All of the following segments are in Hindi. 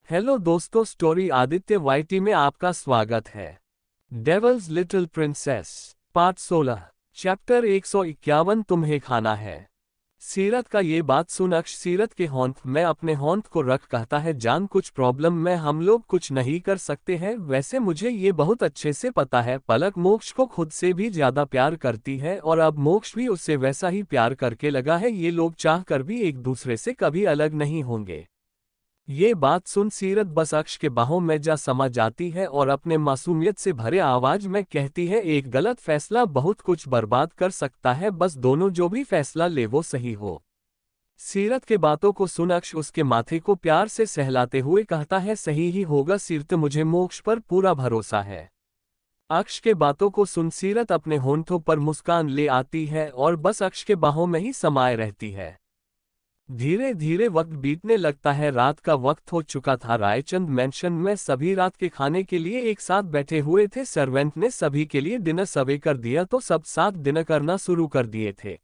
हेलो दोस्तों, स्टोरी आदित्य वाईटी में आपका स्वागत है। Devil's little princess part 16 chapter 151 तुम्हें खाना है। सीरत का ये बात सुन अक्ष सीरत के होंठ में अपने होंठ को रख कहता है, जान कुछ प्रॉब्लम में हम लोग कुछ नहीं कर सकते हैं। वैसे मुझे ये बहुत अच्छे से पता है, पलक मोक्ष को खुद से भी ज्यादा प्यार करती है और अब मोक्ष भी उससे वैसा ही प्यार करके लगा है। ये लोग चाह कर भी एक दूसरे से कभी अलग नहीं होंगे। ये बात सुन सीरत बस अक्ष के बाहों में जा समा जाती है और अपने मासूमियत से भरे आवाज में कहती है, एक गलत फैसला बहुत कुछ बर्बाद कर सकता है, बस दोनों जो भी फैसला ले वो सही हो। सीरत के बातों को सुन अक्ष उसके माथे को प्यार से सहलाते हुए कहता है, सही ही होगा सीरत, मुझे मोक्ष पर पूरा भरोसा है। अक्ष के बातों को सुन सीरत अपने होंठों पर मुस्कान ले आती है और बस अक्ष के बाहों में ही समाये रहती है। धीरे धीरे वक्त बीतने लगता है। रात का वक्त हो चुका था। रायचंद मैंशन में सभी रात के खाने के लिए एक साथ बैठे हुए थे। सर्वेंट ने सभी के लिए डिनर सर्वे कर दिया तो सब साथ डिनर करना शुरू कर दिए थे।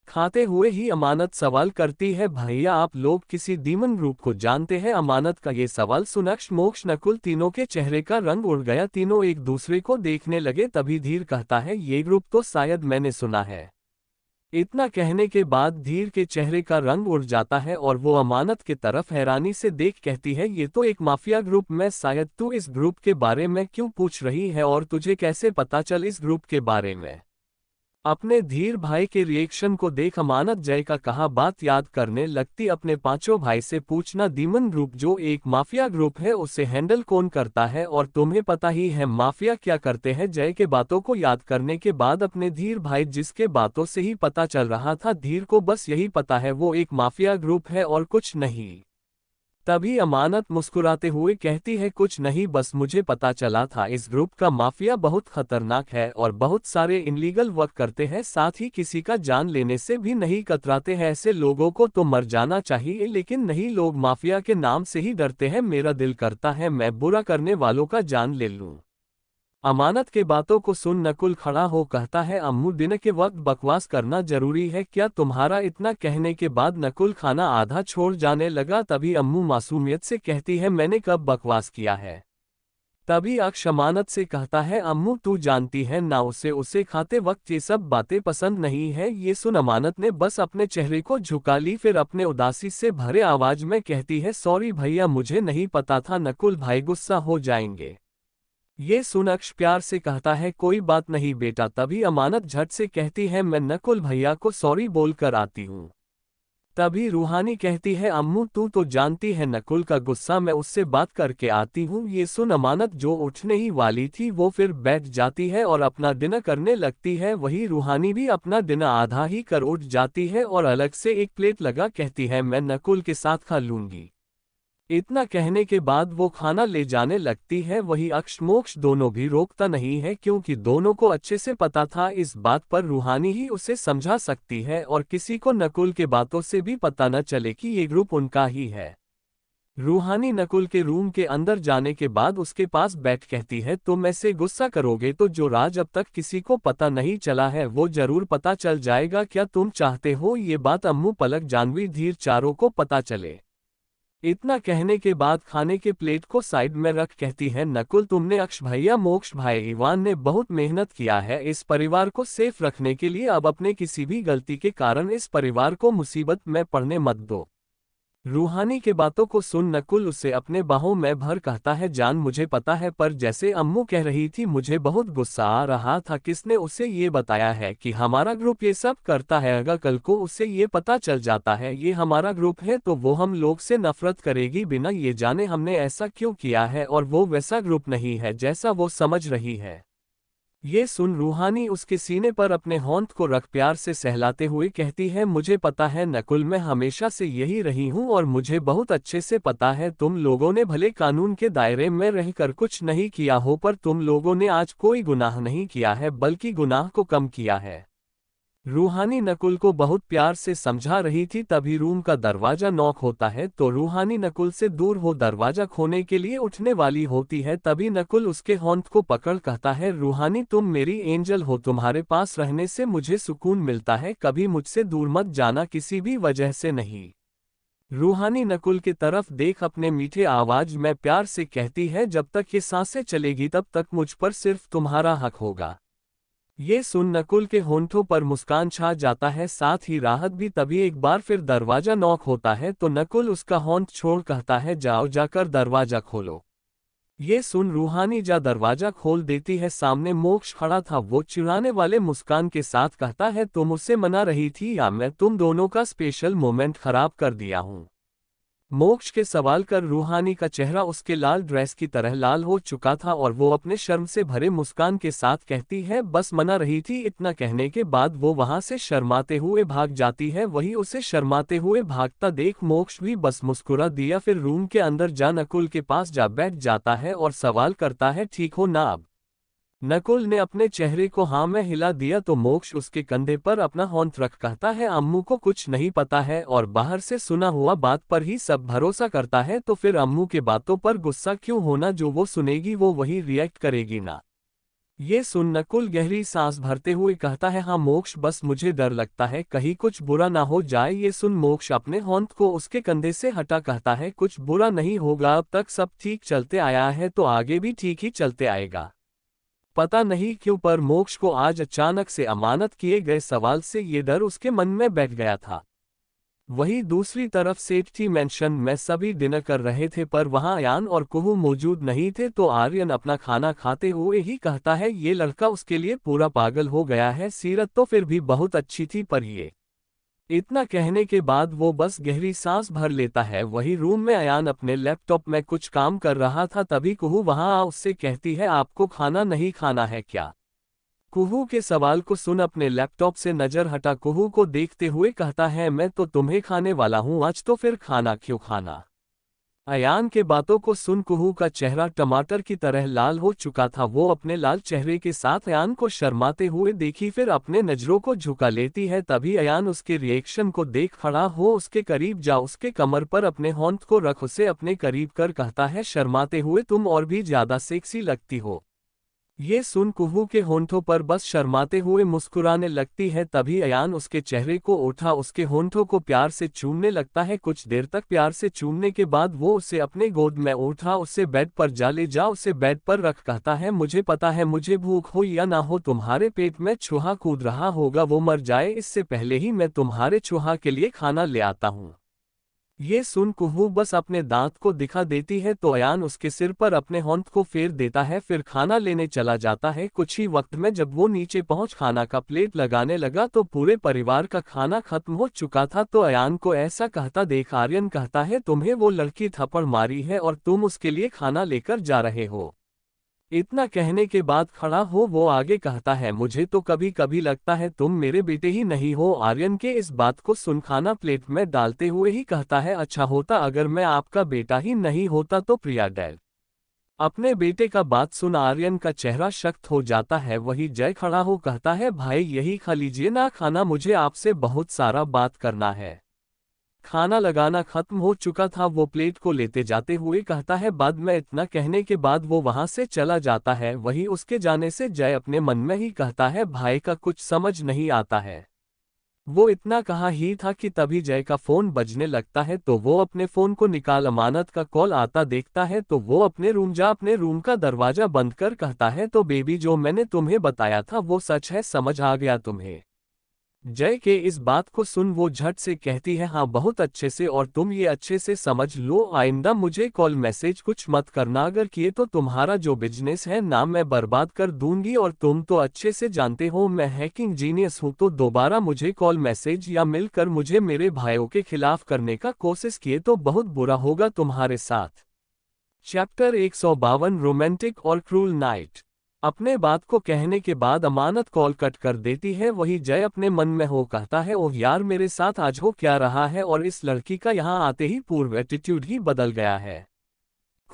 खाते हुए ही अमानत सवाल करती है, भैया आप लोग किसी डीमन ग्रुप को जानते हैं? अमानत का ये सवाल सुन अक्ष मोक्ष नकुल तीनों के चेहरे का रंग उड़ गया। तीनों एक दूसरे को देखने लगे। तभी धीर कहता है, ये ग्रुप तो शायद मैंने सुना है। इतना कहने के बाद धीर के चेहरे का रंग उड़ जाता है और वो अमानत की तरफ हैरानी से देख कहती है, ये तो एक माफिया ग्रुप में शायद तू इस ग्रुप के बारे में क्यों पूछ रही है और तुझे कैसे पता चल इस ग्रुप के बारे में? अपने धीर भाई के रिएक्शन को देख अमानत जय का कहा बात याद करने लगती। अपने पांचों भाई से पूछना, डीमन ग्रुप जो एक माफिया ग्रुप है उसे हैंडल कौन करता है और तुम्हें पता ही है माफिया क्या करते हैं? जय के बातों को याद करने के बाद अपने धीर भाई जिसके बातों से ही पता चल रहा था धीर को बस यही पता है वो एक माफिया ग्रुप है और कुछ नहीं। तभी अमानत मुस्कुराते हुए कहती है, कुछ नहीं, बस मुझे पता चला था इस ग्रुप का माफिया बहुत खतरनाक है और बहुत सारे इनलीगल वर्क करते हैं, साथ ही किसी का जान लेने से भी नहीं कतराते हैं। ऐसे लोगों को तो मर जाना चाहिए, लेकिन नहीं, लोग माफिया के नाम से ही डरते हैं। मेरा दिल करता है मैं बुरा करने वालों का जान ले लूं। अमानत के बातों को सुन नकुल खड़ा हो कहता है, अम्मू दिन के वक्त बकवास करना जरूरी है क्या? तुम्हारा इतना कहने के बाद नकुल खाना आधा छोड़ जाने लगा। तभी अम्मू मासूमियत से कहती है, मैंने कब बकवास किया है? तभी अक्ष अमानत से कहता है, अम्मू तू जानती है ना उसे खाते वक्त ये सब बातें पसंद नहीं है। ये सुन अमानत ने बस अपने चेहरे को झुका ली, फिर अपने उदासी से भरे आवाज में कहती है, सॉरी भैया मुझे नहीं पता था, नकुल भाई गुस्सा हो जाएंगे। ये सुन अक्ष प्यार से कहता है, कोई बात नहीं बेटा। तभी अमानत झट से कहती है, मैं नकुल भैया को सॉरी बोल कर आती हूँ। तभी रूहानी कहती है, अम्मू तू तो जानती है नकुल का गुस्सा, मैं उससे बात करके आती हूँ। ये सुन अमानत जो उठने ही वाली थी वो फिर बैठ जाती है और अपना डिनर करने लगती है। वही रूहानी भी अपना डिनर आधा ही कर उठ जाती है और अलग से एक प्लेट लगा कहती है, मैं नकुल के साथ खा लूंगी। इतना कहने के बाद वो खाना ले जाने लगती है। वही अक्ष मोक्ष दोनों भी रोकता नहीं है, क्योंकि दोनों को अच्छे से पता था इस बात पर रूहानी ही उसे समझा सकती है और किसी को नकुल के बातों से भी पता न चले कि ये ग्रुप उनका ही है। रूहानी नकुल के रूम के अंदर जाने के बाद उसके पास बैठ कहती है, तुम ऐसे गुस्सा करोगे तो जो राज अब तक किसी को पता नहीं चला है वो जरूर पता चल जाएगा। क्या तुम चाहते हो ये बात अम्मू पलक जानवी धीर चारों को पता चले? इतना कहने के बाद खाने के प्लेट को साइड में रख कहती है, नकुल तुमने अक्ष भैया मोक्ष भाई इवान ने बहुत मेहनत किया है इस परिवार को सेफ रखने के लिए। अब अपने किसी भी गलती के कारण इस परिवार को मुसीबत में पड़ने मत दो। रूहानी के बातों को सुन नकुल उसे अपने बाहों में भर कहता है, जान मुझे पता है, पर जैसे अम्मू कह रही थी मुझे बहुत गुस्सा आ रहा था। किसने उसे ये बताया है कि हमारा ग्रुप ये सब करता है? अगर कल को उसे ये पता चल जाता है ये हमारा ग्रुप है तो वो हम लोग से नफरत करेगी बिना ये जाने हमने ऐसा क्यों किया है, और वो वैसा ग्रुप नहीं है जैसा वो समझ रही है। ये सुन रूहानी उसके सीने पर अपने होंठ को रख प्यार से सहलाते हुए कहती है, मुझे पता है नकुल, मैं हमेशा से यही रही हूँ और मुझे बहुत अच्छे से पता है तुम लोगों ने भले कानून के दायरे में रहकर कुछ नहीं किया हो, पर तुम लोगों ने आज कोई गुनाह नहीं किया है बल्कि गुनाह को कम किया है। रूहानी नकुल को बहुत प्यार से समझा रही थी। तभी रूम का दरवाजा नॉक होता है तो रूहानी नकुल से दूर हो दरवाजा खोलने के लिए उठने वाली होती है। तभी नकुल उसके होंठ को पकड़ कहता है, रूहानी तुम मेरी एंजल हो, तुम्हारे पास रहने से मुझे सुकून मिलता है, कभी मुझसे दूर मत जाना किसी भी वजह से नहीं। रूहानी नकुल की तरफ देख अपने मीठे आवाज में प्यार से कहती है, जब तक ये सांसें चलेगी तब तक मुझ पर सिर्फ तुम्हारा हक होगा। ये सुन नकुल के होंठों पर मुस्कान छा जाता है, साथ ही राहत भी। तभी एक बार फिर दरवाजा नॉक होता है तो नकुल उसका होंठ छोड़ कहता है, जाओ जाकर दरवाजा खोलो। ये सुन रूहानी जा दरवाजा खोल देती है। सामने मोक्ष खड़ा था। वो चिढ़ाने वाले मुस्कान के साथ कहता है, तुम उससे मना रही थी या मैं तुम दोनों का स्पेशल मोमेंट खराब कर दिया हूँ? मोक्ष के सवाल कर रूहानी का चेहरा उसके लाल ड्रेस की तरह लाल हो चुका था और वो अपने शर्म से भरे मुस्कान के साथ कहती है, बस मना रही थी। इतना कहने के बाद वो वहां से शर्माते हुए भाग जाती है। वही उसे शर्माते हुए भागता देख मोक्ष भी बस मुस्कुरा दिया। फिर रूम के अंदर जा नकुल के पास जा बैठ जाता है और सवाल करता है, ठीक हो ना अब? नकुल ने अपने चेहरे को हाँ में हिला दिया तो मोक्ष उसके कंधे पर अपना होंठ रख कहता है, अम्मू को कुछ नहीं पता है और बाहर से सुना हुआ बात पर ही सब भरोसा करता है, तो फिर अम्मू के बातों पर गुस्सा क्यों होना? जो वो सुनेगी वो वही रिएक्ट करेगी ना। ये सुन नकुल गहरी सांस भरते हुए कहता है, हाँ मोक्ष, बस मुझे डर लगता है कहीं कुछ बुरा ना हो जाए। ये सुन मोक्ष अपने होंठ को उसके कंधे से हटा कहता है, कुछ बुरा नहीं होगा, अब तक सब ठीक चलते आया है तो आगे भी ठीक ही चलते आएगा। पता नहीं क्यों पर मोक्ष को आज अचानक से अमानत किए गए सवाल से ये डर उसके मन में बैठ गया था। वहीं दूसरी तरफ सेठी मैंशन में सभी डिनर कर रहे थे पर वहां अयान और कुहू मौजूद नहीं थे, तो आर्यन अपना खाना खाते हुए ही कहता है, ये लड़का उसके लिए पूरा पागल हो गया है। सीरत तो फिर भी बहुत अच्छी थी पर ये। इतना कहने के बाद वो बस गहरी सांस भर लेता है। वही रूम में अयान अपने लैपटॉप में कुछ काम कर रहा था। तभी कुहू वहां आ उससे कहती है, आपको खाना नहीं खाना है क्या? कुहू के सवाल को सुन अपने लैपटॉप से नजर हटा कुहू को देखते हुए कहता है, मैं तो तुम्हें खाने वाला हूं आज, तो फिर खाना क्यों खाना? अयान के बातों को सुन कुहू का चेहरा टमाटर की तरह लाल हो चुका था। वो अपने लाल चेहरे के साथ अयान को शर्माते हुए देखी, फिर अपने नजरों को झुका लेती है। तभी अयान उसके रिएक्शन को देख खड़ा हो उसके करीब जा उसके कमर पर अपने होंठ को रख उसे अपने करीब कर कहता है, शर्माते हुए तुम और भी ज्यादा सेक्सी लगती हो। ये सुन कुहू के होंठों पर बस शर्माते हुए मुस्कुराने लगती है। तभी अयान उसके चेहरे को उठा उसके होंठों को प्यार से चूमने लगता है। कुछ देर तक प्यार से चूमने के बाद वो उसे अपने गोद में उठा उसे बेड पर जा ले जा उसे बेड पर रख कहता है, मुझे पता है मुझे भूख हो या ना हो तुम्हारे पेट में चूहा कूद रहा होगा, वो मर जाए इससे पहले ही मैं तुम्हारे चूहा के लिए खाना ले आता हूँ। ये सुन कुहू बस अपने दांत को दिखा देती है तो अयान उसके सिर पर अपने होंठ को फेर देता है, फिर खाना लेने चला जाता है। कुछ ही वक्त में जब वो नीचे पहुंच खाना का प्लेट लगाने लगा तो पूरे परिवार का खाना खत्म हो चुका था। तो अयान को ऐसा कहता देख आर्यन कहता है, तुम्हें वो लड़की थप्पड़ मारी है और तुम उसके लिए खाना लेकर जा रहे हो? इतना कहने के बाद खड़ा हो वो आगे कहता है, मुझे तो कभी कभी लगता है तुम मेरे बेटे ही नहीं हो। आर्यन के इस बात को सुन खाना प्लेट में डालते हुए ही कहता है, अच्छा होता अगर मैं आपका बेटा ही नहीं होता तो। प्रिया डैड। अपने बेटे का बात सुन आर्यन का चेहरा सख्त हो जाता है। वही जय खड़ा हो कहता है, भाई यही खा लीजिए ना खाना, मुझे आपसे बहुत सारा बात करना है। खाना लगाना खत्म हो चुका था। वो प्लेट को लेते जाते हुए कहता है, बाद में। इतना कहने के बाद वो वहां से चला जाता है। वही उसके जाने से जय अपने मन में ही कहता है, भाई का कुछ समझ नहीं आता है। वो इतना कहा ही था कि तभी जय का फोन बजने लगता है तो वो अपने फोन को निकाल अमानत का कॉल आता देखता है तो वो अपने रूम जा अपने रूम का दरवाजा बंद कर कहता है, तो बेबी जो मैंने तुम्हें बताया था वो सच है, समझ आ गया तुम्हें? जय के इस बात को सुन वो झट से कहती है, हाँ बहुत अच्छे से, और तुम ये अच्छे से समझ लो आइंदा मुझे कॉल मैसेज कुछ मत करना, अगर किए तो तुम्हारा जो बिजनेस है ना मैं बर्बाद कर दूंगी। और तुम तो अच्छे से जानते हो मैं हैकिंग जीनियस हूँ, तो दोबारा मुझे कॉल मैसेज या मिलकर मुझे मेरे भाइयों के खिलाफ करने का कोशिश किए तो बहुत बुरा होगा तुम्हारे साथ। चैप्टर 152 रोमांटिक और क्रूल नाइट। अपने बात को कहने के बाद अमानत कॉल कट कर देती है। वही जय अपने मन में हो कहता है, ओह यार मेरे साथ आज हो क्या रहा है, और इस लड़की का यहाँ आते ही पूर्व एटीट्यूड ही बदल गया है।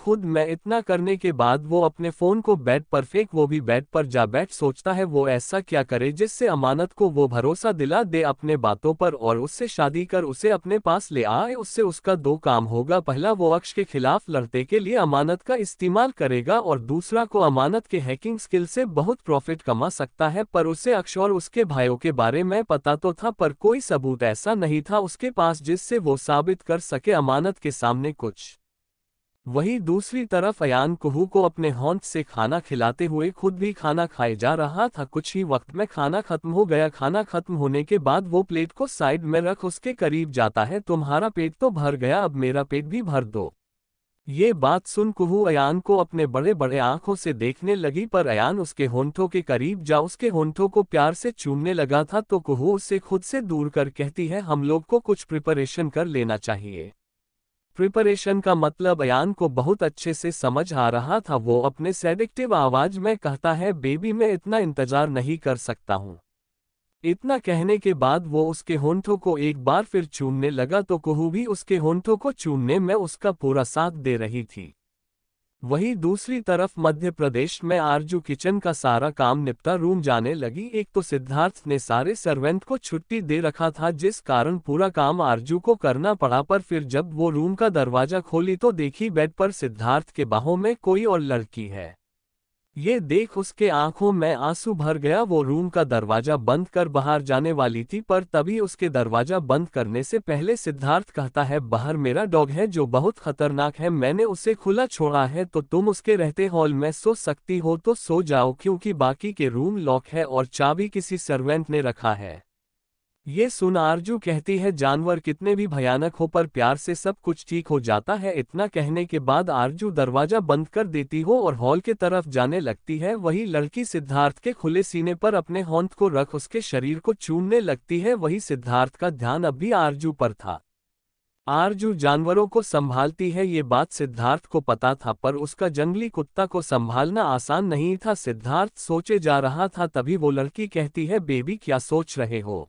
खुद मैं इतना करने के बाद वो अपने फोन को बेड पर फेंक, वो भी बेड पर जा बैठ सोचता है वो ऐसा क्या करे जिससे अमानत को वो भरोसा दिला दे अपने बातों पर और उससे शादी कर उसे अपने पास ले आए। उससे उसका दो काम होगा, पहला वो अक्ष के खिलाफ लड़ने के लिए अमानत का इस्तेमाल करेगा और दूसरा को अमानत के हैकिंग स्किल से बहुत प्रॉफिट कमा सकता है। पर उसे अक्ष और उसके भाइयों के बारे में पता तो था पर कोई सबूत ऐसा नहीं था उसके पास जिससे वो साबित कर सके अमानत के सामने कुछ। वहीं दूसरी तरफ अयान कुहू को अपने हौंत से खाना खिलाते हुए खुद भी खाना खाए जा रहा था। कुछ ही वक्त में खाना खत्म हो गया। खाना खत्म होने के बाद वो प्लेट को साइड में रख उसके करीब जाता है, तुम्हारा पेट तो भर गया, अब मेरा पेट भी भर दो। ये बात सुन कुहू अयान को अपने बड़े बड़े आंखों से देखने लगी, पर अयान उसके होंठों के करीब जा उसके होंठों को प्यार से चूमने लगा था तो कुहू उससे खुद से दूर कर कहती है हम लोग को कुछ प्रिपरेशन कर लेना चाहिए। प्रिपरेशन का मतलब अयान को बहुत अच्छे से समझ आ रहा था। वो अपने सेडिक्टिव आवाज में कहता है बेबी मैं इतना इंतजार नहीं कर सकता हूँ। इतना कहने के बाद वो उसके होंठों को एक बार फिर चूमने लगा तो कुहू भी उसके होंठों को चूमने में उसका पूरा साथ दे रही थी। वहीं दूसरी तरफ मध्य प्रदेश में आरजू किचन का सारा काम निपटा रूम जाने लगी। एक तो सिद्धार्थ ने सारे सर्वेंट को छुट्टी दे रखा था जिस कारण पूरा काम आरजू को करना पड़ा, पर फिर जब वो रूम का दरवाजा खोली तो देखी बेड पर सिद्धार्थ के बाहों में कोई और लड़की है। ये देख उसके आंखों में आंसू भर गया। वो रूम का दरवाजा बंद कर बाहर जाने वाली थी पर तभी उसके दरवाजा बंद करने से पहले सिद्धार्थ कहता है बाहर मेरा डॉग है जो बहुत खतरनाक है, मैंने उसे खुला छोड़ा है तो तुम उसके रहते हॉल में सो सकती हो तो सो जाओ क्योंकि बाकी के रूम लॉक है और चाबी किसी सर्वेंट ने रखा है। ये सुन आरजू कहती है जानवर कितने भी भयानक हो पर प्यार से सब कुछ ठीक हो जाता है। इतना कहने के बाद आरजू दरवाजा बंद कर देती हो और हॉल के तरफ जाने लगती है। वही लड़की सिद्धार्थ के खुले सीने पर अपने होंठ को रख उसके शरीर को चूमने लगती है। वही सिद्धार्थ का ध्यान अब भी आरजू पर था। आरजू जानवरों को संभालती है ये बात सिद्धार्थ को पता था पर उसका जंगली कुत्ता को संभालना आसान नहीं था। सिद्धार्थ सोचे जा रहा था तभी वो लड़की कहती है बेबी क्या सोच रहे हो।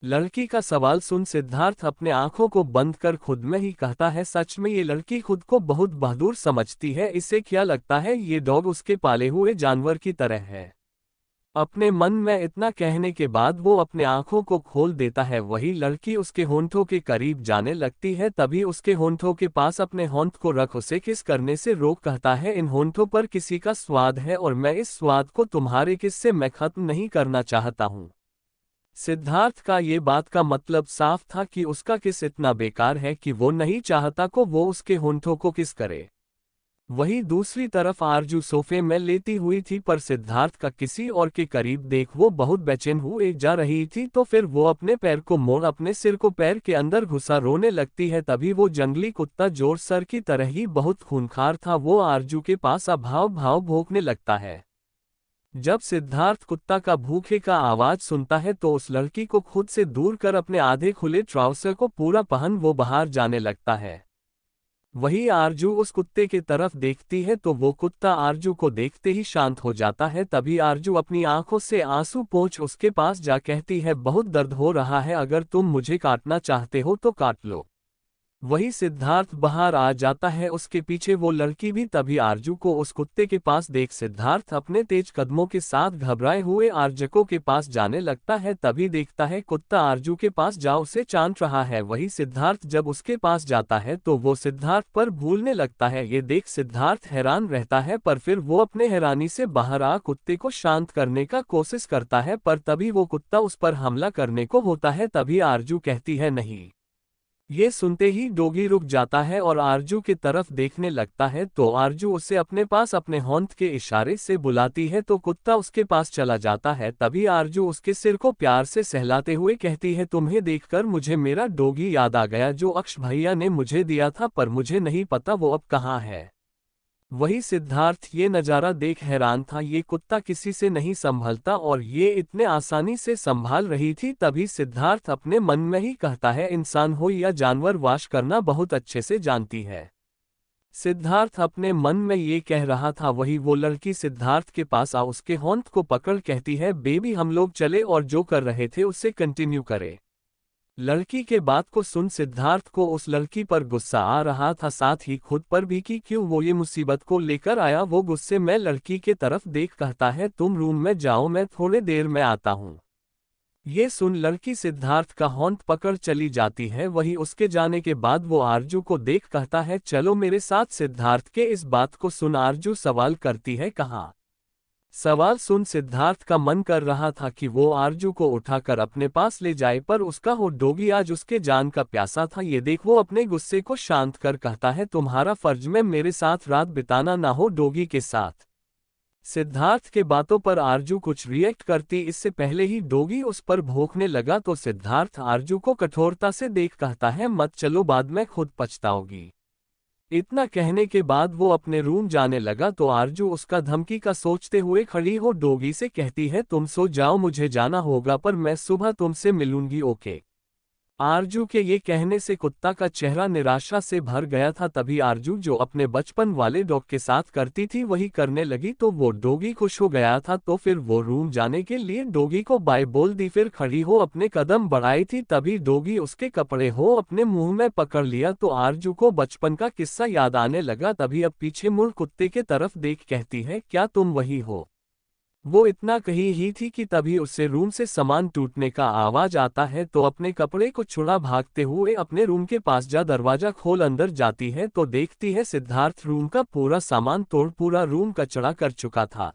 लड़की का सवाल सुन सिद्धार्थ अपने आंखों को बंद कर खुद में ही कहता है सच में ये लड़की खुद को बहुत बहादुर समझती है, इसे क्या लगता है ये डॉग उसके पाले हुए जानवर की तरह है। अपने मन में इतना कहने के बाद वो अपने आंखों को खोल देता है। वही लड़की उसके होंठों के करीब जाने लगती है तभी उसके होंठों के पास अपने होंठ को रख उसे किस करने से रोक कहता है इन होंठों पर किसी का स्वाद है और मैं इस स्वाद को तुम्हारे किस से मैं खत्म नहीं करना चाहता हूँ। सिद्धार्थ का ये बात का मतलब साफ था कि उसका किस इतना बेकार है कि वो नहीं चाहता को वो उसके होंठों को किस करे। वहीं दूसरी तरफ आरजू सोफे में लेटी हुई थी पर सिद्धार्थ का किसी और के करीब देख वो बहुत बेचैन हुए जा रही थी तो फिर वो अपने पैर को मोड़ अपने सिर को पैर के अंदर घुसा रोने लगती है। तभी वो जंगली कुत्ता जोर सर की तरह ही बहुत खूंखार था, वो आरजू के पास अभाव भाव भौंकने लगता है। जब सिद्धार्थ कुत्ता का भूखे का आवाज सुनता है तो उस लड़की को खुद से दूर कर अपने आधे खुले ट्राउसर को पूरा पहन वो बाहर जाने लगता है। वही आरजू उस कुत्ते की तरफ देखती है तो वो कुत्ता आरजू को देखते ही शांत हो जाता है। तभी आरजू अपनी आंखों से आंसू पोंछ उसके पास जा कहती है बहुत दर्द हो रहा है, अगर तुम मुझे काटना चाहते हो तो काट लो। वही सिद्धार्थ बाहर आ जाता है, उसके पीछे वो लड़की भी। तभी आरजू को उस कुत्ते के पास देख सिद्धार्थ अपने तेज कदमों के साथ घबराए हुए आरजू के पास जाने लगता है। तभी देखता है कुत्ता आरजू के पास जा उसे चांट रहा है। वही सिद्धार्थ जब उसके पास जाता है तो वो सिद्धार्थ पर भूलने लगता है। ये देख सिद्धार्थ हैरान रहता है पर फिर वो अपने हैरानी से बाहर आ कुत्ते को शांत करने का कोशिश करता है पर तभी वो कुत्ता उस पर हमला करने को होता है। तभी आरजू कहती है नहीं। ये सुनते ही डोगी रुक जाता है और आरजू की तरफ देखने लगता है तो आरजू उसे अपने पास अपने होंठ के इशारे से बुलाती है तो कुत्ता उसके पास चला जाता है। तभी आरजू उसके सिर को प्यार से सहलाते हुए कहती है तुम्हें देखकर मुझे मेरा डोगी याद आ गया जो अक्ष भैया ने मुझे दिया था, पर मुझे नहीं पता वो अब कहाँ है। वही सिद्धार्थ ये नज़ारा देख हैरान था, ये कुत्ता किसी से नहीं संभलता और ये इतने आसानी से संभाल रही थी। तभी सिद्धार्थ अपने मन में ही कहता है इंसान हो या जानवर वाश करना बहुत अच्छे से जानती है। सिद्धार्थ अपने मन में ये कह रहा था वही वो लड़की सिद्धार्थ के पास आ उसके होंठ को पकड़ कहती है बेबी हम लोग चले और जो कर रहे थे उससे कंटिन्यू करें। लड़की के बात को सुन सिद्धार्थ को उस लड़की पर गुस्सा आ रहा था, साथ ही खुद पर भी कि क्यों वो ये मुसीबत को लेकर आया। वो गुस्से में लड़की के तरफ देख कहता है, तुम रूम में जाओ, मैं थोड़े देर में आता हूँ। ये सुन लड़की सिद्धार्थ का होंठ पकड़ चली जाती है। वही उसके जाने के बाद वो आरजू को देख कहता है, चलो मेरे साथ। सिद्धार्थ के इस बात को सुन आरजू सवाल करती है, कहाँ? सवाल सुन सिद्धार्थ का मन कर रहा था कि वो आरजू को उठाकर अपने पास ले जाए, पर उसका वो डोगी आज उसके जान का प्यासा था। ये देख वो अपने गुस्से को शांत कर कहता है, तुम्हारा फर्ज में मेरे साथ रात बिताना ना हो डोगी के साथ। सिद्धार्थ के बातों पर आरजू कुछ रिएक्ट करती इससे पहले ही डोगी उस पर भौंकने लगा, तो सिद्धार्थ आरजू को कठोरता से देख कहता है, मत चलो, बाद में खुद पछताओगी। इतना कहने के बाद वो अपने रूम जाने लगा, तो आरजू उसका धमकी का सोचते हुए खड़ी हो डोगी से कहती है, तुम सो जाओ, मुझे जाना होगा, पर मैं सुबह तुमसे मिलूंगी, ओके? आरजू के ये कहने से कुत्ता का चेहरा निराशा से भर गया था। तभी आरजू जो अपने बचपन वाले डॉग के साथ करती थी वही करने लगी, तो वो डोगी खुश हो गया था। तो फिर वो रूम जाने के लिए डोगी को बाय बोल दी, फिर खड़ी हो अपने कदम बढ़ाई थी। तभी डोगी उसके कपड़े हो अपने मुंह में पकड़ लिया, तो आरजू को बचपन का किस्सा याद आने लगा। तभी अब पीछे मुड़ कुत्ते के तरफ देख कहती है, क्या तुम वही हो? वो इतना कही ही थी कि तभी उससे रूम से सामान टूटने का आवाज आता है, तो अपने कपड़े को छुड़ा भागते हुए अपने रूम के पास जा दरवाजा खोल अंदर जाती है, तो देखती है सिद्धार्थ रूम का पूरा सामान तोड़ पूरा रूम कचरा कर चुका था।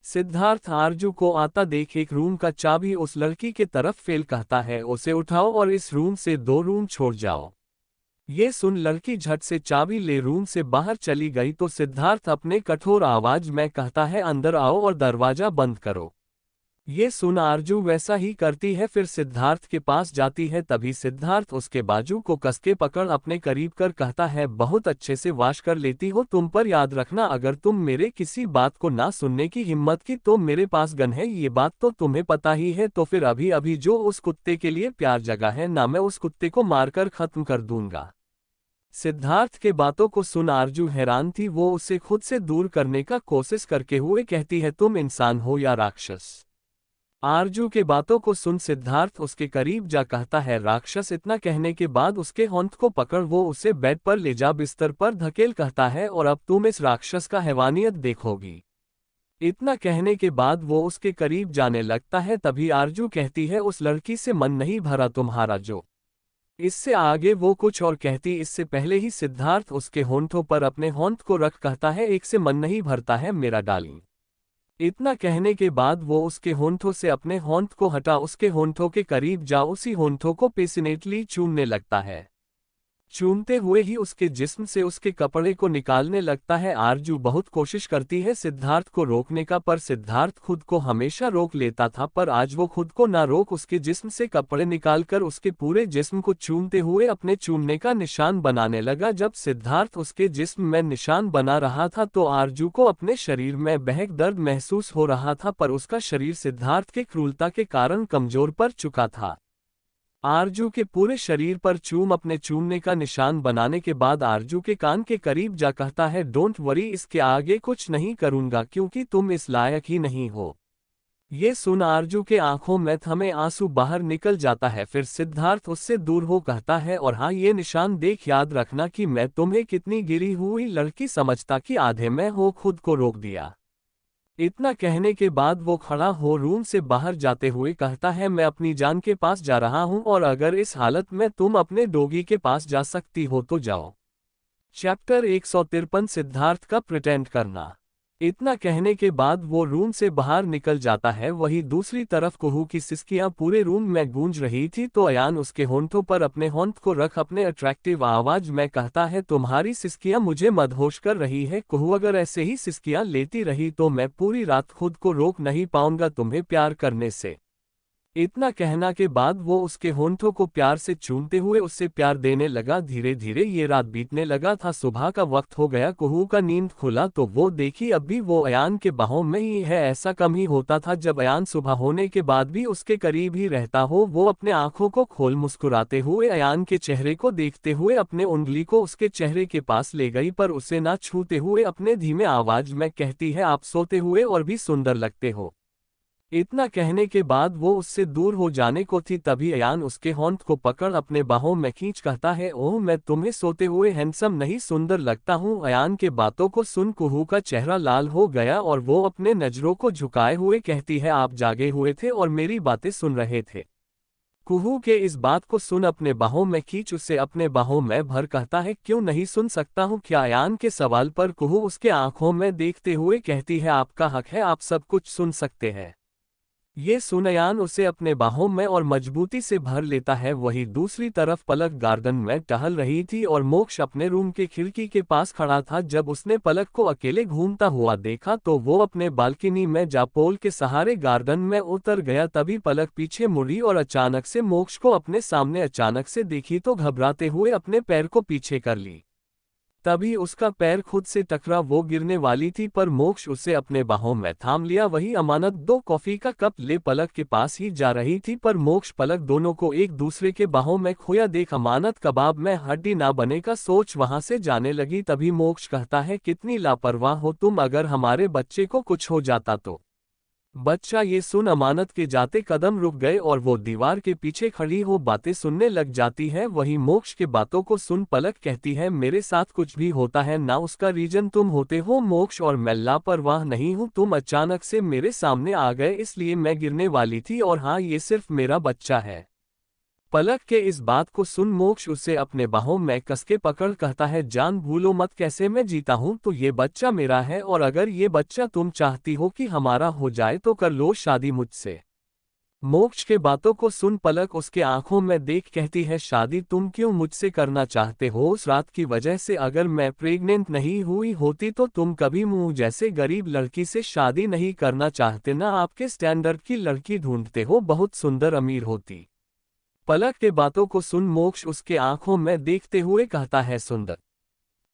सिद्धार्थ आरजू को आता देख एक रूम का चाबी उस लड़की के तरफ फेल कहता है, उसे उठाओ और इस रूम से 2 रूम छोड़ जाओ। ये सुन लड़की झट से चाबी ले रूम से बाहर चली गई, तो सिद्धार्थ अपने कठोर आवाज में कहता है, अंदर आओ और दरवाजा बंद करो। ये सुन आरजू वैसा ही करती है, फिर सिद्धार्थ के पास जाती है। तभी सिद्धार्थ उसके बाजू को कसके पकड़ अपने करीब कर कहता है, बहुत अच्छे से वाश कर लेती हो तुम, पर याद रखना अगर तुम मेरे किसी बात को ना सुनने की हिम्मत की तो मेरे पास गन है, ये बात तो तुम्हें पता ही है। तो फिर अभी अभी जो उस कुत्ते के लिए प्यार जगा है ना, मैं उस कुत्ते को मारकर खत्म कर दूंगा। सिद्धार्थ के बातों को सुन आरजू हैरान थी। वो उसे खुद से दूर करने का कोशिश करके हुए कहती है, तुम इंसान हो या राक्षस? आरजू के बातों को सुन सिद्धार्थ उसके करीब जा कहता है, राक्षस? इतना कहने के बाद उसके होंठ को पकड़ वो उसे बेड पर ले जा बिस्तर पर धकेल कहता है, और अब तुम इस राक्षस का हैवानियत देखोगी। इतना कहने के बाद वो उसके करीब जाने लगता है। तभी आरजू कहती है, उस लड़की से मन नहीं भरा तुम्हारा? जो इससे आगे वो कुछ और कहती इससे पहले ही सिद्धार्थ उसके होंठों पर अपने होंठ को रख कहता है, एक से मन नहीं भरता है मेरा डार्लिंग। इतना कहने के बाद वो उसके होंठों से अपने होंठ को हटा उसके होंठों के करीब जा उसी होंठों को पैशनेटली चूमने लगता है। चूमते हुए ही उसके जिस्म से उसके कपड़े को निकालने लगता है। आरजू बहुत कोशिश करती है सिद्धार्थ को रोकने का, पर सिद्धार्थ खुद को हमेशा रोक लेता था, पर आज वो खुद को ना रोक उसके जिस्म से कपड़े निकालकर उसके पूरे जिस्म को चूमते हुए अपने चूमने का निशान बनाने लगा। जब सिद्धार्थ उसके जिस्म में निशान बना रहा था तो आरजू को अपने शरीर में बेहद दर्द महसूस हो रहा था, पर उसका शरीर सिद्धार्थ के क्रूरता के कारण कमजोर पड़ चुका था। आरजू के पूरे शरीर पर अपने चूमने का निशान बनाने के बाद आरजू के कान के करीब जा कहता है, डोंट वरी, इसके आगे कुछ नहीं करूंगा क्योंकि तुम इस लायक ही नहीं हो। ये सुन आरजू के आंखों में थमे आंसू बाहर निकल जाता है। फिर सिद्धार्थ उससे दूर हो कहता है, और हाँ ये निशान देख याद रखना कि मैं तुम्हें कितनी गिरी हुई लड़की समझता कि आधे में हो खुद को रोक दिया। इतना कहने के बाद वो खड़ा हो रूम से बाहर जाते हुए कहता है, मैं अपनी जान के पास जा रहा हूं, और अगर इस हालत में तुम अपने डोगी के पास जा सकती हो तो जाओ। चैप्टर 153 सिद्धार्थ का प्रिटेंड करना। इतना कहने के बाद वो रूम से बाहर निकल जाता है। वहीं दूसरी तरफ कुहू की सिसकियां पूरे रूम में गूंज रही थी, तो अयान उसके होंठों पर अपने होंठ को रख अपने अट्रैक्टिव आवाज में कहता है, तुम्हारी सिसकियां मुझे मदहोश कर रही है कुहू, अगर ऐसे ही सिसकियां लेती रही तो मैं पूरी रात खुद को रोक नहीं पाऊंगा तुम्हें प्यार करने से। इतना कहना के बाद वो उसके होंठों को प्यार से चूमते हुए उससे प्यार देने लगा। धीरे धीरे ये रात बीतने लगा था, सुबह का वक्त हो गया। कुहू का नींद खुला तो वो देखी अब भी वो अयान के बाहों में ही है। ऐसा कम ही होता था जब अयान सुबह होने के बाद भी उसके करीब ही रहता हो। वो अपने आंखों को खोल मुस्कुराते हुए अयान के चेहरे को देखते हुए अपने उंगली को उसके चेहरे के पास ले गई, पर उसे ना छूते हुए अपने धीमे आवाज में कहती है, आप सोते हुए और भी सुंदर लगते हो। इतना कहने के बाद वो उससे दूर हो जाने को थी, तभी अयान उसके होंठ को पकड़ अपने बाहों में खींच कहता है, ओह मैं तुम्हें सोते हुए हैंडसम नहीं सुंदर लगता हूँ। अयान के बातों को सुन कुहू का चेहरा लाल हो गया और वो अपने नजरों को झुकाए हुए कहती है, आप जागे हुए थे और मेरी बातें सुन रहे थे। कुहू के इस बात को सुन अपने बाहों में खींच उसे अपने बाहों में भर कहता है, क्यों नहीं सुन सकता हूँ क्या। अयान के सवाल पर कुहू उसके आंखों में देखते हुए कहती है, आपका हक है, आप सब कुछ सुन सकते हैं। ये सुन अयान उसे अपने बाहों में और मजबूती से भर लेता है। वहीं दूसरी तरफ पलक गार्डन में टहल रही थी और मोक्ष अपने रूम के खिड़की के पास खड़ा था। जब उसने पलक को अकेले घूमता हुआ देखा तो वो अपने बालकनी में जा पोल के सहारे गार्डन में उतर गया। तभी पलक पीछे मुड़ी और अचानक से मोक्ष को अपने सामने अचानक से देखी तो घबराते हुए अपने पैर को पीछे कर ली। तभी उसका पैर खुद से टकरा, वो गिरने वाली थी पर मोक्ष उसे अपने बाहों में थाम लिया। वही अमानत 2 कॉफी का कप ले पलक के पास ही जा रही थी पर मोक्ष पलक दोनों को एक दूसरे के बाहों में खोया देख अमानत कबाब में हड्डी ना बने का सोच वहां से जाने लगी। तभी मोक्ष कहता है, कितनी लापरवाह हो तुम, अगर हमारे बच्चे को कुछ हो जाता तो। बच्चा ये सुन अमानत के जाते कदम रुक गए और वो दीवार के पीछे खड़ी हो बातें सुनने लग जाती है। वहीं मोक्ष के बातों को सुन पलक कहती है, मेरे साथ कुछ भी होता है ना उसका रीजन तुम होते हो मोक्ष, और मैं लापरवाह नहीं हूँ। तुम अचानक से मेरे सामने आ गए इसलिए मैं गिरने वाली थी, और हाँ ये सिर्फ मेरा बच्चा है। पलक के इस बात को सुन मोक्ष उसे अपने बाहों में कसके पकड़ कहता है, जान भूलो मत कैसे मैं जीता हूं, तो ये बच्चा मेरा है और अगर ये बच्चा तुम चाहती हो कि हमारा हो जाए तो कर लो शादी मुझसे। मोक्ष के बातों को सुन पलक उसके आंखों में देख कहती है, शादी तुम क्यों मुझसे करना चाहते हो। उस रात की वजह से अगर मैं प्रेग्नेंट नहीं हुई होती तो तुम कभी मुझ जैसे गरीब लड़की से शादी नहीं करना चाहते ना, आपके स्टैंडर्ड की लड़की ढूंढते हो, बहुत सुंदर अमीर होती। पलक के बातों को सुन मोक्ष उसके आंखों में देखते हुए कहता है, सुंदर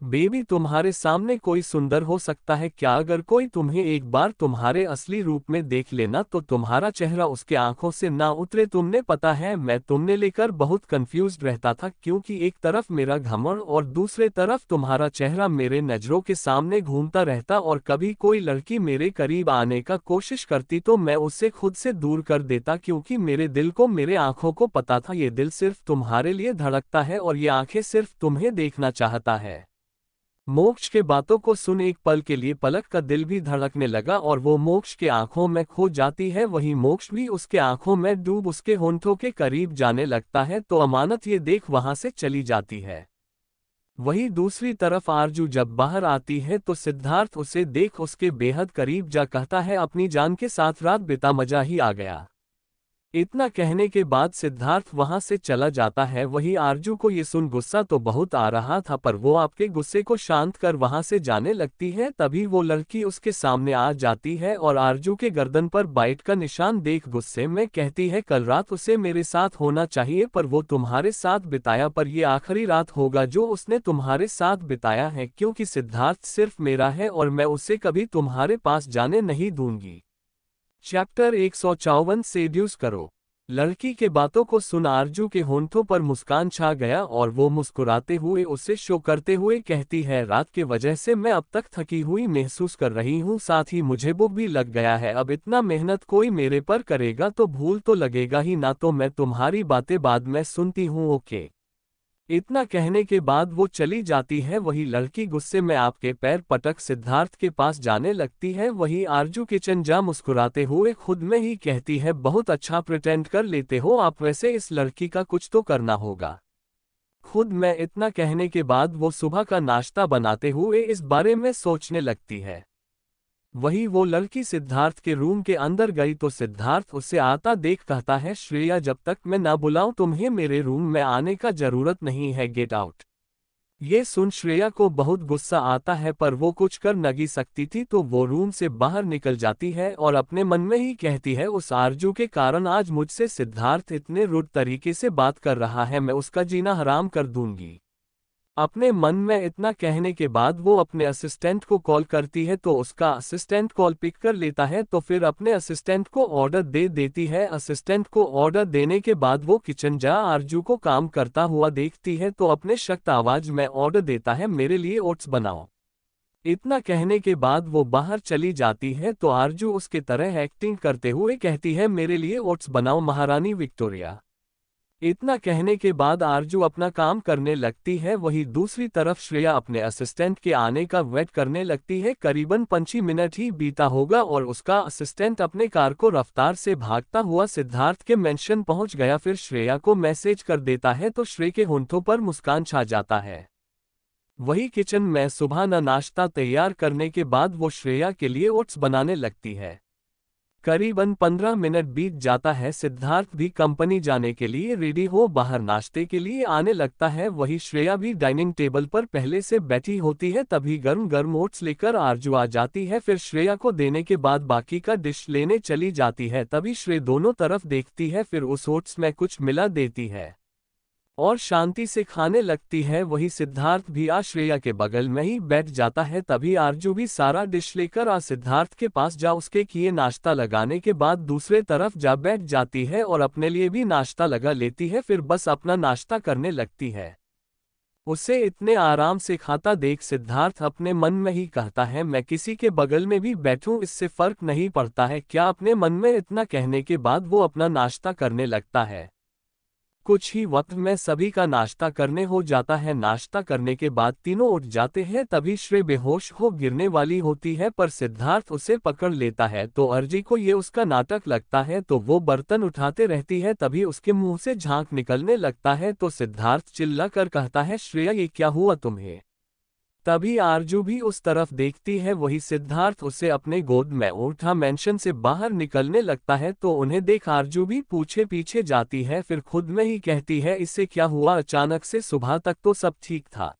बेबी तुम्हारे सामने कोई सुंदर हो सकता है क्या। अगर कोई तुम्हें एक बार तुम्हारे असली रूप में देख लेना तो तुम्हारा चेहरा उसके आंखों से ना उतरे। तुमने पता है मैं तुमने लेकर बहुत कंफ्यूज्ड रहता था, क्योंकि एक तरफ मेरा घमंड और दूसरे तरफ तुम्हारा चेहरा मेरे नजरों के सामने घूमता रहता, और कभी कोई लड़की मेरे करीब आने का कोशिश करती तो मैं उसे खुद से दूर कर देता, क्योंकि मेरे दिल को मेरे आंखों को पता था ये दिल सिर्फ तुम्हारे लिए धड़कता है और ये आंखें सिर्फ तुम्हें देखना चाहता है। मोक्ष के बातों को सुन एक पल के लिए पलक का दिल भी धड़कने लगा और वो मोक्ष के आंखों में खो जाती है। वहीं मोक्ष भी उसके आंखों में डूब उसके होंठों के करीब जाने लगता है तो अमानत ये देख वहां से चली जाती है। वहीं दूसरी तरफ आरजू जब बाहर आती है तो सिद्धार्थ उसे देख उसके बेहद करीब जा कहता है, अपनी जान के साथ रात बिता मजा ही आ गया। इतना कहने के बाद सिद्धार्थ वहां से चला जाता है। वहीं आरजू को ये सुन गुस्सा तो बहुत आ रहा था पर वो आपके गुस्से को शांत कर वहां से जाने लगती है। तभी वो लड़की उसके सामने आ जाती है और आरजू के गर्दन पर बाइट का निशान देख गुस्से में कहती है, कल रात उसे मेरे साथ होना चाहिए पर वो तुम्हारे साथ बिताया, पर ये आखिरी रात होगा जो उसने तुम्हारे साथ बिताया है, क्योंकि सिद्धार्थ सिर्फ मेरा है और मैं उसे कभी तुम्हारे पास जाने नहीं दूंगी। चैप्टर 154 सेड्यूस करो। लड़की के बातों को सुन आरजू के होंठों पर मुस्कान छा गया और वो मुस्कुराते हुए उसे शो करते हुए कहती है, रात के वजह से मैं अब तक थकी हुई महसूस कर रही हूँ, साथ ही मुझे भूख भी लग गया है। अब इतना मेहनत कोई मेरे पर करेगा तो भूल तो लगेगा ही ना, तो मैं तुम्हारी बातें बाद में सुनती हूँ, ओके। इतना कहने के बाद वो चली जाती है। वही लड़की गुस्से में आपके पैर पटक सिद्धार्थ के पास जाने लगती है। वही आरजू किचन जा मुस्कुराते हुए खुद में ही कहती है, बहुत अच्छा प्रिटेंड कर लेते हो आप, वैसे इस लड़की का कुछ तो करना होगा खुद में। इतना कहने के बाद वो सुबह का नाश्ता बनाते हुए इस बारे में सोचने लगती है। वही वो लड़की सिद्धार्थ के रूम के अंदर गई तो सिद्धार्थ उसे आता देख कहता है, श्रेया जब तक मैं ना बुलाऊं तुम्हें मेरे रूम में आने का जरूरत नहीं है, गेट आउट। ये सुन श्रेया को बहुत गुस्सा आता है पर वो कुछ कर नहीं सकती थी तो वो रूम से बाहर निकल जाती है और अपने मन में ही कहती है, उस आरजू के कारण आज मुझसे सिद्धार्थ इतने रुड तरीके से बात कर रहा है, मैं उसका जीना हराम कर दूंगी। अपने मन में इतना कहने के बाद वो अपने असिस्टेंट को कॉल करती है तो उसका असिस्टेंट कॉल पिक कर लेता है तो फिर अपने असिस्टेंट को ऑर्डर दे देती है। असिस्टेंट को ऑर्डर देने के बाद वो किचन जा आरजू को काम करता हुआ देखती है तो अपने सख्त आवाज में ऑर्डर देता है, मेरे लिए ओट्स बनाओ। इतना कहने के बाद वो बाहर चली जाती है तो आरजू उसके तरह एक्टिंग करते हुए कहती है, मेरे लिए ओट्स बनाओ महारानी विक्टोरिया। इतना कहने के बाद आरजू अपना काम करने लगती है। वहीं दूसरी तरफ श्रेया अपने असिस्टेंट के आने का वेट करने लगती है। करीबन 5 मिनट ही बीता होगा और उसका असिस्टेंट अपने कार को रफ्तार से भागता हुआ सिद्धार्थ के मेंशन पहुंच गया। फिर श्रेया को मैसेज कर देता है तो श्रेया के होंठों पर मुस्कान छा जाता है। वही किचन में सुबह नाश्ता तैयार करने के बाद वो श्रेया के लिए ओट्स बनाने लगती है। करीबन 15 मिनट बीत जाता है। सिद्धार्थ भी कंपनी जाने के लिए रेडी हो बाहर नाश्ते के लिए आने लगता है। वही श्रेया भी डाइनिंग टेबल पर पहले से बैठी होती है। तभी गर्म गर्म ओट्स लेकर आरजू आ जाती है। फिर श्रेया को देने के बाद बाकी का डिश लेने चली जाती है। तभी श्रेया दोनों तरफ देखती है, फिर उस ओट्स में कुछ मिला देती है और शांति से खाने लगती है। वही सिद्धार्थ भी आ श्रेया के बगल में ही बैठ जाता है। तभी आरजू भी सारा डिश लेकर आ सिद्धार्थ के पास जा उसके किए नाश्ता लगाने के बाद दूसरे तरफ जा बैठ जाती है और अपने लिए भी नाश्ता लगा लेती है। फिर बस अपना नाश्ता करने लगती है। उसे इतने आराम से खाता देख सिद्धार्थ अपने मन में ही कहता है, मैं किसी के बगल में भी बैठूं इससे फर्क नहीं पड़ता है क्या। अपने मन में इतना कहने के बाद वो अपना नाश्ता करने लगता है। कुछ ही वक्त में सभी का नाश्ता करने हो जाता है। नाश्ता करने के बाद तीनों उठ जाते हैं। तभी श्रेया बेहोश हो गिरने वाली होती है पर सिद्धार्थ उसे पकड़ लेता है तो अर्जी को ये उसका नाटक लगता है तो वो बर्तन उठाते रहती है। तभी उसके मुंह से झाग निकलने लगता है तो सिद्धार्थ चिल्ला कर कहता है, श्रेया ये क्या हुआ तुम्हें। तभी आरजू भी उस तरफ देखती है। वही सिद्धार्थ उसे अपने गोद में उठा मेंशन से बाहर निकलने लगता है तो उन्हें देख आरजू भी पूछे पीछे जाती है। फिर खुद में ही कहती है, इससे क्या हुआ, अचानक से सुबह तक तो सब ठीक था।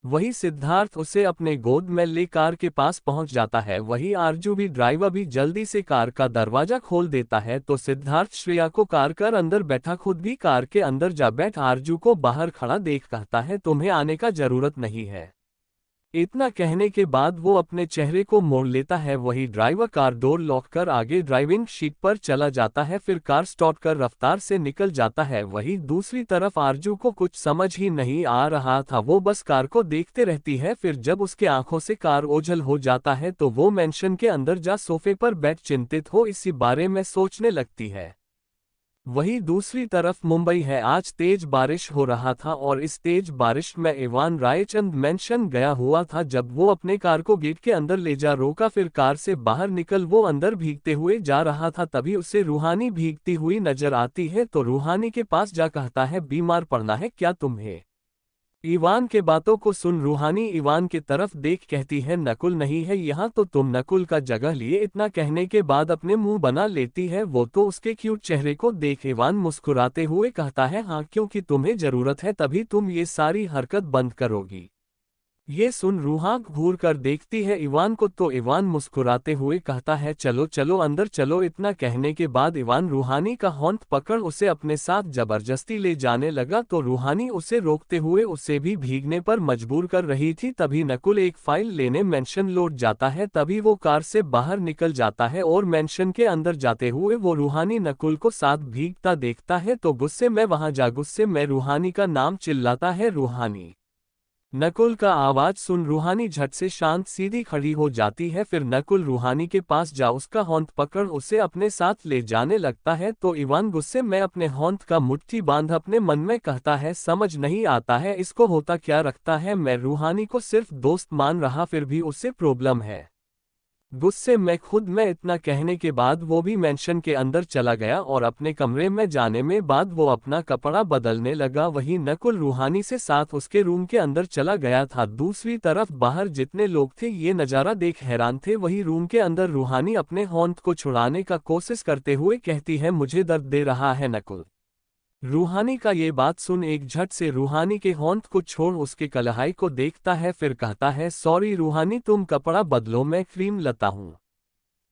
वही सिद्धार्थ उसे अपने गोद में ले कार के पास पहुंच जाता है। वही आरजू भी ड्राइवर भी जल्दी से कार का दरवाजा खोल देता है तो सिद्धार्थ श्रेया को कार कर अंदर बैठा खुद भी कार के अंदर जा बैठ आरजू को बाहर खड़ा देख कहता है, तुम्हें आने का जरूरत नहीं है। इतना कहने के बाद वो अपने चेहरे को मोड़ लेता है। वही ड्राइवर कार डोर लॉक कर आगे ड्राइविंग सीट पर चला जाता है। फिर कार स्टार्ट कर रफ्तार से निकल जाता है। वही दूसरी तरफ आरजू को कुछ समझ ही नहीं आ रहा था, वो बस कार को देखते रहती है। फिर जब उसके आंखों से कार ओझल हो जाता है तो वो मेंशन के अंदर जा सोफे पर बैठ चिंतित हो इसी बारे में सोचने लगती है। वहीं दूसरी तरफ मुंबई है। आज तेज बारिश हो रहा था और इस तेज बारिश में इवान रायचंद मेंशन गया हुआ था। जब वो अपने कार को गेट के अंदर ले जा रोका, फिर कार से बाहर निकल वो अंदर भीगते हुए जा रहा था। तभी उसे रूहानी भीगती हुई नजर आती है तो रूहानी के पास जा कहता है, बीमार पड़ना है क्या तुम्हें। इवान के बातों को सुन रूहानी इवान के तरफ देख कहती है, नकुल नहीं है यहाँ तो तुम नकुल का जगह लिए। इतना कहने के बाद अपने मुंह बना लेती है वो तो उसके क्यूट चेहरे को देख इवान मुस्कुराते हुए कहता है, हाँ क्योंकि तुम्हें जरूरत है तभी तुम ये सारी हरकत बंद करोगी। ये सुन रूहा घूर कर देखती है इवान को तो इवान मुस्कुराते हुए कहता है, चलो चलो अंदर चलो। इतना कहने के बाद इवान रूहानी का होंठ पकड़ उसे अपने साथ जबरदस्ती ले जाने लगा तो रूहानी उसे रोकते हुए उसे भी भीगने पर मजबूर कर रही थी। तभी नकुल एक फाइल लेने मेंशन लौट जाता है। तभी वो कार से बाहर निकल जाता है और मेंशन के अंदर जाते हुए वो रूहानी नकुल को साथ भीगता देखता है तो गुस्से में वहां जा गुस्से में रूहानी का नाम चिल्लाता है, रूहानी। नकुल का आवाज सुन रूहानी झट से शांत सीधी खड़ी हो जाती है। फिर नकुल रूहानी के पास जा उसका होंठ पकड़ उसे अपने साथ ले जाने लगता है तो इवान गुस्से में अपने होंठ का मुट्ठी बांध अपने मन में कहता है, समझ नहीं आता है इसको होता क्या रखता है। मैं रूहानी को सिर्फ दोस्त मान रहा फिर भी उससे प्रॉब्लम है। गुस्से में खुद में इतना कहने के बाद वो भी मेंशन के अंदर चला गया और अपने कमरे में जाने में बाद वो अपना कपड़ा बदलने लगा। वहीं नकुल रूहानी से साथ उसके रूम के अंदर चला गया था। दूसरी तरफ बाहर जितने लोग थे ये नज़ारा देख हैरान थे। वही रूम के अंदर रूहानी अपने होंठ को छुड़ाने का कोशिश करते हुए कहती है, मुझे दर्द दे रहा है नकुल। रूहानी का ये बात सुन एक झट से रूहानी के होंठ को छोड़ उसके कलाई को देखता है। फिर कहता है, सॉरी रूहानी तुम कपड़ा बदलो मैं क्रीम लाता हूँ।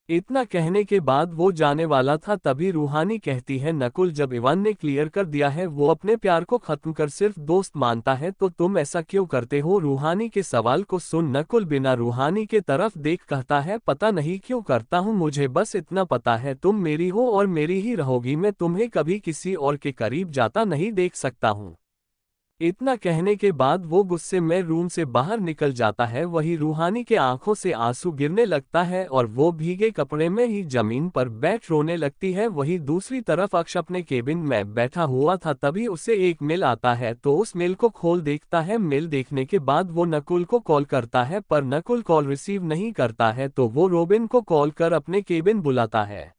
इतना कहने के बाद वो जाने वाला था तभी रूहानी कहती है, नकुल जब इवान ने क्लियर कर दिया है वो अपने प्यार को खत्म कर सिर्फ दोस्त मानता है तो तुम ऐसा क्यों करते हो। रूहानी के सवाल को सुन नकुल बिना रूहानी के तरफ देख कहता है, पता नहीं क्यों करता हूँ, मुझे बस इतना पता है तुम मेरी हो और मेरी ही रहोगी। मैं तुम्हें कभी किसी और के करीब जाता नहीं देख सकता हूँ। इतना कहने के बाद वो गुस्से में रूम से बाहर निकल जाता है। वही रूहानी के आंखों से आंसू गिरने लगता है और वो भीगे कपड़े में ही जमीन पर बैठ रोने लगती है। वही दूसरी तरफ अक्ष अपने केबिन में बैठा हुआ था, तभी उसे एक मेल आता है तो उस मेल को खोल देखता है। मेल देखने के बाद वो नकुल को कॉल करता है, पर नकुल कॉल रिसीव नहीं करता है तो वो रोबिन को कॉल कर अपने केबिन बुलाता है।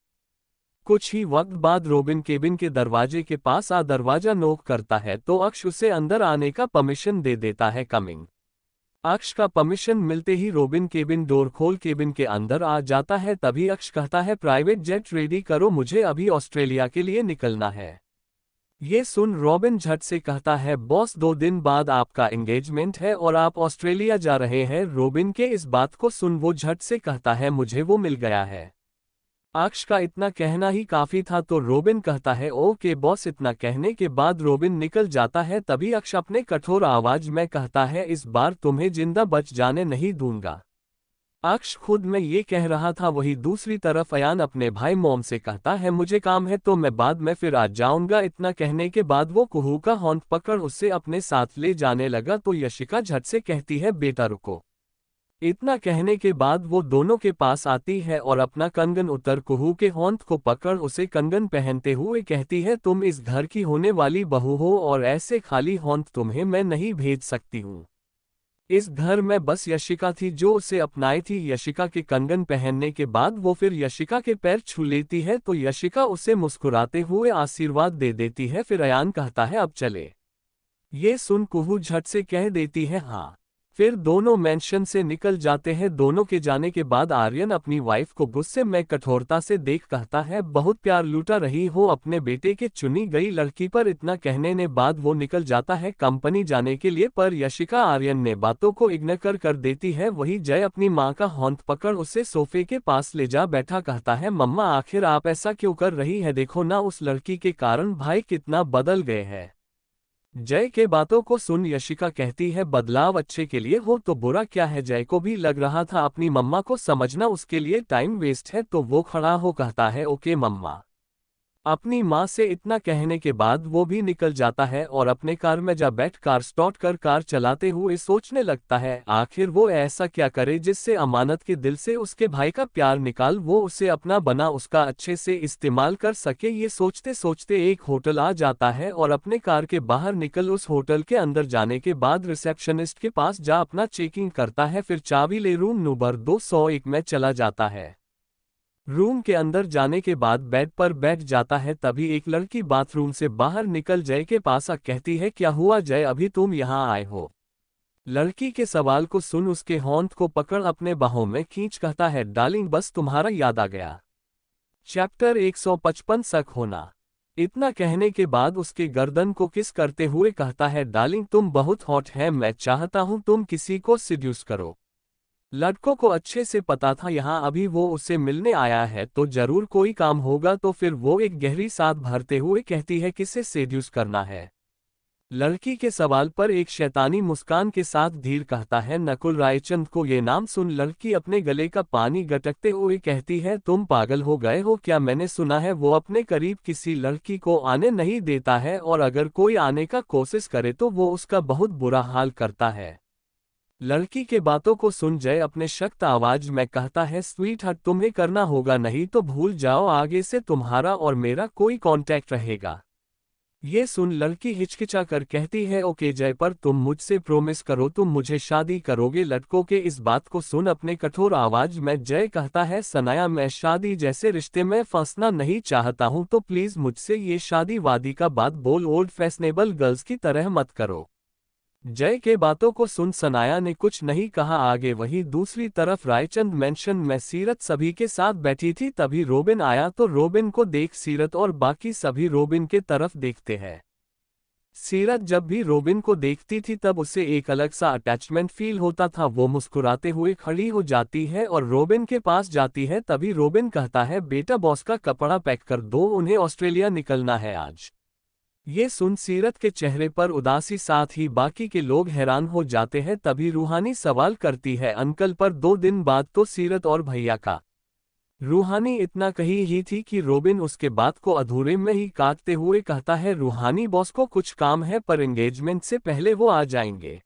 कुछ ही वक्त बाद रोबिन केबिन के दरवाजे के पास दरवाजा नॉक करता है तो अक्ष उसे अंदर आने का परमिशन दे देता है। कमिंग। अक्ष का परमिशन मिलते ही रोबिन केबिन डोर खोल केबिन के अंदर आ जाता है। तभी अक्ष कहता है प्राइवेट जेट रेडी करो, मुझे अभी ऑस्ट्रेलिया के लिए निकलना है। ये सुन रोबिन झट से कहता है बॉस 2 दिन बाद आपका एंगेजमेंट है और आप ऑस्ट्रेलिया जा रहे हैं। रोबिन के इस बात को सुन वो झट से कहता है मुझे वो मिल गया है। अक्ष का इतना कहना ही काफी था तो रोबिन कहता है ओके बॉस। इतना कहने के बाद रोबिन निकल जाता है। तभी अक्ष अपने कठोर आवाज में कहता है इस बार तुम्हें जिंदा बच जाने नहीं दूंगा। अक्ष खुद में ये कह रहा था। वही दूसरी तरफ अयान अपने भाई मॉम से कहता है मुझे काम है तो मैं बाद में फिर आ जाऊंगा। इतना कहने के बाद वो कुहू का हॉर्न पकड़ उसे अपने साथ ले जाने लगा तो यशिका झट से कहती है बेटा रुको। इतना कहने के बाद वो दोनों के पास आती है और अपना कंगन उतर कुहू के होंठ को पकड़ उसे कंगन पहनते हुए कहती है तुम इस घर की होने वाली बहू हो और ऐसे खाली होंठ तुम्हें मैं नहीं भेज सकती हूँ। इस घर में बस यशिका थी जो उसे अपनाई थी। यशिका के कंगन पहनने के बाद वो फिर यशिका के पैर छू लेती है तो यशिका उसे मुस्कुराते हुए आशीर्वाद दे देती है। फिर अयान कहता है अब चले। ये सुन कुहू झट से कह देती है हाँ। फिर दोनों मेंशन से निकल जाते हैं। दोनों के जाने के बाद आर्यन अपनी वाइफ को गुस्से में कठोरता से देख कहता है बहुत प्यार लूटा रही हो अपने बेटे के चुनी गई लड़की पर। इतना कहने ने बाद वो निकल जाता है कंपनी जाने के लिए, पर यशिका आर्यन ने बातों को इग्नोर कर देती है। वही जय अपनी माँ का हाथ पकड़ उसे सोफे के पास ले जा बैठा कहता है मम्मा आखिर आप ऐसा क्यों कर रही है, देखो ना उस लड़की के कारण भाई कितना बदल गए हैं। जय के बातों को सुन यशिका कहती है बदलाव अच्छे के लिए हो तो बुरा क्या है। जय को भी लग रहा था अपनी मम्मा को समझना उसके लिए टाइम वेस्ट है तो वो खड़ा हो कहता है ओके मम्मा। अपनी माँ से इतना कहने के बाद वो भी निकल जाता है और अपने कार में जा बैठ कार स्टार्ट कर कार चलाते हुए सोचने लगता है आखिर वो ऐसा क्या करे जिससे अमानत के दिल से उसके भाई का प्यार निकाल वो उसे अपना बना उसका अच्छे से इस्तेमाल कर सके। ये सोचते सोचते एक होटल आ जाता है और अपने कार के बाहर निकल उस होटल के अंदर जाने के बाद रिसेप्शनिस्ट के पास जा अपना चेकिंग करता है। फिर चाबी ले रूम नंबर 201 में चला जाता है। रूम के अंदर जाने के बाद बेड पर बैठ जाता है। तभी एक लड़की बाथरूम से बाहर निकल जय के पास आ कहती है क्या हुआ जय अभी तुम यहाँ आए हो। लड़की के सवाल को सुन उसके होंठ को पकड़ अपने बाहों में खींच कहता है डार्लिंग बस तुम्हारा याद आ गया। चैप्टर 155 शक होना। इतना कहने के बाद उसके गर्दन को किस करते हुए कहता है डार्लिंग तुम बहुत हॉट है, मैं चाहता हूं तुम किसी को सिड्यूस करो। लड़कों को अच्छे से पता था यहाँ अभी वो उससे मिलने आया है तो जरूर कोई काम होगा, तो फिर वो एक गहरी सांस भरते हुए कहती है किसे सेड्यूस करना है। लड़की के सवाल पर एक शैतानी मुस्कान के साथ धीर कहता है नकुल रायचंद को। ये नाम सुन लड़की अपने गले का पानी गटकते हुए कहती है तुम पागल हो गए हो क्या, मैंने सुना है वो अपने करीब किसी लड़की को आने नहीं देता है और अगर कोई आने का कोशिश करे तो वो उसका बहुत बुरा हाल करता है। लड़की के बातों को सुन जय अपने सख्त आवाज में कहता है स्वीट हार्ट तुम्हें करना होगा, नहीं तो भूल जाओ आगे से तुम्हारा और मेरा कोई कांटेक्ट रहेगा। ये सुन लड़की हिचकिचा कर कहती है ओके जय, पर तुम मुझसे प्रॉमिस करो तुम मुझे शादी करोगे। लड़कों के इस बात को सुन अपने कठोर आवाज में जय कहता है सनाया मैं शादी जैसे रिश्ते में फंसना नहीं चाहता हूं तो प्लीज मुझसे ये शादी वादी का बात बोल ओल्ड फैशनेबल गर्ल्स की तरह मत करो। जय के बातों को सुन सनाया ने कुछ नहीं कहा आगे। वही दूसरी तरफ रायचंद मेंशन में सीरत सभी के साथ बैठी थी। तभी रोबिन आया तो रोबिन को देख सीरत और बाकी सभी रोबिन के तरफ देखते हैं। सीरत जब भी रोबिन को देखती थी तब उसे एक अलग सा अटैचमेंट फील होता था। वो मुस्कुराते हुए खड़ी हो जाती है और रोबिन के पास जाती है। तभी रोबिन कहता है बेटा बॉस का कपड़ा पैक कर दो, उन्हें ऑस्ट्रेलिया निकलना है आज। ये सुन सीरत के चेहरे पर उदासी साथ ही बाकी के लोग हैरान हो जाते हैं। तभी रूहानी सवाल करती है अंकल पर 2 दिन बाद तो सीरत और भैया का रूहानी इतना कही ही थी कि रोबिन उसके बात को अधूरे में ही काटते हुए कहता है, रूहानी बॉस को कुछ काम है पर एंगेजमेंट से पहले वो आ जाएंगे।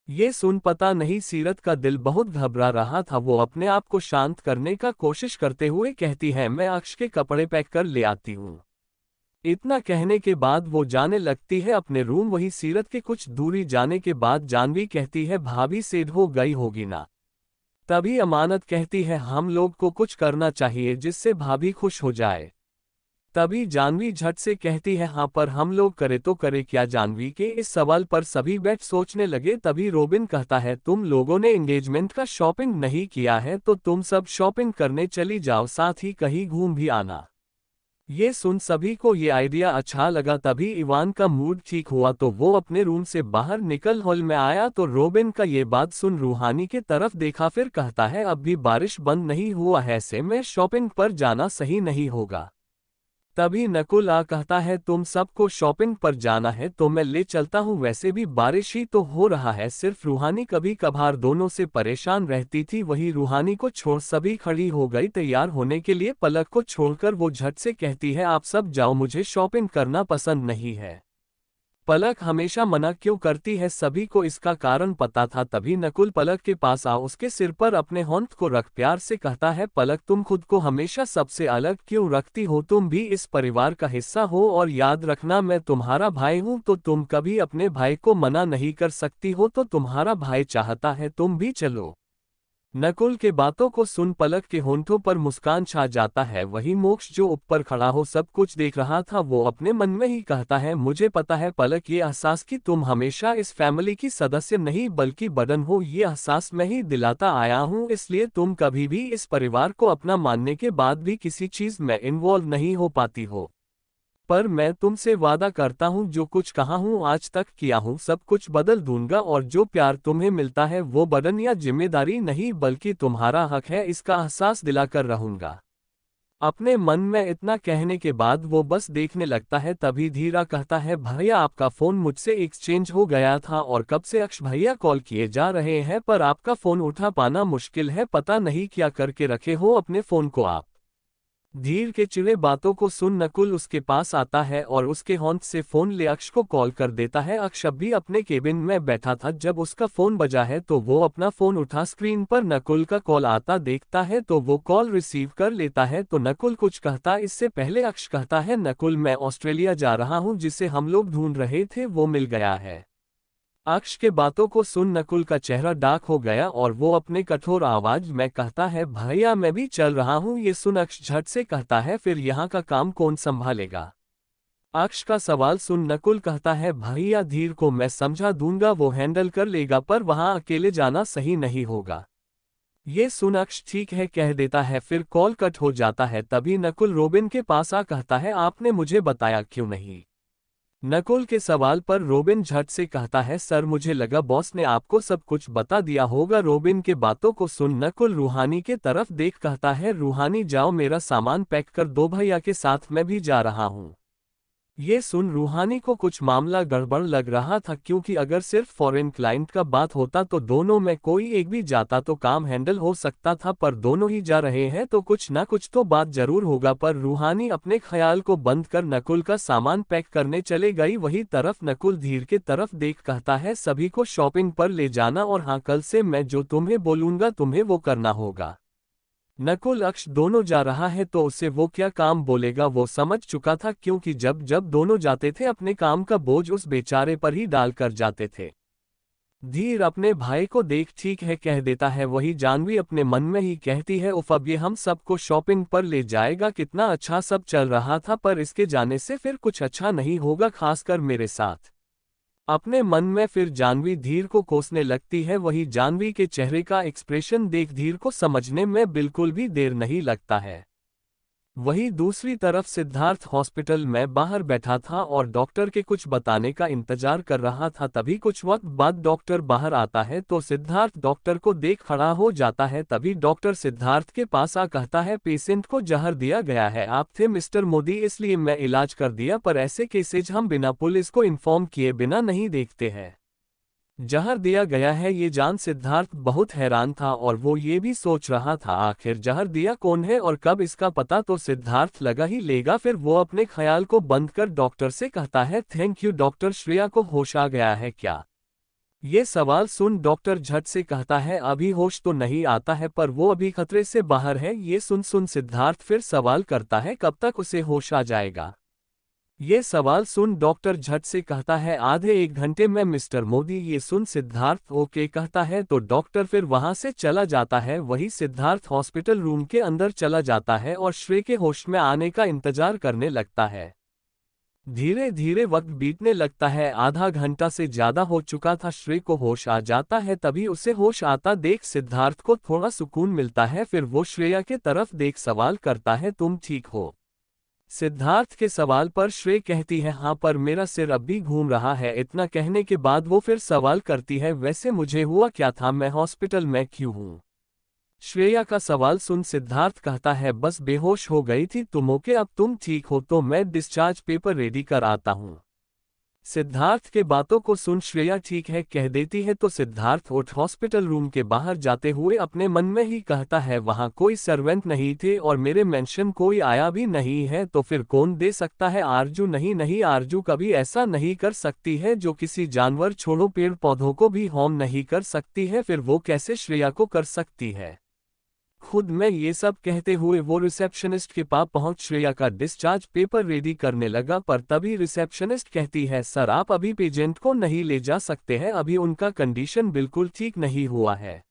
ये सुन पता नहीं सीरत का दिल बहुत घबरा रहा था। वो अपने आप को शांत करने का कोशिश करते हुए कहती है, मैं अक्ष के कपड़े पैक कर ले आती हूँ। इतना कहने के बाद वो जाने लगती है अपने रूम। वही सीरत के कुछ दूरी जाने के बाद जानवी कहती है, भाभी सेड हो गई होगी ना। तभी अमानत कहती है, हम लोग को कुछ करना चाहिए जिससे भाभी खुश हो जाए। तभी जानवी झट से कहती है, हाँ पर हम लोग करे तो करे क्या। जानवी के इस सवाल पर सभी बैठ सोचने लगे। तभी रोबिन कहता है, तुम लोगों ने एंगेजमेंट का शॉपिंग नहीं किया है तो तुम सब शॉपिंग करने चली जाओ, साथ ही कहीं घूम भी आना। ये सुन सभी को ये आइडिया अच्छा लगा। तभी इवान का मूड ठीक हुआ तो वो अपने रूम से बाहर निकल हॉल में आया तो रोबिन का ये बात सुन रूहानी के तरफ देखा, फिर कहता है, अब भी बारिश बंद नहीं हुआ है, ऐसे में शॉपिंग पर जाना सही नहीं होगा। तभी नकुल आ कहता है, तुम सबको शॉपिंग पर जाना है तो मैं ले चलता हूँ, वैसे भी बारिश ही तो हो रहा है। सिर्फ रूहानी कभी कभार दोनों से परेशान रहती थी। वही रूहानी को छोड़ सभी खड़ी हो गई तैयार होने के लिए। पलक को छोड़कर वो झट से कहती है, आप सब जाओ, मुझे शॉपिंग करना पसंद नहीं है। पलक हमेशा मना क्यों करती है, सभी को इसका कारण पता था। तभी नकुल पलक के पास आ उसके सिर पर अपने होंठ को रख प्यार से कहता है, पलक तुम खुद को हमेशा सबसे अलग क्यों रखती हो, तुम भी इस परिवार का हिस्सा हो और याद रखना मैं तुम्हारा भाई हूं तो तुम कभी अपने भाई को मना नहीं कर सकती हो। तो तुम्हारा भाई चाहता है तुम भी चलो। नकुल के बातों को सुन पलक के होंठों पर मुस्कान छा जाता है। वही मोक्ष जो ऊपर खड़ा हो सब कुछ देख रहा था, वो अपने मन में ही कहता है, मुझे पता है पलक, ये एहसास कि तुम हमेशा इस फैमिली की सदस्य नहीं बल्कि बदन हो, ये एहसास मैं ही दिलाता आया हूँ। इसलिए तुम कभी भी इस परिवार को अपना मानने के बाद भी किसी चीज में इन्वॉल्व नहीं हो पाती हो। पर मैं तुमसे वादा करता हूँ, जो कुछ कहा हूँ आज तक किया हूँ सब कुछ बदल दूंगा, और जो प्यार तुम्हें मिलता है वो बदन या जिम्मेदारी नहीं बल्कि तुम्हारा हक है, इसका एहसास दिलाकर रहूंगा। अपने मन में इतना कहने के बाद वो बस देखने लगता है। तभी धीरा कहता है, भैया आपका फोन मुझसे एक्सचेंज हो गया था और कब से अक्ष भैया कॉल किए जा रहे हैं पर आपका फोन उठा पाना मुश्किल है, पता नहीं क्या करके रखे हो अपने फोन को आप। धीर के चिड़े बातों को सुन नकुल उसके पास आता है और उसके होंठ से फोन ले अक्ष को कॉल कर देता है। अक्ष भी अपने केबिन में बैठा था। जब उसका फोन बजा है तो वो अपना फोन उठा स्क्रीन पर नकुल का कॉल आता देखता है तो वो कॉल रिसीव कर लेता है। तो नकुल कुछ कहता इससे पहले अक्ष कहता है, नकुल मैं ऑस्ट्रेलिया जा रहा हूँ, जिसे हम लोग ढूंढ रहे थे वो मिल गया है। अक्ष के बातों को सुन नकुल का चेहरा डार्क हो गया और वो अपने कठोर आवाज में कहता है, भैया मैं भी चल रहा हूँ। ये सुन अक्ष झट से कहता है, फिर यहाँ का काम कौन संभालेगा। अक्ष का सवाल सुन नकुल कहता है, भैया धीर को मैं समझा दूंगा, वो हैंडल कर लेगा, पर वहां अकेले जाना सही नहीं होगा। ये सुन अक्ष ठीक है कह देता है, फिर कॉल कट हो जाता है। तभी नकुल रोबिन के पास आ कहता है, आपने मुझे बताया क्यों नहीं। नकुल के सवाल पर रोबिन झट से कहता है, सर मुझे लगा बॉस ने आपको सब कुछ बता दिया होगा। रोबिन के बातों को सुन नकुल रूहानी के तरफ देख कहता है, रूहानी जाओ मेरा सामान पैक कर दो, भैया के साथ मैं भी जा रहा हूँ। ये सुन रूहानी को कुछ मामला गड़बड़ लग रहा था, क्योंकि अगर सिर्फ फॉरेन क्लाइंट का बात होता तो दोनों में कोई एक भी जाता तो काम हैंडल हो सकता था, पर दोनों ही जा रहे हैं तो कुछ ना कुछ तो बात जरूर होगा। पर रूहानी अपने ख्याल को बंद कर नकुल का सामान पैक करने चले गई। वही तरफ नकुल धीर के तरफ देख कहता है, सभी को शॉपिंग पर ले जाना, और हाँ कल से मैं जो तुम्हें बोलूंगा तुम्हें वो करना होगा। नकुल अक्ष दोनों जा रहा है तो उसे वो क्या काम बोलेगा वो समझ चुका था, क्योंकि जब जब दोनों जाते थे अपने काम का बोझ उस बेचारे पर ही डाल कर जाते थे। धीर अपने भाई को देख ठीक है कह देता है। वही जानवी अपने मन में ही कहती है, उफ अब ये हम सबको शॉपिंग पर ले जाएगा, कितना अच्छा सब चल रहा था, पर इसके जाने से फिर कुछ अच्छा नहीं होगा, खासकर मेरे साथ। अपने मन में फिर जानवी धीर को कोसने लगती है। वही जानवी के चेहरे का एक्सप्रेशन देख धीर को समझने में बिल्कुल भी देर नहीं लगता है। वही दूसरी तरफ सिद्धार्थ हॉस्पिटल में बाहर बैठा था और डॉक्टर के कुछ बताने का इंतजार कर रहा था। तभी कुछ वक्त बाद डॉक्टर बाहर आता है तो सिद्धार्थ डॉक्टर को देख खड़ा हो जाता है। तभी डॉक्टर सिद्धार्थ के पास आ कहता है, पेशेंट को जहर दिया गया है, आप थे मिस्टर मोदी इसलिए मैं इलाज कर दिया, पर ऐसे केसेज हम बिना पुलिस को इन्फॉर्म किए बिना नहीं देखते हैं। जहर दिया गया है ये जान सिद्धार्थ बहुत हैरान था और वो ये भी सोच रहा था आखिर जहर दिया कौन है और कब इसका पता तो सिद्धार्थ लगा ही लेगा। फिर वो अपने ख्याल को बंद कर डॉक्टर से कहता है, थैंक यू डॉक्टर, श्रेया को होश आ गया है क्या? ये सवाल सुन डॉक्टर झट से कहता है, अभी होश तो नहीं आता है पर वो अभी खतरे से बाहर है। ये सुन सिद्धार्थ फिर सवाल करता है, कब तक उसे होश आ जाएगा? ये सवाल सुन डॉक्टर झट से कहता है, आधे एक घंटे में मिस्टर मोदी। ये सुन सिद्धार्थ ओके कहता है तो डॉक्टर फिर वहां से चला जाता है। वही सिद्धार्थ हॉस्पिटल रूम के अंदर चला जाता है और श्रेय के होश में आने का इंतजार करने लगता है। धीरे धीरे वक्त बीतने लगता है, आधा घंटा से ज्यादा हो चुका था। श्रेय को होश आ जाता है, तभी उसे होश आता देख सिद्धार्थ को थोड़ा सुकून मिलता है। फिर वो श्रेया के तरफ देख सवाल करता है, तुम ठीक हो? सिद्धार्थ के सवाल पर श्रेय कहती है, हाँ पर मेरा सिर अब भी घूम रहा है। इतना कहने के बाद वो फिर सवाल करती है, वैसे मुझे हुआ क्या था, मैं हॉस्पिटल में क्यों हूँ? श्रेया का सवाल सुन सिद्धार्थ कहता है, बस बेहोश हो गई थी तुम, ओके अब तुम ठीक हो तो मैं डिस्चार्ज पेपर रेडी कर आता हूँ। सिद्धार्थ के बातों को सुन श्रेया ठीक है कह देती है तो सिद्धार्थ उठ हॉस्पिटल रूम के बाहर जाते हुए अपने मन में ही कहता है, वहां कोई सर्वेंट नहीं थे और मेरे मेंशन कोई आया भी नहीं है तो फिर कौन दे सकता है? आरजू नहीं नहीं, आरजू कभी ऐसा नहीं कर सकती है जो किसी जानवर छोड़ो पेड़ पौधों को भी हार्म नहीं कर सकती है, फिर वो कैसे श्रेया को कर सकती है? खुद में ये सब कहते हुए वो रिसेप्शनिस्ट के पास पहुंच श्रेया का डिस्चार्ज पेपर रेडी करने लगा पर तभी रिसेप्शनिस्ट कहती है, सर आप अभी पेशेंट को नहीं ले जा सकते हैं, अभी उनका कंडीशन बिल्कुल ठीक नहीं हुआ है।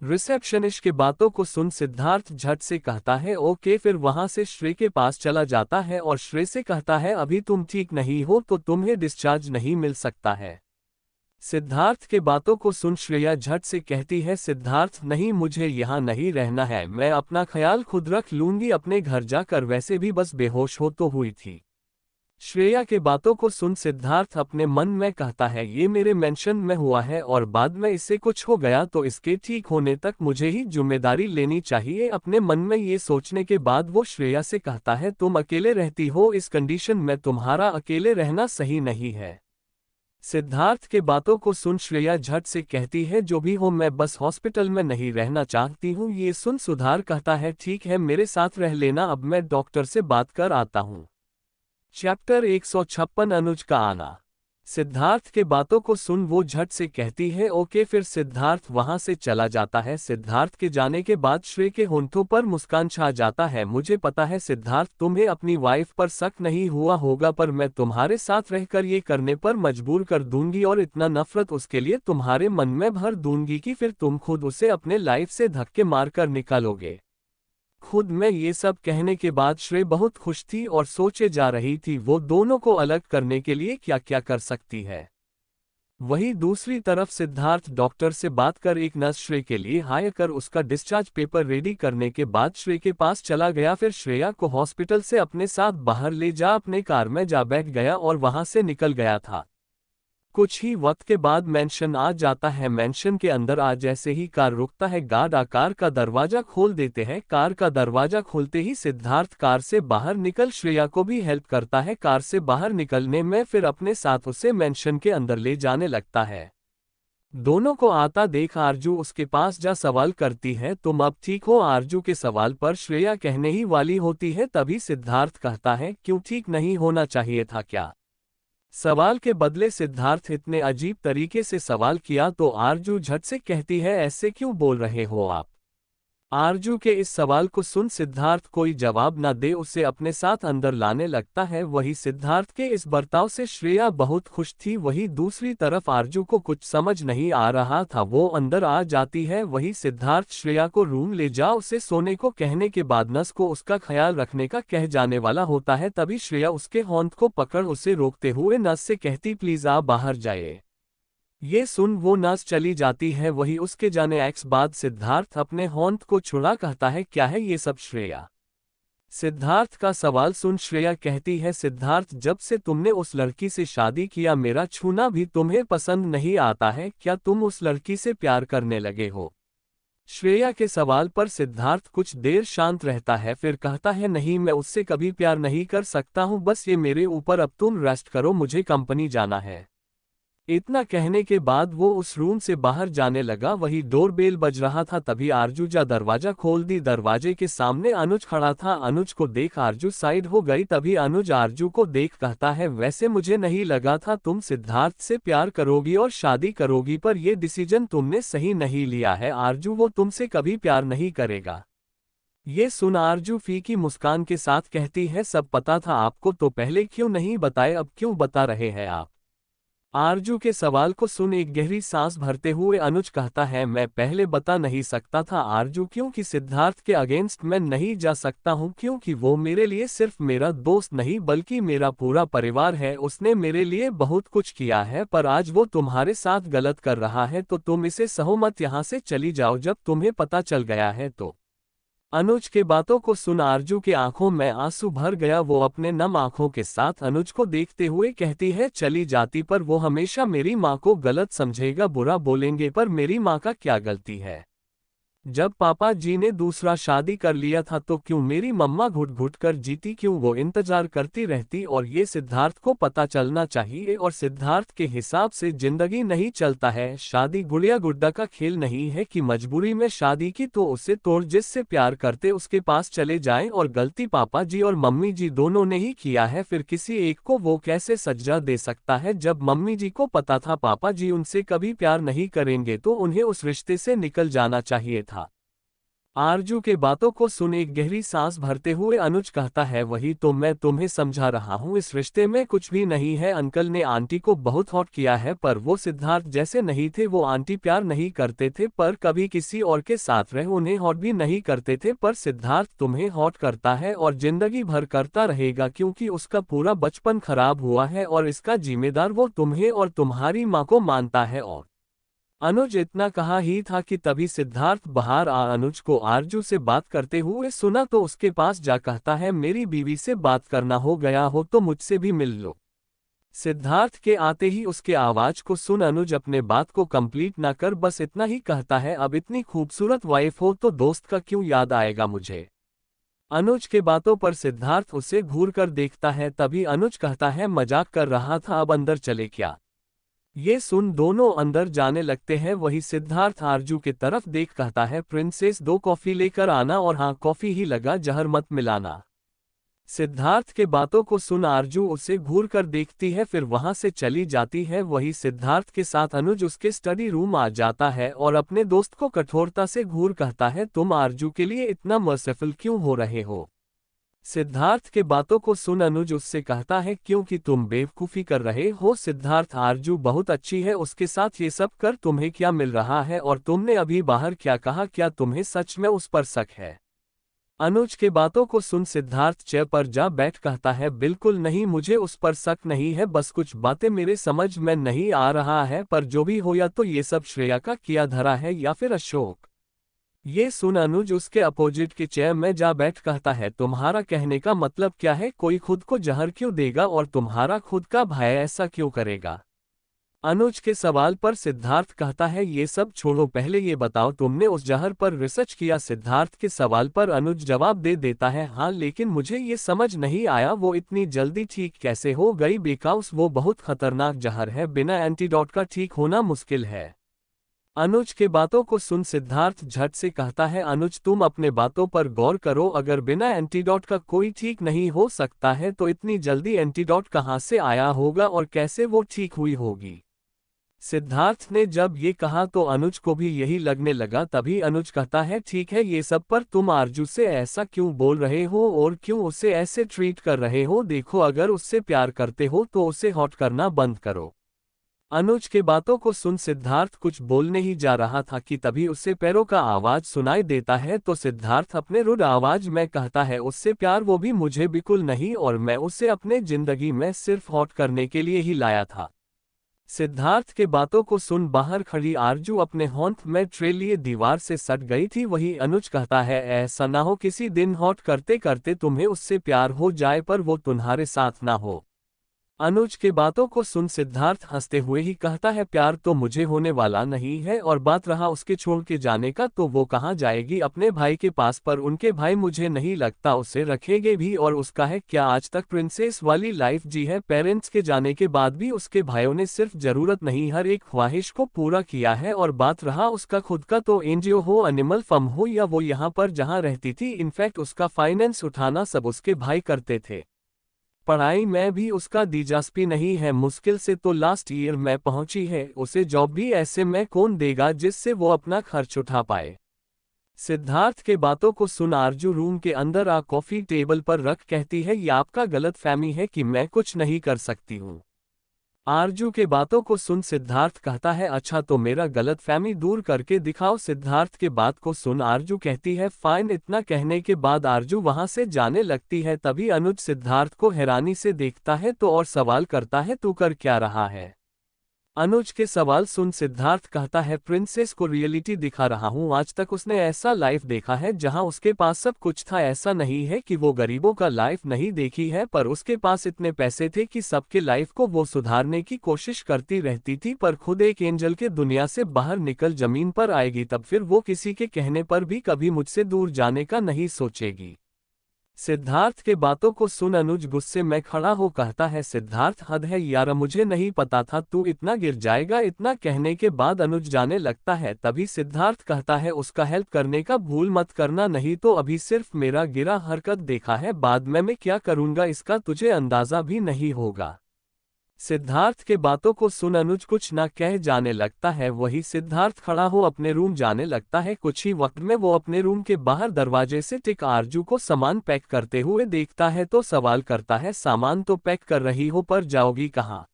रिसेप्शनिस्ट के बातों को सुन सिद्धार्थ झट से कहता है ओके, फिर वहां से श्रेय के पास चला जाता है और श्रेय से कहता है, अभी तुम ठीक नहीं हो तो तुम्हें डिस्चार्ज नहीं मिल सकता है। सिद्धार्थ के बातों को सुन श्रेया झट से कहती है, सिद्धार्थ नहीं, मुझे यहाँ नहीं रहना है, मैं अपना ख्याल खुद रख लूंगी अपने घर जाकर, वैसे भी बस बेहोश हो तो हुई थी। श्रेया के बातों को सुन सिद्धार्थ अपने मन में कहता है, ये मेरे मेंशन में हुआ है और बाद में इससे कुछ हो गया तो इसके ठीक होने तक मुझे ही जिम्मेदारी लेनी चाहिए। अपने मन में ये सोचने के बाद वो श्रेया से कहता है, तुम अकेले रहती हो, इस कंडीशन में तुम्हारा अकेले रहना सही नहीं है। सिद्धार्थ के बातों को सुन श्रेया झट से कहती है, जो भी हो मैं बस हॉस्पिटल में नहीं रहना चाहती हूँ। ये सुन सुधार कहता है, ठीक है मेरे साथ रह लेना, अब मैं डॉक्टर से बात कर आता हूँ। चैप्टर 156 अनुज का आना। सिद्धार्थ के बातों को सुन वो झट से कहती है ओके, फिर सिद्धार्थ वहां से चला जाता है। सिद्धार्थ के जाने के बाद श्रेय के होंठों पर मुस्कान छा जाता है। मुझे पता है सिद्धार्थ, तुम्हें अपनी वाइफ पर शक नहीं हुआ होगा पर मैं तुम्हारे साथ रहकर ये करने पर मजबूर कर दूंगी और इतना नफरत उसके लिए तुम्हारे मन में भर दूंगी कि फिर तुम खुद उसे अपने लाइफ से धक्के मारकर निकालोगे। खुद में ये सब कहने के बाद श्रेय बहुत खुश थी और सोचे जा रही थी वो दोनों को अलग करने के लिए क्या क्या कर सकती है। वहीं दूसरी तरफ सिद्धार्थ डॉक्टर से बात कर एक नर्स श्रेय के लिए हायर कर उसका डिस्चार्ज पेपर रेडी करने के बाद श्रेय के पास चला गया। फिर श्रेया को हॉस्पिटल से अपने साथ बाहर ले जा अपने कार में जा बैठ गया और वहां से निकल गया था। कुछ ही वक्त के बाद मेंशन आ जाता है। मेंशन के अंदर आ जैसे ही कार रुकता है, गार्ड कार का दरवाजा खोल देते हैं। कार का दरवाजा खोलते ही सिद्धार्थ कार से बाहर निकल श्रेया को भी हेल्प करता है कार से बाहर निकलने में, फिर अपने साथ उसे मेंशन के अंदर ले जाने लगता है। दोनों को आता देख आरजू उसके पास जा सवाल करती है, तुम अब ठीक हो? आरजू के सवाल पर श्रेया कहने ही वाली होती है तभी सिद्धार्थ कहता है, क्यों, ठीक नहीं होना चाहिए था क्या? सवाल के बदले सिद्धार्थ इतने अजीब तरीके से सवाल किया तो आरजू झट से कहती है, ऐसे क्यों बोल रहे हो आप? आरजू के इस सवाल को सुन सिद्धार्थ कोई जवाब न दे उसे अपने साथ अंदर लाने लगता है। वही सिद्धार्थ के इस बर्ताव से श्रेया बहुत खुश थी। वही दूसरी तरफ आरजू को कुछ समझ नहीं आ रहा था, वो अंदर आ जाती है। वही सिद्धार्थ श्रेया को रूम ले जा उसे सोने को कहने के बाद नस को उसका ख्याल रखने का कह जाने वाला होता है, तभी श्रेया उसके होंठ को पकड़ उसे रोकते हुए नस से कहती, प्लीज आप बाहर जाइए। ये सुन वो नर्स चली जाती है। वही उसके जाने एक्स बाद सिद्धार्थ अपने होंठ को छुड़ा कहता है, क्या है ये सब श्रेया? सिद्धार्थ का सवाल सुन श्रेया कहती है, सिद्धार्थ जब से तुमने उस लड़की से शादी किया मेरा छूना भी तुम्हें पसंद नहीं आता है, क्या तुम उस लड़की से प्यार करने लगे हो? श्रेया के सवाल पर सिद्धार्थ कुछ देर शांत रहता है, फिर कहता है, नहीं मैं उससे कभी प्यार नहीं कर सकता हूँ, बस ये मेरे ऊपर, अब तुम रेस्ट करो, मुझे कंपनी जाना है। इतना कहने के बाद वो उस रूम से बाहर जाने लगा। वही डोरबेल बज रहा था, तभी आरजू दरवाजा खोल दी। दरवाजे के सामने अनुज खड़ा था। अनुज को देख आरजू साइड हो गई। तभी अनुज आरजू को देख कहता है, वैसे मुझे नहीं लगा था तुम सिद्धार्थ से प्यार करोगी और शादी करोगी, पर ये डिसीजन तुमने सही नहीं लिया है आरजू, वो तुमसे कभी प्यार नहीं करेगा। ये सुन आरजू फीकी मुस्कान के साथ कहती है, सब पता था आपको तो पहले क्यों नहीं बताए, अब क्यों बता रहे हैं आप। आरजू के सवाल को सुन एक गहरी सांस भरते हुए अनुज कहता है, मैं पहले बता नहीं सकता था आरजू, क्योंकि सिद्धार्थ के अगेंस्ट मैं नहीं जा सकता हूँ, क्योंकि वो मेरे लिए सिर्फ मेरा दोस्त नहीं बल्कि मेरा पूरा परिवार है। उसने मेरे लिए बहुत कुछ किया है, पर आज वो तुम्हारे साथ गलत कर रहा है तो तुम इसे सहो मत, यहाँ से चली जाओ जब तुम्हें पता चल गया है तो। अनुज के बातों को सुन आरजू के आंखों में आंसू भर गया। वो अपने नम आंखों के साथ अनुज को देखते हुए कहती है, चली जाती पर वो हमेशा मेरी माँ को गलत समझेगा, बुरा बोलेंगे, पर मेरी माँ का क्या गलती है। जब पापा जी ने दूसरा शादी कर लिया था तो क्यों मेरी मम्मा घुट घुट कर जीती, क्यों वो इंतजार करती रहती, और ये सिद्धार्थ को पता चलना चाहिए। और सिद्धार्थ के हिसाब से जिंदगी नहीं चलता है, शादी गुड़िया गुड्डा का खेल नहीं है कि मजबूरी में शादी की तो उसे तोड़, जिससे प्यार करते उसके पास चले जाएं। और गलती पापा जी और मम्मी जी दोनों ने ही किया है, फिर किसी एक को वो कैसे सजा दे सकता है। जब मम्मी जी को पता था पापा जी उनसे कभी प्यार नहीं करेंगे तो उन्हें उस रिश्ते से निकल जाना चाहिए था। आरजू के बातों को सुन एक गहरी सांस भरते हुए अनुज कहता है, वही तो मैं तुम्हें समझा रहा हूँ, इस रिश्ते में कुछ भी नहीं है। अंकल ने आंटी को बहुत हॉट किया है, पर वो सिद्धार्थ जैसे नहीं थे। वो आंटी प्यार नहीं करते थे पर कभी किसी और के साथ रहे उन्हें हॉट भी नहीं करते थे, पर सिद्धार्थ तुम्हें हॉट करता है और जिंदगी भर करता रहेगा, क्योंकि उसका पूरा बचपन खराब हुआ है और इसका जिम्मेदार वो तुम्हें और तुम्हारी माँ को मानता है। और अनुज इतना कहा ही था कि तभी सिद्धार्थ बाहर आ अनुज को आरजू से बात करते हुए सुना तो उसके पास जा कहता है, मेरी बीवी से बात करना हो गया हो तो मुझसे भी मिल लो। सिद्धार्थ के आते ही उसके आवाज को सुन अनुज अपने बात को कंप्लीट ना कर बस इतना ही कहता है, अब इतनी खूबसूरत वाइफ हो तो दोस्त का क्यों याद आएगा मुझे। अनुज के बातों पर सिद्धार्थ उसे घूर कर देखता है। तभी अनुज कहता है, मजाक कर रहा था, अब अंदर चले क्या। ये सुन दोनों अंदर जाने लगते हैं। वही सिद्धार्थ आरजू के तरफ देख कहता है, प्रिंसेस 2 कॉफी लेकर आना, और हाँ कॉफी ही लगा, जहर मत मिलाना। सिद्धार्थ के बातों को सुन आरजू उसे घूर कर देखती है, फिर वहां से चली जाती है। वही सिद्धार्थ के साथ अनुज उसके स्टडी रूम आ जाता है और अपने दोस्त को कठोरता से घूर कहता है, तुम आरजू के लिए इतना मर्सिफुल क्यों हो रहे हो। सिद्धार्थ के बातों को सुन अनुज उससे कहता है, क्योंकि तुम बेवकूफ़ी कर रहे हो। सिद्धार्थ, आरजू बहुत अच्छी है, उसके साथ ये सब कर तुम्हें क्या मिल रहा है, और तुमने अभी बाहर क्या कहा, क्या तुम्हें सच में उस पर शक है। अनुज के बातों को सुन सिद्धार्थ चेयर पर जा बैठ कहता है, बिल्कुल नहीं, मुझे उस पर शक नहीं है, बस कुछ बातें मेरे समझ में नहीं आ रहा है, पर जो भी हो, या तो ये सब श्रेया का किया धरा है या फिर अशोक। ये सुन अनुज उसके अपोजिट के चेयर में जा बैठ कहता है, तुम्हारा कहने का मतलब क्या है, कोई खुद को जहर क्यों देगा और तुम्हारा खुद का भाई ऐसा क्यों करेगा। अनुज के सवाल पर सिद्धार्थ कहता है, ये सब छोड़ो, पहले ये बताओ तुमने उस जहर पर रिसर्च किया। सिद्धार्थ के सवाल पर अनुज जवाब दे देता है, हाँ, लेकिन मुझे ये समझ नहीं आया वो इतनी जल्दी ठीक कैसे हो गई, बिकॉज वो बहुत खतरनाक जहर है, बिना एंटीडोट का ठीक होना मुश्किल है। अनुज के बातों को सुन सिद्धार्थ झट से कहता है, अनुज तुम अपने बातों पर गौर करो, अगर बिना एंटीडोट का कोई ठीक नहीं हो सकता है तो इतनी जल्दी एंटीडोट कहाँ से आया होगा और कैसे वो ठीक हुई होगी। सिद्धार्थ ने जब ये कहा तो अनुज को भी यही लगने लगा। तभी अनुज कहता है, ठीक है, ये सब पर तुम आरजू से ऐसा क्यों बोल रहे हो और क्यों उसे ऐसे ट्रीट कर रहे हो। देखो, अगर उससे प्यार करते हो तो उसे हॉट करना बंद करो। अनुज के बातों को सुन सिद्धार्थ कुछ बोलने ही जा रहा था कि तभी उससे पैरों का आवाज सुनाई देता है, तो सिद्धार्थ अपने रुड आवाज में कहता है, उससे प्यार वो भी मुझे बिल्कुल नहीं, और मैं उसे अपने जिंदगी में सिर्फ हॉट करने के लिए ही लाया था। सिद्धार्थ के बातों को सुन बाहर खड़ी आरजू अपने होंठ में ट्रे लिए दीवार से सट गई थी। वही अनुज कहता है, ऐसा ना हो किसी दिन हॉट करते करते तुम्हें उससे प्यार हो जाए पर वो तुम्हारे साथ ना हो। अनुज के बातों को सुन सिद्धार्थ हंसते हुए ही कहता है, प्यार तो मुझे होने वाला नहीं है, और बात रहा उसके छोड़ के जाने का तो वो कहाँ जाएगी अपने भाई के पास, पर उनके भाई मुझे नहीं लगता उसे रखेंगे भी, और उसका है क्या आज तक प्रिंसेस वाली लाइफ जी है। पेरेंट्स के जाने के बाद भी उसके भाइयों ने सिर्फ जरूरत नहीं हर एक ख्वाहिश को पूरा किया है, और बात रहा उसका खुद का तो एनजीओ हो, एनिमल फर्म हो, या वो यहाँ पर जहाँ रहती थी, इनफैक्ट उसका फाइनेंस उठाना सब उसके भाई करते थे। पढ़ाई में भी उसका दिलचस्पी नहीं है, मुश्किल से तो लास्ट ईयर में पहुंची है, उसे जॉब भी ऐसे में कौन देगा जिससे वो अपना खर्च उठा पाए। सिद्धार्थ के बातों को सुन आरजू रूम के अंदर आ कॉफी टेबल पर रख कहती है, ये आपका गलतफहमी है कि मैं कुछ नहीं कर सकती हूँ। आरजू के बातों को सुन सिद्धार्थ कहता है, अच्छा तो मेरा गलतफहमी दूर करके दिखाओ। सिद्धार्थ के बात को सुन आरजू कहती है, फाइन। इतना कहने के बाद आरजू वहां से जाने लगती है। तभी अनुज सिद्धार्थ को हैरानी से देखता है तो और सवाल करता है, तू कर क्या रहा है। अनुज के सवाल सुन सिद्धार्थ कहता है, प्रिंसेस को रियलिटी दिखा रहा हूँ। आज तक उसने ऐसा लाइफ देखा है जहाँ उसके पास सब कुछ था, ऐसा नहीं है कि वो गरीबों का लाइफ नहीं देखी है, पर उसके पास इतने पैसे थे कि सबके लाइफ को वो सुधारने की कोशिश करती रहती थी, पर खुद एक एंजल के दुनिया से बाहर निकल जमीन पर आएगी तब फिर वो किसी के कहने पर भी कभी मुझसे दूर जाने का नहीं सोचेगी। सिद्धार्थ के बातों को सुन अनुज गुस्से में खड़ा हो कहता है, सिद्धार्थ हद है यार, मुझे नहीं पता था तू इतना गिर जाएगा। इतना कहने के बाद अनुज जाने लगता है। तभी सिद्धार्थ कहता है, उसका हेल्प करने का भूल मत करना, नहीं तो अभी सिर्फ मेरा गिरा हरकत देखा है, बाद में मैं क्या करूंगा इसका तुझे अंदाजा भी नहीं होगा। सिद्धार्थ के बातों को सुन अनुज कुछ ना कह जाने लगता है। वही सिद्धार्थ खड़ा हो अपने रूम जाने लगता है। कुछ ही वक्त में वो अपने रूम के बाहर दरवाजे से टिक आरजू को सामान पैक करते हुए देखता है तो सवाल करता है, सामान तो पैक कर रही हो पर जाओगी कहाँ।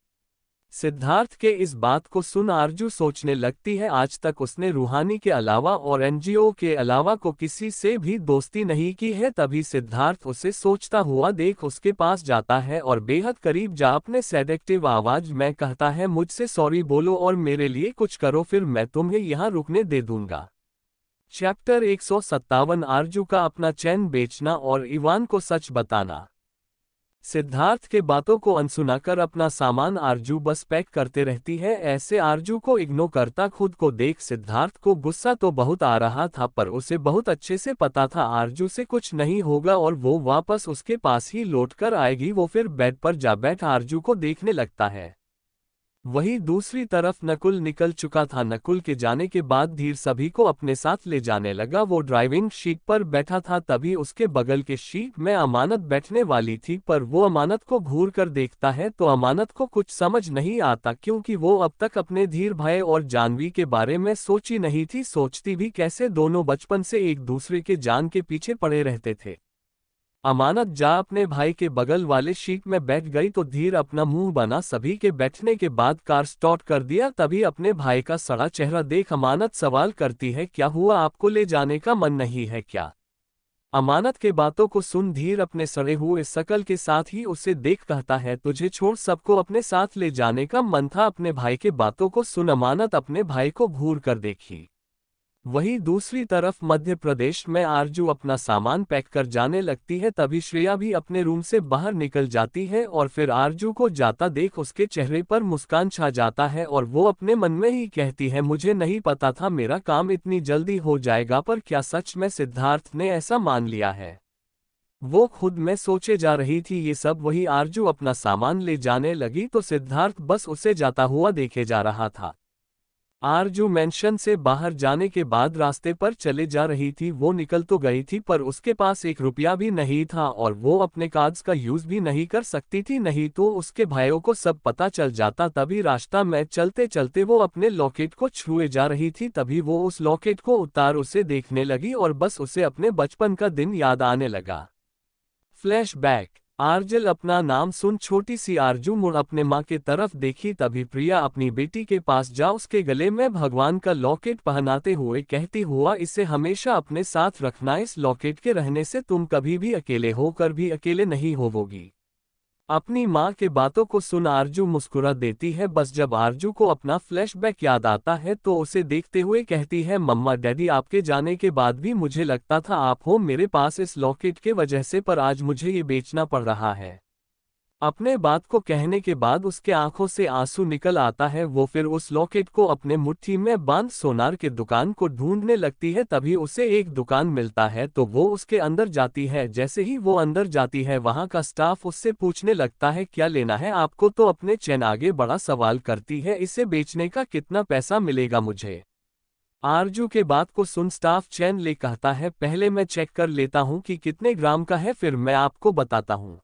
सिद्धार्थ के इस बात को सुन आरजू सोचने लगती है, आज तक उसने रूहानी के अलावा और एनजीओ के अलावा को किसी से भी दोस्ती नहीं की है। तभी सिद्धार्थ उसे सोचता हुआ देख उसके पास जाता है और बेहद करीब जा अपने सेडेक्टिव आवाज में कहता है, मुझसे सॉरी बोलो और मेरे लिए कुछ करो, फिर मैं तुम्हें यहाँ रुकने दे दूंगा। चैप्टर 157 आरजू का अपना चैन बेचना और इवान को सच बताना। सिद्धार्थ के बातों को अनसुना कर अपना सामान आरजू बस पैक करते रहती है। ऐसे आरजू को इग्नोर करता खुद को देख सिद्धार्थ को गुस्सा तो बहुत आ रहा था, पर उसे बहुत अच्छे से पता था आरजू से कुछ नहीं होगा और वो वापस उसके पास ही लौट कर आएगी। वो फिर बेड पर जा बैठ आरजू को देखने लगता है। वहीं दूसरी तरफ नकुल निकल चुका था। नकुल के जाने के बाद धीर सभी को अपने साथ ले जाने लगा। वो ड्राइविंग सीट पर बैठा था, तभी उसके बगल के सीट में अमानत बैठने वाली थी, पर वो अमानत को घूर कर देखता है तो अमानत को कुछ समझ नहीं आता, क्योंकि वो अब तक अपने धीर भाई और जानवी के बारे में सोची नहीं थी। सोचती भी कैसे, दोनों बचपन से एक दूसरे के जान के पीछे पड़े रहते थे। अमानत जा अपने भाई के बगल वाले सीट में बैठ गई तो धीर अपना मुंह बना। सभी के बैठने के बाद कार स्टार्ट कर दिया। तभी अपने भाई का सड़ा चेहरा देख अमानत सवाल करती है, क्या हुआ, आपको ले जाने का मन नहीं है क्या। अमानत के बातों को सुन धीर अपने सड़े हुए शकल के साथ ही उसे देख कहता है, तुझे छोड़ सबको अपने साथ ले जाने का मन था। अपने भाई के बातों को सुन अमानत अपने भाई को घूर कर देखी। वहीं दूसरी तरफ मध्य प्रदेश में आरजू अपना सामान पैक कर जाने लगती है। तभी श्रेया भी अपने रूम से बाहर निकल जाती है और फिर आरजू को जाता देख उसके चेहरे पर मुस्कान छा जाता है और वो अपने मन में ही कहती है, मुझे नहीं पता था मेरा काम इतनी जल्दी हो जाएगा, पर क्या सच में सिद्धार्थ ने ऐसा मान लिया है। वो खुद में सोचे जा रही थी ये सब। वही आरजू अपना सामान ले जाने लगी तो सिद्धार्थ बस उसे जाता हुआ देखे जा रहा था। आरजू मेंशन से बाहर जाने के बाद रास्ते पर चले जा रही थी। वो निकल तो गई थी, पर उसके पास एक रुपया भी नहीं था और वो अपने कार्ड्स का यूज भी नहीं कर सकती थी, नहीं तो उसके भाइयों को सब पता चल जाता। तभी रास्ता में चलते चलते वो अपने लॉकेट को छुए जा रही थी। तभी वो उस लॉकेट को उतार उसे देखने लगी और बस उसे अपने बचपन का दिन याद आने लगा। फ्लैशबैक। आरजल अपना नाम सुन छोटी सी आरजू मुड़ अपने माँ के तरफ देखी। तभी प्रिया अपनी बेटी के पास जा उसके गले में भगवान का लॉकेट पहनाते हुए कहती हुआ, इसे हमेशा अपने साथ रखना, इस लॉकेट के रहने से तुम कभी भी अकेले होकर भी अकेले नहीं होवोगी। अपनी माँ के बातों को सुन आरजू मुस्कुरा देती है। बस जब आरजू को अपना फ्लैशबैक याद आता है तो उसे देखते हुए कहती है, मम्मा डैडी आपके जाने के बाद भी मुझे लगता था आप हो मेरे पास इस लॉकेट के वजह से, पर आज मुझे ये बेचना पड़ रहा है। अपने बात को कहने के बाद उसके आंखों से आंसू निकल आता है। वो फिर उस लॉकेट को अपने मुट्ठी में बांध सोनार के दुकान को ढूंढने लगती है। तभी उसे एक दुकान मिलता है तो वो उसके अंदर जाती है। जैसे ही वो अंदर जाती है वहां का स्टाफ उससे पूछने लगता है क्या लेना है आपको, तो अपने चैन आगे बड़ा सवाल करती है, इसे बेचने का कितना पैसा मिलेगा मुझे। आरजू के बात को सुन स्टाफ चैन ले कहता है पहले मैं चेक कर लेता हूँ कि कितने ग्राम का है, फिर मैं आपको बताता हूँ।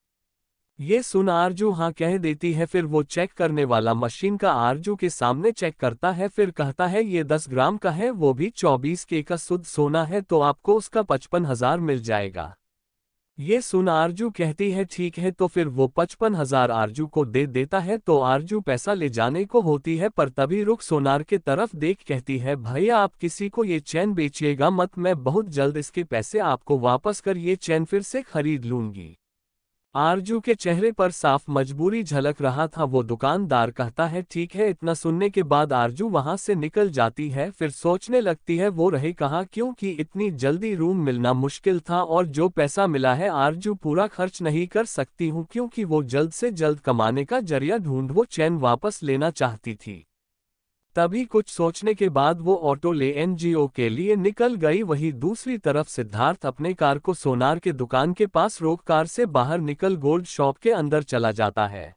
ये सुन आरजू हाँ कह देती है। फिर वो चेक करने वाला मशीन का आरजू के सामने चेक करता है, फिर कहता है ये 10 ग्राम का है, वो भी 24 का शुद्ध सोना है, तो आपको उसका 55,000 मिल जाएगा। ये सुन आरजू कहती है ठीक है, तो फिर वो 55,000 आरजू को दे देता है। तो आरजू पैसा ले जाने को होती है पर तभी रुक सोनार के तरफ देख कहती है भैया आप किसी को ये चैन बेचिएगा मत, मैं बहुत जल्द इसके पैसे आपको वापस कर ये चैन फिर से खरीद लूंगी। आरजू के चेहरे पर साफ मजबूरी झलक रहा था। वो दुकानदार कहता है ठीक है। इतना सुनने के बाद आरजू वहां से निकल जाती है। फिर सोचने लगती है वो रहे कहाँ, क्योंकि इतनी जल्दी रूम मिलना मुश्किल था और जो पैसा मिला है आरजू पूरा खर्च नहीं कर सकती हूँ, क्योंकि वो जल्द से जल्द कमाने का जरिया ढूंढ वो चैन वापस लेना चाहती थी। तभी कुछ सोचने के बाद वो ऑटो ले एनजीओ के लिए निकल गई। वहीं दूसरी तरफ सिद्धार्थ अपने कार को सोनार के दुकान के पास रोक कार से बाहर निकल गोल्ड शॉप के अंदर चला जाता है।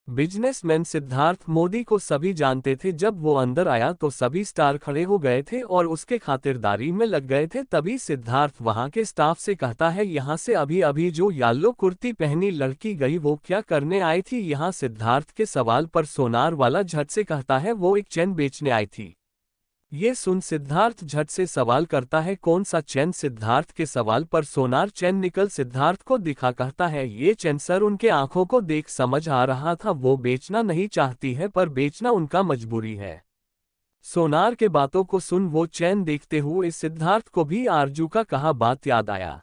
बिजनेसमैन सिद्धार्थ मोदी को सभी जानते थे। जब वो अंदर आया तो सभी स्टार खड़े हो गए थे और उसके खातिरदारी में लग गए थे। तभी सिद्धार्थ वहां के स्टाफ से कहता है यहाँ से अभी अभी जो येलो कुर्ती पहनी लड़की गई वो क्या करने आई थी यहाँ। सिद्धार्थ के सवाल पर सोनार वाला झट से कहता है वो एक चैन बेचने आई थी। ये सुन सिद्धार्थ झट से सवाल करता है कौन सा चैन। सिद्धार्थ के सवाल पर सोनार चैन निकल सिद्धार्थ को दिखा कहता है ये चैन सर। उनके आंखों को देख समझ आ रहा था वो बेचना नहीं चाहती है पर बेचना उनका मजबूरी है। सोनार के बातों को सुन वो चैन देखते हुए सिद्धार्थ को भी आरजू का कहा बात याद आया।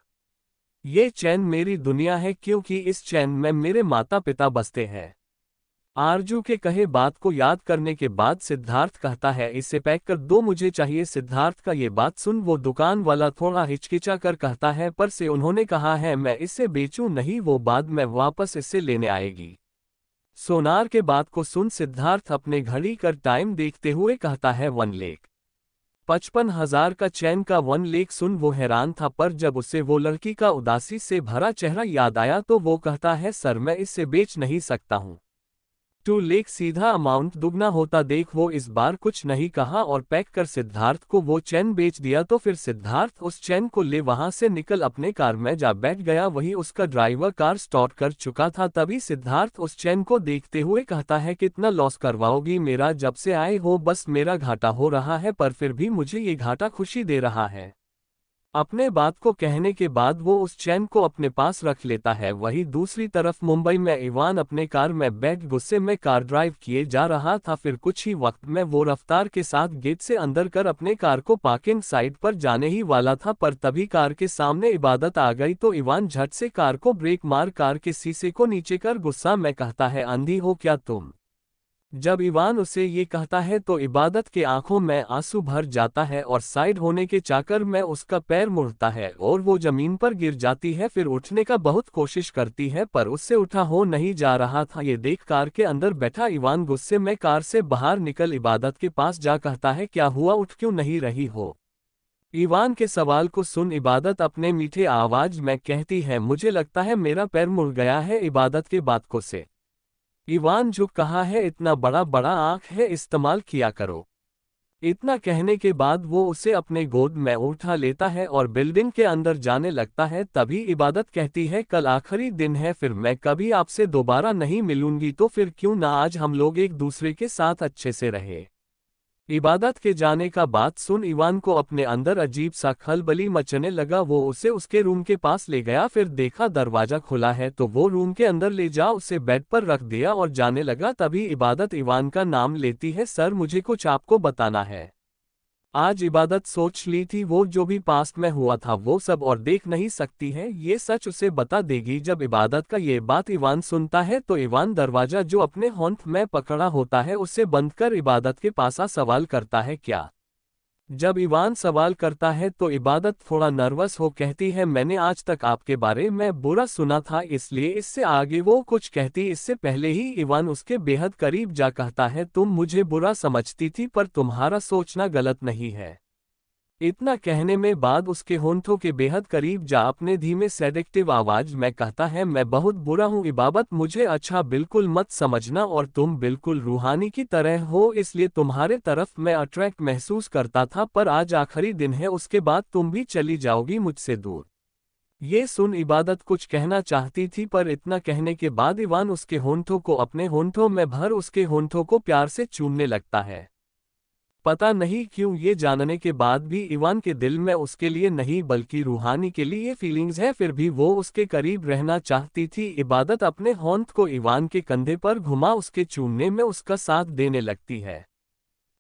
ये चैन मेरी दुनिया है क्योंकि इस चैन में मेरे माता पिता बसते हैं। आरजू के कहे बात को याद करने के बाद सिद्धार्थ कहता है इसे पैक कर दो मुझे चाहिए। सिद्धार्थ का ये बात सुन वो दुकान वाला थोड़ा हिचकिचा कर कहता है पर से उन्होंने कहा है मैं इसे बेचूं नहीं, वो बाद में वापस इसे लेने आएगी। सोनार के बात को सुन सिद्धार्थ अपने घड़ी कर टाइम देखते हुए कहता है 1 लाख 55,000 का चैन का 1 लाख सुन वो हैरान था, पर जब उसे वो लड़की का उदासी से भरा चेहरा याद आया तो वो कहता है सर मैं इसे बेच नहीं सकता हूँ। 2 लाख सीधा अमाउंट दुगना होता देख वो इस बार कुछ नहीं कहा और पैक कर सिद्धार्थ को वो चैन बेच दिया। तो फिर सिद्धार्थ उस चैन को ले वहां से निकल अपने कार में जा बैठ गया। वही उसका ड्राइवर कार स्टार्ट कर चुका था। तभी सिद्धार्थ उस चैन को देखते हुए कहता है कितना लॉस करवाओगी मेरा, जब से आए हो बस मेरा घाटा हो रहा है, पर फिर भी मुझे ये घाटा खुशी दे रहा है। अपने बात को कहने के बाद वो उस चैन को अपने पास रख लेता है। वहीं दूसरी तरफ मुंबई में इवान अपने कार में बैठ गुस्से में कार ड्राइव किए जा रहा था। फिर कुछ ही वक्त में वो रफ्तार के साथ गेट से अंदर कर अपने कार को पार्किंग साइड पर जाने ही वाला था, पर तभी कार के सामने इबादत आ गई। तो इवान झट से कार को ब्रेक मार कार के शीशे को नीचे कर गुस्सा में कहता है अंधी हो क्या तुम। जब इवान उसे ये कहता है तो इबादत के आंखों में आंसू भर जाता है और साइड होने के चाकर में उसका पैर मुड़ता है और वो जमीन पर गिर जाती है। फिर उठने का बहुत कोशिश करती है पर उससे उठा हो नहीं जा रहा था। ये देख कार के अंदर बैठा इवान गुस्से में कार से बाहर निकल इबादत के पास जा कहता है क्या हुआ, उठ क्यों नहीं रही हो। इवान के सवाल को सुन इबादत अपने मीठे आवाज में कहती है मुझे लगता है मेरा पैर मुड़ गया है। इबादत के बात को से इवान झुक कहा है इतना बड़ा बड़ा आंख है, इस्तेमाल किया करो। इतना कहने के बाद वो उसे अपने गोद में उठा लेता है और बिल्डिंग के अंदर जाने लगता है। तभी इबादत कहती है कल आखिरी दिन है, फिर मैं कभी आपसे दोबारा नहीं मिलूंगी, तो फिर क्यों ना आज हम लोग एक दूसरे के साथ अच्छे से रहे। इबादत के जाने का बात सुन इवान को अपने अंदर अजीब सा खलबली मचने लगा। वो उसे उसके रूम के पास ले गया, फिर देखा दरवाजा खुला है तो वो रूम के अंदर ले जा उसे बेड पर रख दिया और जाने लगा। तभी इबादत इवान का नाम लेती है सर मुझे कुछ आपको बताना है। आज इबादत सोच ली थी वो जो भी पास्ट में हुआ था वो सब और देख नहीं सकती है, ये सच उसे बता देगी। जब इबादत का ये बात इवान सुनता है तो इवान दरवाजा जो अपने होंठ में पकड़ा होता है उसे बंद कर इबादत के पास आ सवाल करता है क्या जब इवान सवाल करता है तो इबादत थोड़ा नर्वस हो कहती है, मैंने आज तक आपके बारे में बुरा सुना था, इसलिए इससे आगे वो कुछ कहती इससे पहले ही इवान उसके बेहद करीब जा कहता है, तुम मुझे बुरा समझती थी पर तुम्हारा सोचना गलत नहीं है। इतना कहने में बाद उसके होंठों के बेहद करीब जा अपने धीमे सेडेक्टिव आवाज में कहता है, मैं बहुत बुरा हूँ इबादत, मुझे अच्छा बिल्कुल मत समझना और तुम बिल्कुल रूहानी की तरह हो, इसलिए तुम्हारे तरफ मैं अट्रैक्ट महसूस करता था, पर आज आखिरी दिन है, उसके बाद तुम भी चली जाओगी मुझसे दूर। ये सुन इबादत कुछ कहना चाहती थी पर इतना कहने के बाद इवान उसके होंठों को अपने होंठों में भर उसके होंठों को प्यार से चूमने लगता है। पता नहीं क्यों ये जानने के बाद भी इवान के दिल में उसके लिए नहीं बल्कि रूहानी के लिए फीलिंग्स है, फिर भी वो उसके करीब रहना चाहती थी। इबादत अपने होंठ को इवान के कंधे पर घुमा उसके चूमने में उसका साथ देने लगती है।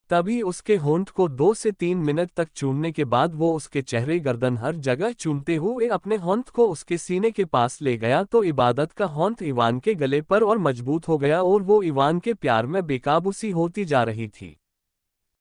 तभी उसके होंठ को 2 से 3 मिनट तक चूमने के बाद वो उसके चेहरे गर्दन हर जगह चूमते हुए अपने होंठ को उसके सीने के पास ले गया तो इबादत का होंठ इवान के गले पर और मजबूत हो गया और वो इवान के प्यार में बेकाबू सी होती जा रही थी।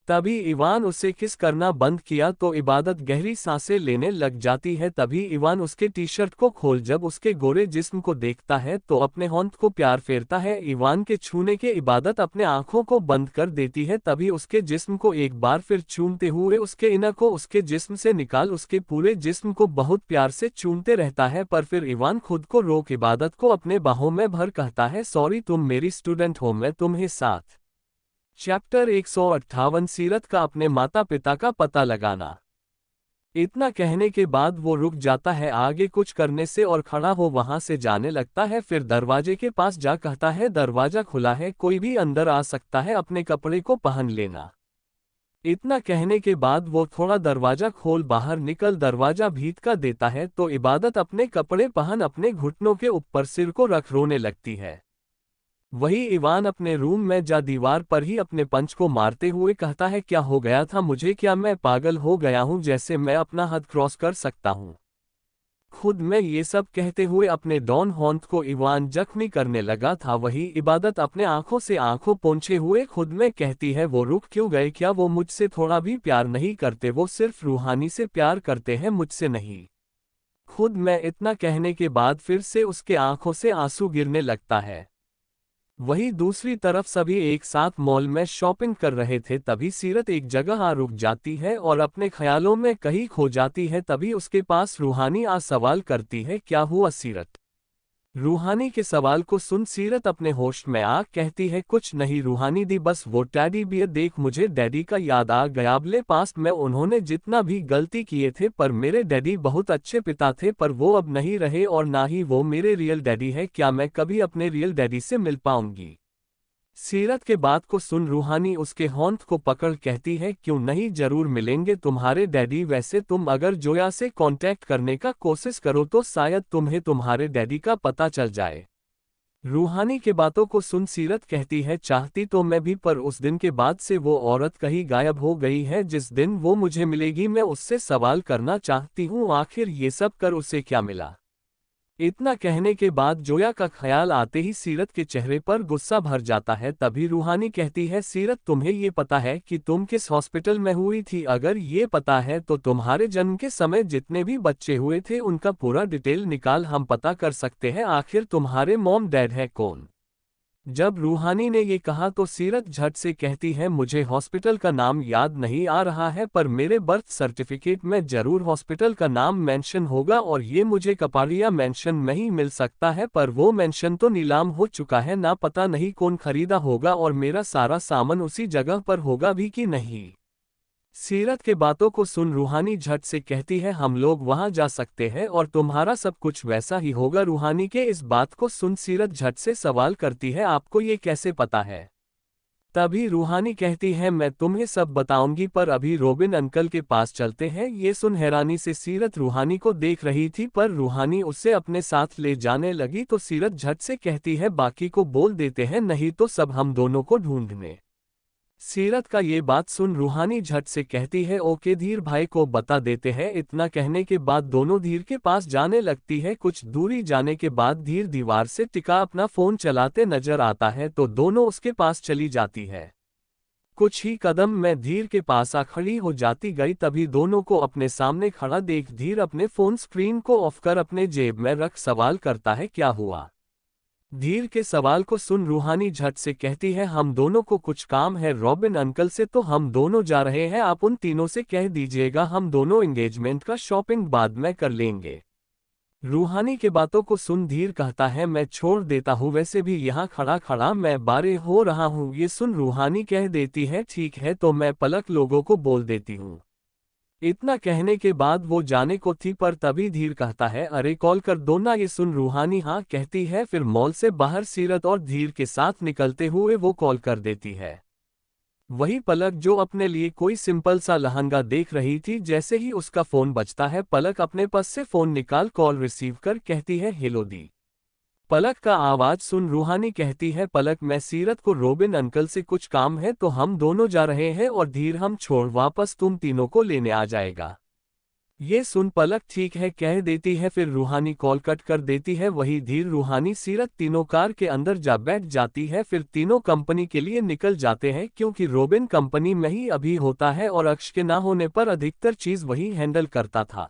तभी इवान उसे किस करना बंद किया तो इबादत गहरी सांसें लेने लग जाती है। तभी इवान उसके टी शर्ट को खोल जब उसके गोरे जिस्म को देखता है तो अपने होंठ को प्यार फेरता है। इवान के छूने के इबादत अपने आंखों को बंद कर देती है। तभी उसके जिस्म को एक बार फिर चूमते हुए उसके इनर को उसके जिस्म से निकाल उसके पूरे जिस्म को बहुत प्यार से चूमते रहता है। पर फिर इवान खुद को रोक इबादत को अपने बाहों में भर कहता है, सॉरी तुम मेरी स्टूडेंट हो, मैं तुम्हें साथ। चैप्टर 158 सीरत का अपने माता पिता का पता लगाना। इतना कहने के बाद वो रुक जाता है आगे कुछ करने से और खड़ा हो वहां से जाने लगता है। फिर दरवाजे के पास जा कहता है, दरवाजा खुला है, कोई भी अंदर आ सकता है, अपने कपड़े को पहन लेना। इतना कहने के बाद वो थोड़ा दरवाजा खोल बाहर निकल दरवाजा भीत का देता है तो इबादत अपने कपड़े पहन अपने घुटनों के ऊपर सिर को रख रोने लगती है। वही इवान अपने रूम में जा दीवार पर ही अपने पंच को मारते हुए कहता है, क्या हो गया था मुझे, क्या मैं पागल हो गया हूं जैसे मैं अपना हद क्रॉस कर सकता हूं। खुद में ये सब कहते हुए अपने डॉन हॉन्ट को इवान जख्मी करने लगा था। वही इबादत अपने आंखों से आंखों पोंछे हुए खुद में कहती है, वो रुक क्यों गए, क्या वो मुझसे थोड़ा भी प्यार नहीं करते, वो सिर्फ रूहानी से प्यार करते हैं मुझसे नहीं। खुद में इतना कहने के बाद फिर से उसके आंखों से आंसू गिरने लगता है। वहीं दूसरी तरफ सभी एक साथ मॉल में शॉपिंग कर रहे थे। तभी सीरत एक जगह आ रुक जाती है और अपने ख्यालों में कहीं खो जाती है। तभी उसके पास रूहानी आ सवाल करती है, क्या हुआ सीरत। रूहानी के सवाल को सुन सीरत अपने होश में आ कहती है, कुछ नहीं रूहानी दी, बस वो टैडी बियर देख मुझे डैडी का याद आ गया। अगले पास्ट में उन्होंने जितना भी गलती किए थे पर मेरे डैडी बहुत अच्छे पिता थे, पर वो अब नहीं रहे और ना ही वो मेरे रियल डैडी है। क्या मैं कभी अपने रियल डैडी से मिल पाऊंगी। सीरत के बात को सुन रूहानी उसके होंठ को पकड़ कहती है, क्यों नहीं, जरूर मिलेंगे तुम्हारे डैडी। वैसे तुम अगर जोया से कांटेक्ट करने का कोशिश करो तो शायद तुम्हें तुम्हारे डैडी का पता चल जाए। रूहानी के बातों को सुन सीरत कहती है, चाहती तो मैं भी, पर उस दिन के बाद से वो औरत कहीं गायब हो गई है। जिस दिन वो मुझे मिलेगी मैं उससे सवाल करना चाहती हूँ, आखिर ये सब कर उसे क्या मिला। इतना कहने के बाद जोया का ख्याल आते ही सीरत के चेहरे पर गुस्सा भर जाता है। तभी रूहानी कहती है, सीरत तुम्हें ये पता है कि तुम किस हॉस्पिटल में हुई थी। अगर ये पता है तो तुम्हारे जन्म के समय जितने भी बच्चे हुए थे उनका पूरा डिटेल निकाल हम पता कर सकते हैं। आखिर तुम्हारे मॉम डैड है कौन। जब रूहानी ने ये कहा तो सीरत झट से कहती है, मुझे हॉस्पिटल का नाम याद नहीं आ रहा है, पर मेरे बर्थ सर्टिफिकेट में जरूर हॉस्पिटल का नाम मेंशन होगा और ये मुझे कपाड़िया मेंशन में ही मिल सकता है, पर वो मेंशन तो नीलाम हो चुका है, ना पता नहीं कौन खरीदा होगा और मेरा सारा सामान उसी जगह पर होगा भी कि नहीं। सीरत के बातों को सुन रूहानी झट से कहती है, हम लोग वहां जा सकते हैं और तुम्हारा सब कुछ वैसा ही होगा। रूहानी के इस बात को सुन सीरत झट से सवाल करती है, आपको ये कैसे पता है। तभी रूहानी कहती है, मैं तुम्हें सब बताऊंगी, पर अभी रोबिन अंकल के पास चलते हैं। ये सुन हैरानी से सीरत रूहानी को देख रही थी, पर रूहानी उसे अपने साथ ले जाने लगी तो सीरत झट से कहती है, बाकी को बोल देते हैं, नहीं तो सब हम दोनों को ढूंढने। सीरत का ये बात सुन रूहानी झट से कहती है, ओके धीर भाई को बता देते हैं। इतना कहने के बाद दोनों धीर के पास जाने लगती है। कुछ दूरी जाने के बाद धीर दीवार से टिका अपना फोन चलाते नजर आता है तो दोनों उसके पास चली जाती है। कुछ ही कदम में धीर के पास आ खड़ी हो जाती गई, तभी दोनों को अपने सामने खड़ा देख धीर अपने फोन स्क्रीन को ऑफ कर अपने जेब में रख सवाल करता है, क्या हुआ? धीर के सवाल को सुन रूहानी झट से कहती है, हम दोनों को कुछ काम है रॉबिन अंकल से, तो हम दोनों जा रहे हैं, आप उन तीनों से कह दीजिएगा हम दोनों एंगेजमेंट का शॉपिंग बाद में कर लेंगे। रूहानी के बातों को सुन धीर कहता है, मैं छोड़ देता हूँ, वैसे भी यहाँ खड़ा खड़ा मैं बारे हो रहा हूँ। ये सुन रूहानी कह देती है, ठीक है तो मैं पलक लोगों को बोल देती हूँ। इतना कहने के बाद वो जाने को थी, पर तभी धीर कहता है, अरे कॉल कर दो ना। ये सुन रूहानी हाँ कहती है, फिर मॉल से बाहर सीरत और धीर के साथ निकलते हुए वो कॉल कर देती है। वही पलक जो अपने लिए कोई सिंपल सा लहंगा देख रही थी, जैसे ही उसका फोन बजता है पलक अपने पास से फोन निकाल कॉल रिसीव कर कहती है, हेलो दी। पलक का आवाज सुन रूहानी कहती है, पलक मैं सीरत को रॉबिन अंकल से कुछ काम है तो हम दोनों जा रहे हैं और धीर हम छोड़ वापस तुम तीनों को लेने आ जाएगा। ये सुन पलक ठीक है कह देती है, फिर रूहानी कॉल कट कर देती है। वही धीर रूहानी सीरत तीनों कार के अंदर जा बैठ जाती है, फिर तीनों कंपनी के लिए निकल जाते हैं, क्योंकि रॉबिन कंपनी में ही अभी होता है और अक्ष के ना होने पर अधिकतर चीज वही हैंडल करता था।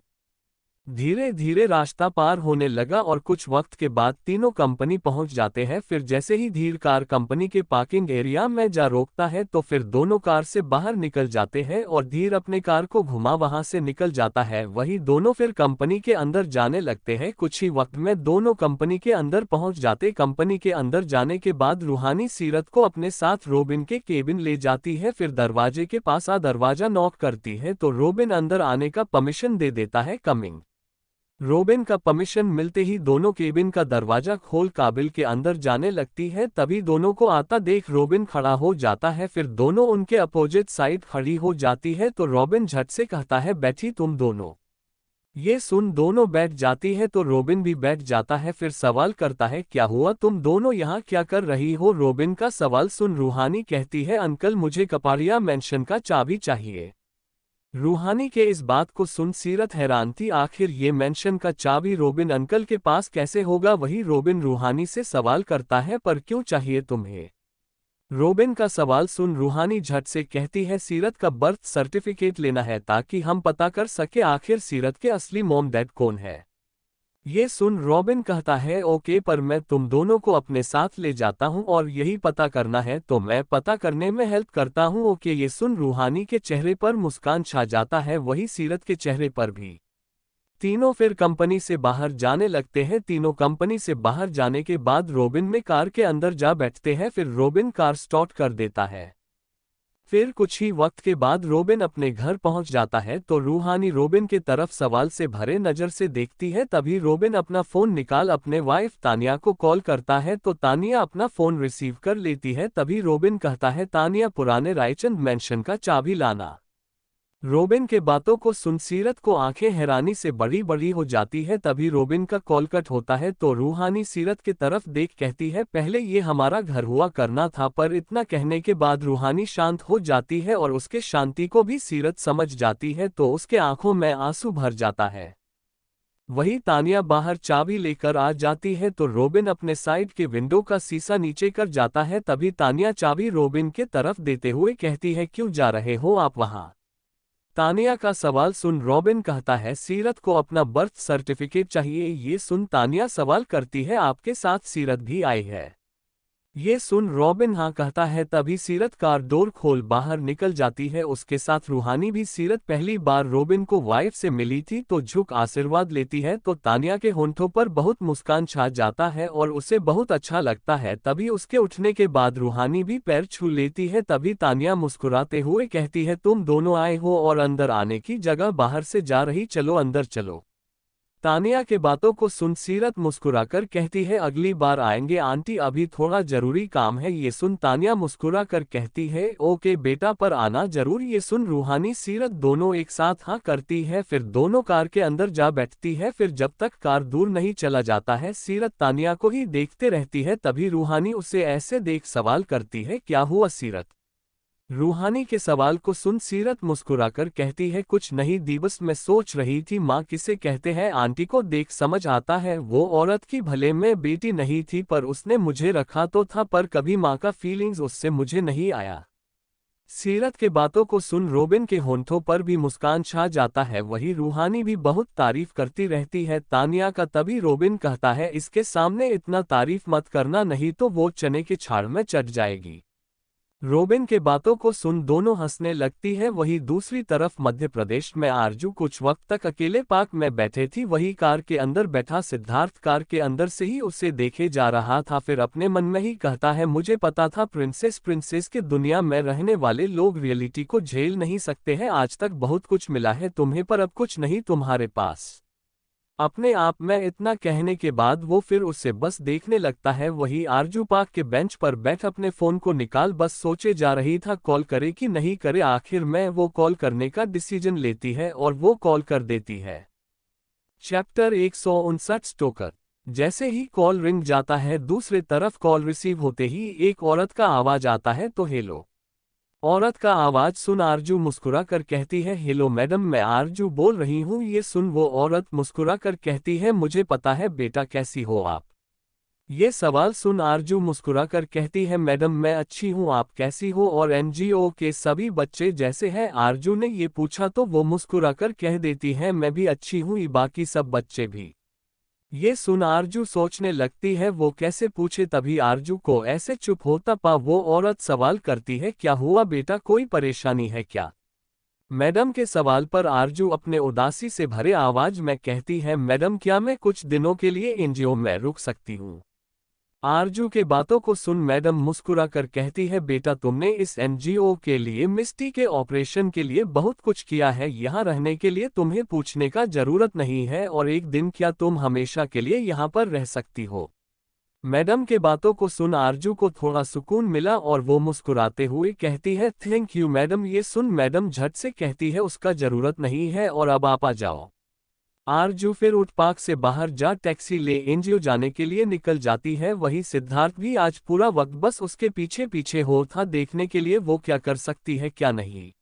धीरे धीरे रास्ता पार होने लगा और कुछ वक्त के बाद तीनों कंपनी पहुंच जाते हैं। फिर जैसे ही धीर कार कंपनी के पार्किंग एरिया में जा रोकता है तो फिर दोनों कार से बाहर निकल जाते हैं और धीर अपने कार को घुमा वहां से निकल जाता है। वही दोनों फिर कंपनी के अंदर जाने लगते हैं। कुछ ही वक्त में दोनों कंपनी के अंदर पहुंच जाते। कंपनी के अंदर जाने के बाद रूहानी सीरत को अपने साथ रॉबिन के केबिन ले जाती है, फिर दरवाजे के पास आ दरवाजा नॉक करती है तो रॉबिन अंदर आने का परमिशन दे देता है। कमिंग रॉबिन का परमिशन मिलते ही दोनों केबिन का दरवाजा खोल काबिल के अंदर जाने लगती है। तभी दोनों को आता देख रॉबिन खड़ा हो जाता है, फिर दोनों उनके अपोजिट साइड खड़ी हो जाती है तो रॉबिन झट से कहता है, बैठी तुम दोनों। ये सुन दोनों बैठ जाती है तो रॉबिन भी बैठ जाता है, फिर सवाल करता है, क्या हुआ तुम दोनों यहाँ क्या कर रही हो? रॉबिन का सवाल सुन रूहानी कहती है, अंकल मुझे कपाड़िया मैंशन का चाबी चाहिए। रूहानी के इस बात को सुन सीरत हैरान थी, आखिर ये मेंशन का चाबी रॉबिन अंकल के पास कैसे होगा? वही रॉबिन रूहानी से सवाल करता है, पर क्यों चाहिए तुम्हें? रॉबिन का सवाल सुन रूहानी झट से कहती है, सीरत का बर्थ सर्टिफिकेट लेना है ताकि हम पता कर सके आखिर सीरत के असली मॉम डैड कौन है। ये सुन रॉबिन कहता है, ओके पर मैं तुम दोनों को अपने साथ ले जाता हूं और यही पता करना है तो मैं पता करने में हेल्प करता हूं। ओके। ये सुन रूहानी के चेहरे पर मुस्कान छा जाता है, वही सीरत के चेहरे पर भी। तीनों फिर कंपनी से बाहर जाने लगते हैं। तीनों कंपनी से बाहर जाने के बाद रॉबिन में कार के अंदर जा बैठते हैं, फिर रॉबिन कार स्टार्ट कर देता है। फिर कुछ ही वक्त के बाद रॉबिन अपने घर पहुंच जाता है तो रूहानी रॉबिन के तरफ सवाल से भरे नजर से देखती है। तभी रॉबिन अपना फोन निकाल अपने वाइफ तानिया को कॉल करता है तो तानिया अपना फोन रिसीव कर लेती है। तभी रॉबिन कहता है, तानिया पुराने रायचंद मैंशन का चाबी लाना। रॉबिन के बातों को सुन सीरत को आंखें हैरानी से बड़ी बड़ी हो जाती है। तभी रॉबिन का कॉल कट होता है तो रूहानी सीरत की तरफ देख कहती है, पहले ये हमारा घर हुआ करना था। पर इतना कहने के बाद रूहानी शांत हो जाती है और उसके शांति को भी सीरत समझ जाती है तो उसके आंखों में आंसू भर जाता है। वही तानिया बाहर चाबी लेकर आ जाती है तो रॉबिन अपने साइड के विंडो का शीशा नीचे कर जाता है। तभी तानिया चाबी रॉबिन के तरफ देते हुए कहती है, क्यों जा रहे हो आप वहां? तानिया का सवाल सुन रॉबिन कहता है, सीरत को अपना बर्थ सर्टिफिकेट चाहिए। ये सुन तानिया सवाल करती है, आपके साथ सीरत भी आई है? ये सुन रॉबिन हाँ कहता है। तभी सीरत कार डोर खोल बाहर निकल जाती है, उसके साथ रूहानी भी। सीरत पहली बार रॉबिन को वाइफ से मिली थी तो झुक आशीर्वाद लेती है तो तानिया के होंठों पर बहुत मुस्कान छा जाता है और उसे बहुत अच्छा लगता है। तभी उसके उठने के बाद रूहानी भी पैर छू लेती है। तभी तानिया मुस्कुराते हुए कहती है, तुम दोनों आए हो और अंदर आने की जगह बाहर से जा रही, चलो अंदर चलो। तानिया के बातों को सुन सीरत मुस्कुराकर कहती है, अगली बार आएंगे आंटी, अभी थोड़ा जरूरी काम है। ये सुन तानिया मुस्कुराकर कहती है, ओके बेटा पर आना जरूर। ये सुन रूहानी सीरत दोनों एक साथ हाँ करती है, फिर दोनों कार के अंदर जा बैठती है। फिर जब तक कार दूर नहीं चला जाता है सीरत तानिया को ही देखते रहती है। तभी रूहानी उसे ऐसे देख सवाल करती है, क्या हुआ सीरत? रूहानी के सवाल को सुन सीरत मुस्कुराकर कहती है, कुछ नहीं दी, बस मैं सोच रही थी माँ किसे कहते हैं। आंटी को देख समझ आता है वो औरत की भले में बेटी नहीं थी, पर उसने मुझे रखा तो था, पर कभी माँ का फीलिंग्स उससे मुझे नहीं आया। सीरत के बातों को सुन रोबिन के होंठों पर भी मुस्कान छा जाता है। वही रूहानी भी बहुत तारीफ करती रहती है तानिया का। तभी रोबिन कहता है इसके सामने इतना तारीफ मत करना, नहीं तो वो चने के झाड़ में चढ़ जाएगी। रोबिन के बातों को सुन दोनों हंसने लगती है। वही दूसरी तरफ मध्य प्रदेश में आरजू कुछ वक्त तक अकेले पार्क में बैठे थी। वही कार के अंदर बैठा सिद्धार्थ कार के अंदर से ही उसे देखे जा रहा था। फिर अपने मन में ही कहता है मुझे पता था प्रिंसेस के दुनिया में रहने वाले लोग रियलिटी को झेल नहीं सकते हैं। आज तक बहुत कुछ मिला है तुम्हें, पर अब कुछ नहीं तुम्हारे पास। अपने आप में इतना कहने के बाद वो फिर उसे बस देखने लगता है। वही आरजू पार्क के बेंच पर बैठ अपने फोन को निकाल बस सोचे जा रही था कॉल करे कि नहीं करे। आखिर में वो कॉल करने का डिसीजन लेती है और वो कॉल कर देती है। Chapter 159 Stoker. जैसे ही कॉल रिंग जाता है दूसरे तरफ कॉल रिसीव होते ही एक औरत का आवाज आता है तो हेलो। औरत का आवाज सुन आरजू मुस्कुरा कर कहती है हेलो मैडम, मैं आरजू बोल रही हूँ। ये सुन वो औरत मुस्कुरा कर कहती है मुझे पता है बेटा, कैसी हो आप। ये सवाल सुन आरजू मुस्कुरा कर कहती है मैडम मैं अच्छी हूँ, आप कैसी हो और एनजीओ के सभी बच्चे जैसे हैं। आरजू ने ये पूछा तो वो मुस्कुरा कर कह देती है मैं भी अच्छी हूँ, बाकी सब बच्चे भी। ये सुन आरजू सोचने लगती है वो कैसे पूछे। तभी आरजू को ऐसे चुप होता पा वो औरत सवाल करती है क्या हुआ बेटा, कोई परेशानी है क्या। मैडम के सवाल पर आरजू अपने उदासी से भरे आवाज में कहती है मैडम क्या मैं कुछ दिनों के लिए एनजीओ में रुक सकती हूँ। आरजू के बातों को सुन मैडम मुस्कुरा कर कहती है बेटा तुमने इस एनजीओ के लिए मिस्टी के ऑपरेशन के लिए बहुत कुछ किया है, यहाँ रहने के लिए तुम्हें पूछने का जरूरत नहीं है और एक दिन क्या तुम हमेशा के लिए यहाँ पर रह सकती हो। मैडम के बातों को सुन आरजू को थोड़ा सुकून मिला और वो मुस्कुराते हुए कहती है थैंक यू मैडम। ये सुन मैडम झट से कहती है उसका जरूरत नहीं है और अब आप आ जाओ। आरजू फिर उठ पार्क से बाहर जा टैक्सी ले एनजीओ जाने के लिए निकल जाती है। वही सिद्धार्थ भी आज पूरा वक्त बस उसके पीछे पीछे हो था देखने के लिए वो क्या कर सकती है क्या नहीं।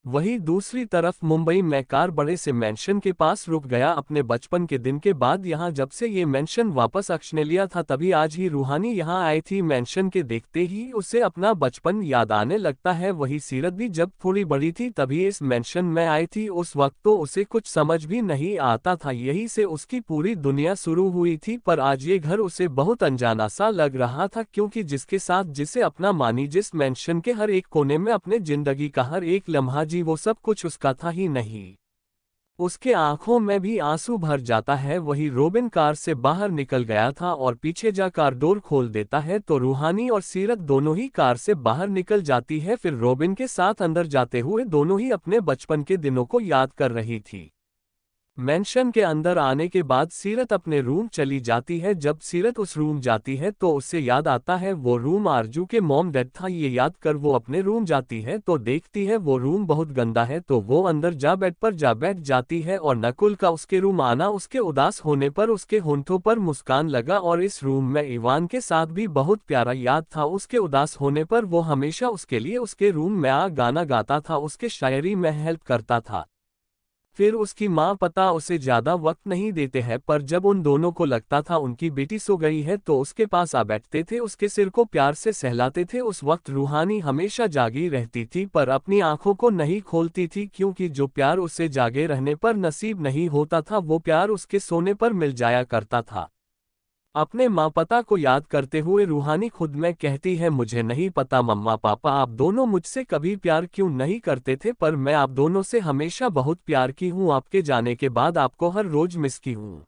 वही दूसरी तरफ मुंबई में कार बड़े से मेंशन के पास रुक गया। अपने बचपन के दिन के बाद यहाँ जब से ये मेंशन वापस अक्ष ने लिया था तभी आज ही रूहानी यहाँ आई थी। मेंशन के देखते ही उसे अपना बचपन याद आने लगता है। वही सीरत भी जब थोड़ी बड़ी थी तभी इस मेंशन में आई थी। उस वक्त तो उसे कुछ समझ भी नहीं आता था, यही से उसकी पूरी दुनिया शुरू हुई थी। पर आज ये घर उसे बहुत अनजाना सा लग रहा था क्योंकि जिसके साथ जिसे अपना मानी जिस मेंशन के हर एक कोने में अपने जिंदगी का हर एक लम्हा वो सब कुछ उसका था ही नहीं। उसके आंखों में भी आंसू भर जाता है। वही रोबिन कार से बाहर निकल गया था और पीछे जा कार डोर खोल देता है तो रूहानी और सीरत दोनों ही कार से बाहर निकल जाती है। फिर रोबिन के साथ अंदर जाते हुए दोनों ही अपने बचपन के दिनों को याद कर रही थी। मेंशन के अंदर आने के बाद सीरत अपने रूम चली जाती है। जब सीरत उस रूम जाती है तो उससे याद आता है वो रूम आरजू के मॉम डैड था। ये याद कर वो अपने रूम जाती है तो देखती है वो रूम बहुत गंदा है तो वो अंदर जा बेड पर जा बैठ जाती है और नकुल का उसके रूम आना उसके उदास होने पर उसके होंठों पर मुस्कान लगा। और इस रूम में इवान के साथ भी बहुत प्यारा याद था। उसके उदास होने पर वो हमेशा उसके लिए उसके रूम में आ गाना गाता था, उसके शायरी में हेल्प करता था। फिर उसकी माँ पता उसे ज्यादा वक्त नहीं देते हैं पर जब उन दोनों को लगता था उनकी बेटी सो गई है तो उसके पास आ बैठते थे, उसके सिर को प्यार से सहलाते थे। उस वक्त रूहानी हमेशा जागी रहती थी पर अपनी आंखों को नहीं खोलती थी क्योंकि जो प्यार उसे जागे रहने पर नसीब नहीं होता था वो प्यार उसके सोने पर मिल जाया करता था। अपने माँ पता को याद करते हुए रूहानी खुद में कहती है मुझे नहीं पता मम्मा पापा आप दोनों मुझसे कभी प्यार क्यों नहीं करते थे, पर मैं आप दोनों से हमेशा बहुत प्यार की हूँ। आपके जाने के बाद आपको हर रोज मिस की हूँ।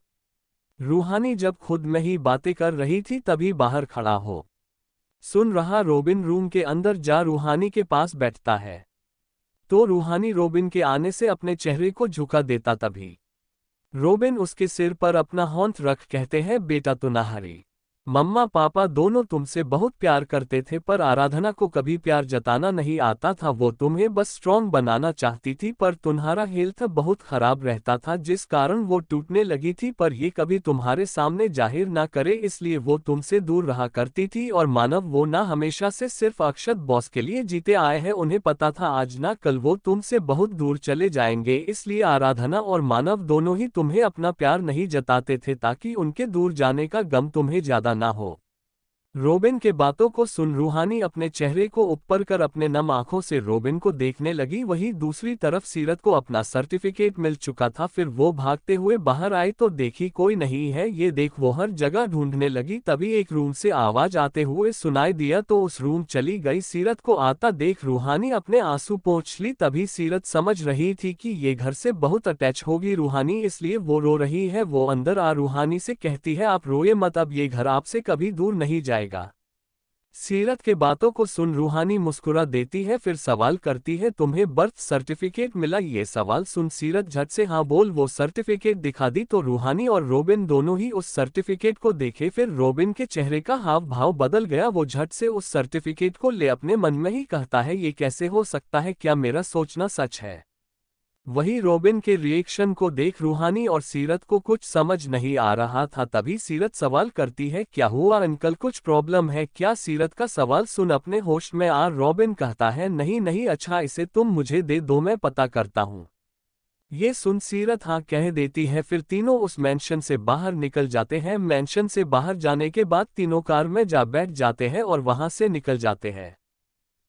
रूहानी जब खुद में ही बातें कर रही थी तभी बाहर खड़ा हो सुन रहा रोबिन रूम के अंदर जा रूहानी के पास बैठता है तो रूहानी रोबिन के आने से अपने चेहरे को झुका देता। तभी रोबिन उसके सिर पर अपना हाथ रख कहते हैं बेटा तुम्हारी मम्मा पापा दोनों तुमसे बहुत प्यार करते थे पर आराधना को कभी प्यार जताना नहीं आता था। वो तुम्हें बस स्ट्रॉन्ग बनाना चाहती थी पर तुम्हारा हेल्थ बहुत खराब रहता था जिस कारण वो टूटने लगी थी, पर ये कभी तुम्हारे सामने जाहिर ना करे इसलिए वो तुमसे दूर रहा करती थी। और मानव वो ना हमेशा से सिर्फ अक्षत बॉस के लिए जीते आए हैं, उन्हें पता था आज ना कल वो तुमसे बहुत दूर चले जाएंगे, इसलिए आराधना और मानव दोनों ही तुम्हें अपना प्यार नहीं जताते थे ताकि उनके दूर जाने का गम तुम्हें ज्यादा ना हो। रोबिन के बातों को सुन रूहानी अपने चेहरे को ऊपर कर अपने नम आंखों से रोबिन को देखने लगी। वहीं दूसरी तरफ सीरत को अपना सर्टिफिकेट मिल चुका था। फिर वो भागते हुए बाहर आई तो देखी कोई नहीं है। ये देख वो हर जगह ढूंढने लगी। तभी एक रूम से आवाज आते हुए सुनाई दिया तो उस रूम चली गई। सीरत को आता देख रूहानी अपने आंसू पोंछ ली। तभी सीरत समझ रही थी कि ये घर से बहुत अटैच होगी रूहानी, इसलिए वो रो रही है। वो अंदर आ रूहानी से कहती है आप रोए मत, अब ये घर आपसे कभी दूर नहीं जाएगा। सीरत के बातों को सुन रूहानी मुस्कुरा देती है। फिर सवाल करती है तुम्हें बर्थ सर्टिफिकेट मिला? ये सवाल सुन सीरत झट से हाँ बोल वो सर्टिफिकेट दिखा दी तो रूहानी और रोबिन दोनों ही उस सर्टिफिकेट को देखे। फिर रोबिन के चेहरे का हाव भाव बदल गया। वो झट से उस सर्टिफिकेट को ले अपने मन में ही कहता है ये कैसे हो सकता है, क्या मेरा सोचना सच है? वही रोबिन के रिएक्शन को देख रूहानी और सीरत को कुछ समझ नहीं आ रहा था। तभी सीरत सवाल करती है क्या हुआ अंकल, कुछ प्रॉब्लम है क्या? सीरत का सवाल सुन अपने होश में आ रोबिन कहता है नहीं नहीं, अच्छा इसे तुम मुझे दे दो, मैं पता करता हूँ। ये सुन सीरत हाँ कह देती है। फिर तीनों उस मैंशन से बाहर निकल जाते हैं। मैंशन से बाहर जाने के बाद तीनों कार में जा बैठ जाते हैं और वहां से निकल जाते हैं।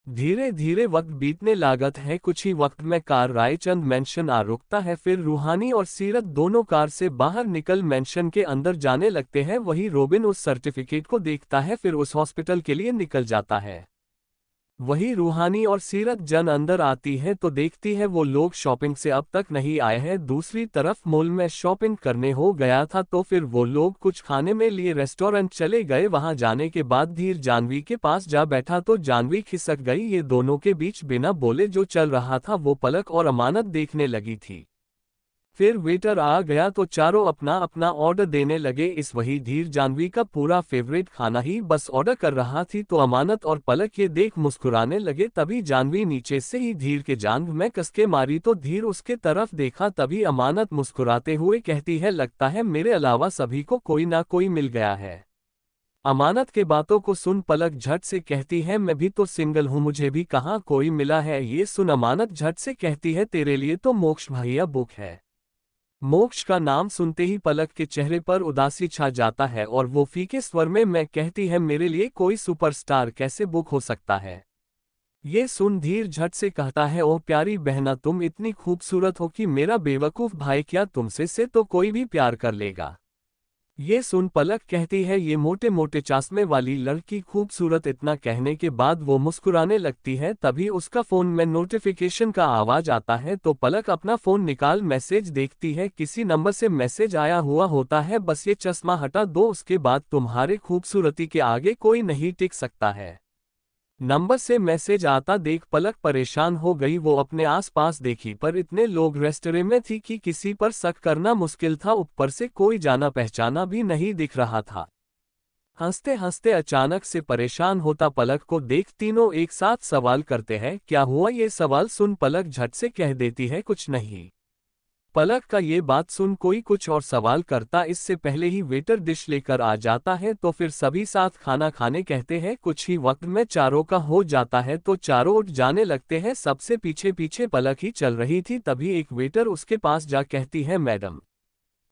धीरे धीरे वक्त बीतने लागत है। कुछ ही वक्त में कार रायचंद मैंशन आ रुकता है। फिर रूहानी और सीरत दोनों कार से बाहर निकल मैंशन के अंदर जाने लगते हैं। वही रोबिन उस सर्टिफिकेट को देखता है, फिर उस हॉस्पिटल के लिए निकल जाता है। वही रूहानी और सीरत जन अंदर आती है तो देखती है वो लोग शॉपिंग से अब तक नहीं आए हैं। दूसरी तरफ मॉल में शॉपिंग करने हो गया था तो फिर वो लोग कुछ खाने में लिए रेस्टोरेंट चले गए। वहां जाने के बाद धीर जानवी के पास जा बैठा तो जानवी खिसक गई। ये दोनों के बीच बिना बोले जो चल रहा था वो पलक और अमानत देखने लगी थी। फिर वेटर आ गया तो चारों अपना अपना ऑर्डर देने लगे। इस वही धीर जानवी का पूरा फेवरेट खाना ही बस ऑर्डर कर रहा थी तो अमानत और पलक ये देख मुस्कुराने लगे। तभी जानवी नीचे से ही धीर के जांघ में कसके मारी तो धीर उसके तरफ देखा। तभी अमानत मुस्कुराते हुए कहती है लगता है मेरे अलावा सभी को कोई ना कोई मिल गया है। अमानत के बातों को सुन पलक झट से कहती है मैं भी तो सिंगल हूँ, मुझे भी कहाँ कोई मिला है। ये सुन अमानत झट से कहती है तेरे लिए तो मोक्ष भैया बुक है। मोक्ष का नाम सुनते ही पलक के चेहरे पर उदासी छा जाता है और वो फीके स्वर में मैं कहती है मेरे लिए कोई सुपरस्टार कैसे बुक हो सकता है। ये सुन धीर झट से कहता है ओह प्यारी बहना, तुम इतनी खूबसूरत हो कि मेरा बेवकूफ भाई क्या तुमसे से तो कोई भी प्यार कर लेगा। ये सुन पलक कहती है ये मोटे मोटे चाशमे वाली लड़की खूबसूरत। इतना कहने के बाद वो मुस्कुराने लगती है। तभी उसका फोन में नोटिफिकेशन का आवाज आता है तो पलक अपना फोन निकाल मैसेज देखती है। किसी नंबर से मैसेज आया हुआ होता है बस ये चश्मा हटा दो, उसके बाद तुम्हारे खूबसूरती के आगे कोई नहीं टिक सकता है। नंबर से मैसेज आता देख पलक परेशान हो गई। वो अपने आसपास देखी पर इतने लोग रेस्टोरेंट में थी कि किसी पर शक करना मुश्किल था। ऊपर से कोई जाना पहचाना भी नहीं दिख रहा था। हंसते हंसते अचानक से परेशान होता पलक को देख तीनों एक साथ सवाल करते हैं क्या हुआ। ये सवाल सुन पलक झट से कह देती है कुछ नहीं। पलक का ये बात सुन कोई कुछ और सवाल करता इससे पहले ही वेटर डिश लेकर आ जाता है तो फिर सभी साथ खाना खाने कहते हैं। कुछ ही वक्त में चारों का हो जाता है तो चारों उठ जाने लगते हैं। सबसे पीछे पीछे पलक ही चल रही थी। तभी एक वेटर उसके पास जा कहती है मैडम।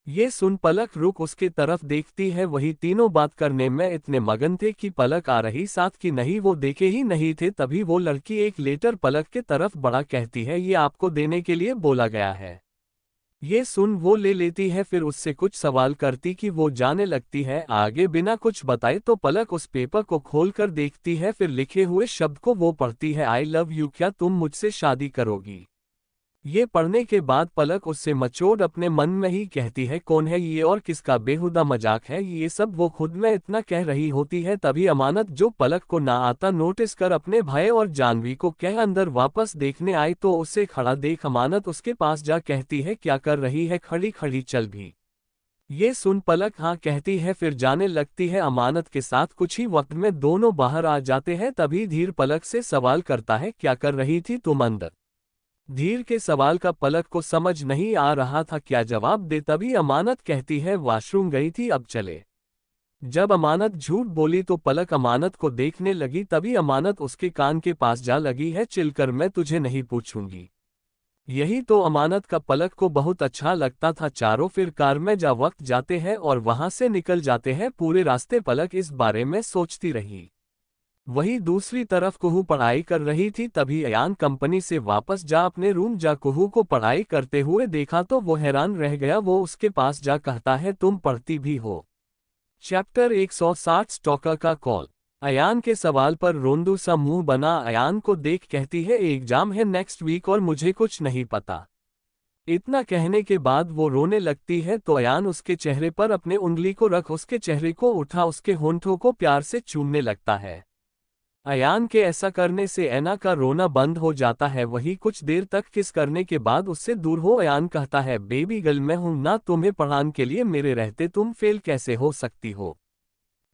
ये सुन पलक रुक उसके तरफ देखती है। वही तीनों बात करने में इतने मगन थे कि पलक आ रही साथ की नहीं वो देखे ही नहीं थे। तभी वो लड़की एक लेटर पलक के तरफ बड़ा कहती है ये आपको देने के लिए बोला गया है। ये सुन वो ले लेती है। फिर उससे कुछ सवाल करती कि वो जाने लगती है आगे बिना कुछ बताए तो पलक उस पेपर को खोलकर देखती है। फिर लिखे हुए शब्द को वो पढ़ती है आई लव यू, क्या तुम मुझसे शादी करोगी? ये पढ़ने के बाद पलक उससे मचोड़ अपने मन में ही कहती है कौन है ये और किसका बेहुदा मजाक है। ये सब वो खुद में इतना कह रही होती है। तभी अमानत जो पलक को ना आता नोटिस कर अपने भाई और जानवी को कह अंदर वापस देखने आई तो उसे खड़ा देख अमानत उसके पास जा कहती है क्या कर रही है खड़ी खड़ी, चल भी। ये सुन पलक हाँ कहती है फिर जाने लगती है अमानत के साथ। कुछ ही वक्त में दोनों बाहर आ जाते हैं। तभी धीर पलक से सवाल करता है क्या कर रही थी तुम अंदर? धीर के सवाल का पलक को समझ नहीं आ रहा था क्या जवाब दे। तभी अमानत कहती है वॉशरूम गई थी, अब चले। जब अमानत झूठ बोली तो पलक अमानत को देखने लगी। तभी अमानत उसके कान के पास जा लगी है चिल्कर मैं तुझे नहीं पूछूंगी। यही तो अमानत का। पलक को बहुत अच्छा लगता था। चारों फिर कार में जा वक्त जाते हैं और वहां से निकल जाते हैं। पूरे रास्ते पलक इस बारे में सोचती रही। वही दूसरी तरफ कुहू पढ़ाई कर रही थी। तभी अयान कंपनी से वापस जा अपने रूम जा कुहू को पढ़ाई करते हुए देखा तो वो हैरान रह गया। वो उसके पास जा कहता है, तुम पढ़ती भी हो? चैप्टर 160 स्टॉकर का कॉल। अयान के सवाल पर रोंदू सा मुंह बना अयान को देख कहती है, एग्जाम है नेक्स्ट वीक और मुझे कुछ नहीं पता। इतना कहने के बाद वो रोने लगती है तो अयान उसके चेहरे पर अपने उंगली को रख उसके चेहरे को उठा उसके होंठों को प्यार से चूमने लगता है। अयान के ऐसा करने से ऐना का रोना बंद हो जाता है। वही कुछ देर तक किस करने के बाद उससे दूर हो अयान कहता है, बेबी गर्ल मैं हूं ना तुम्हें पढ़ाने के लिए, मेरे रहते तुम फेल कैसे हो सकती हो?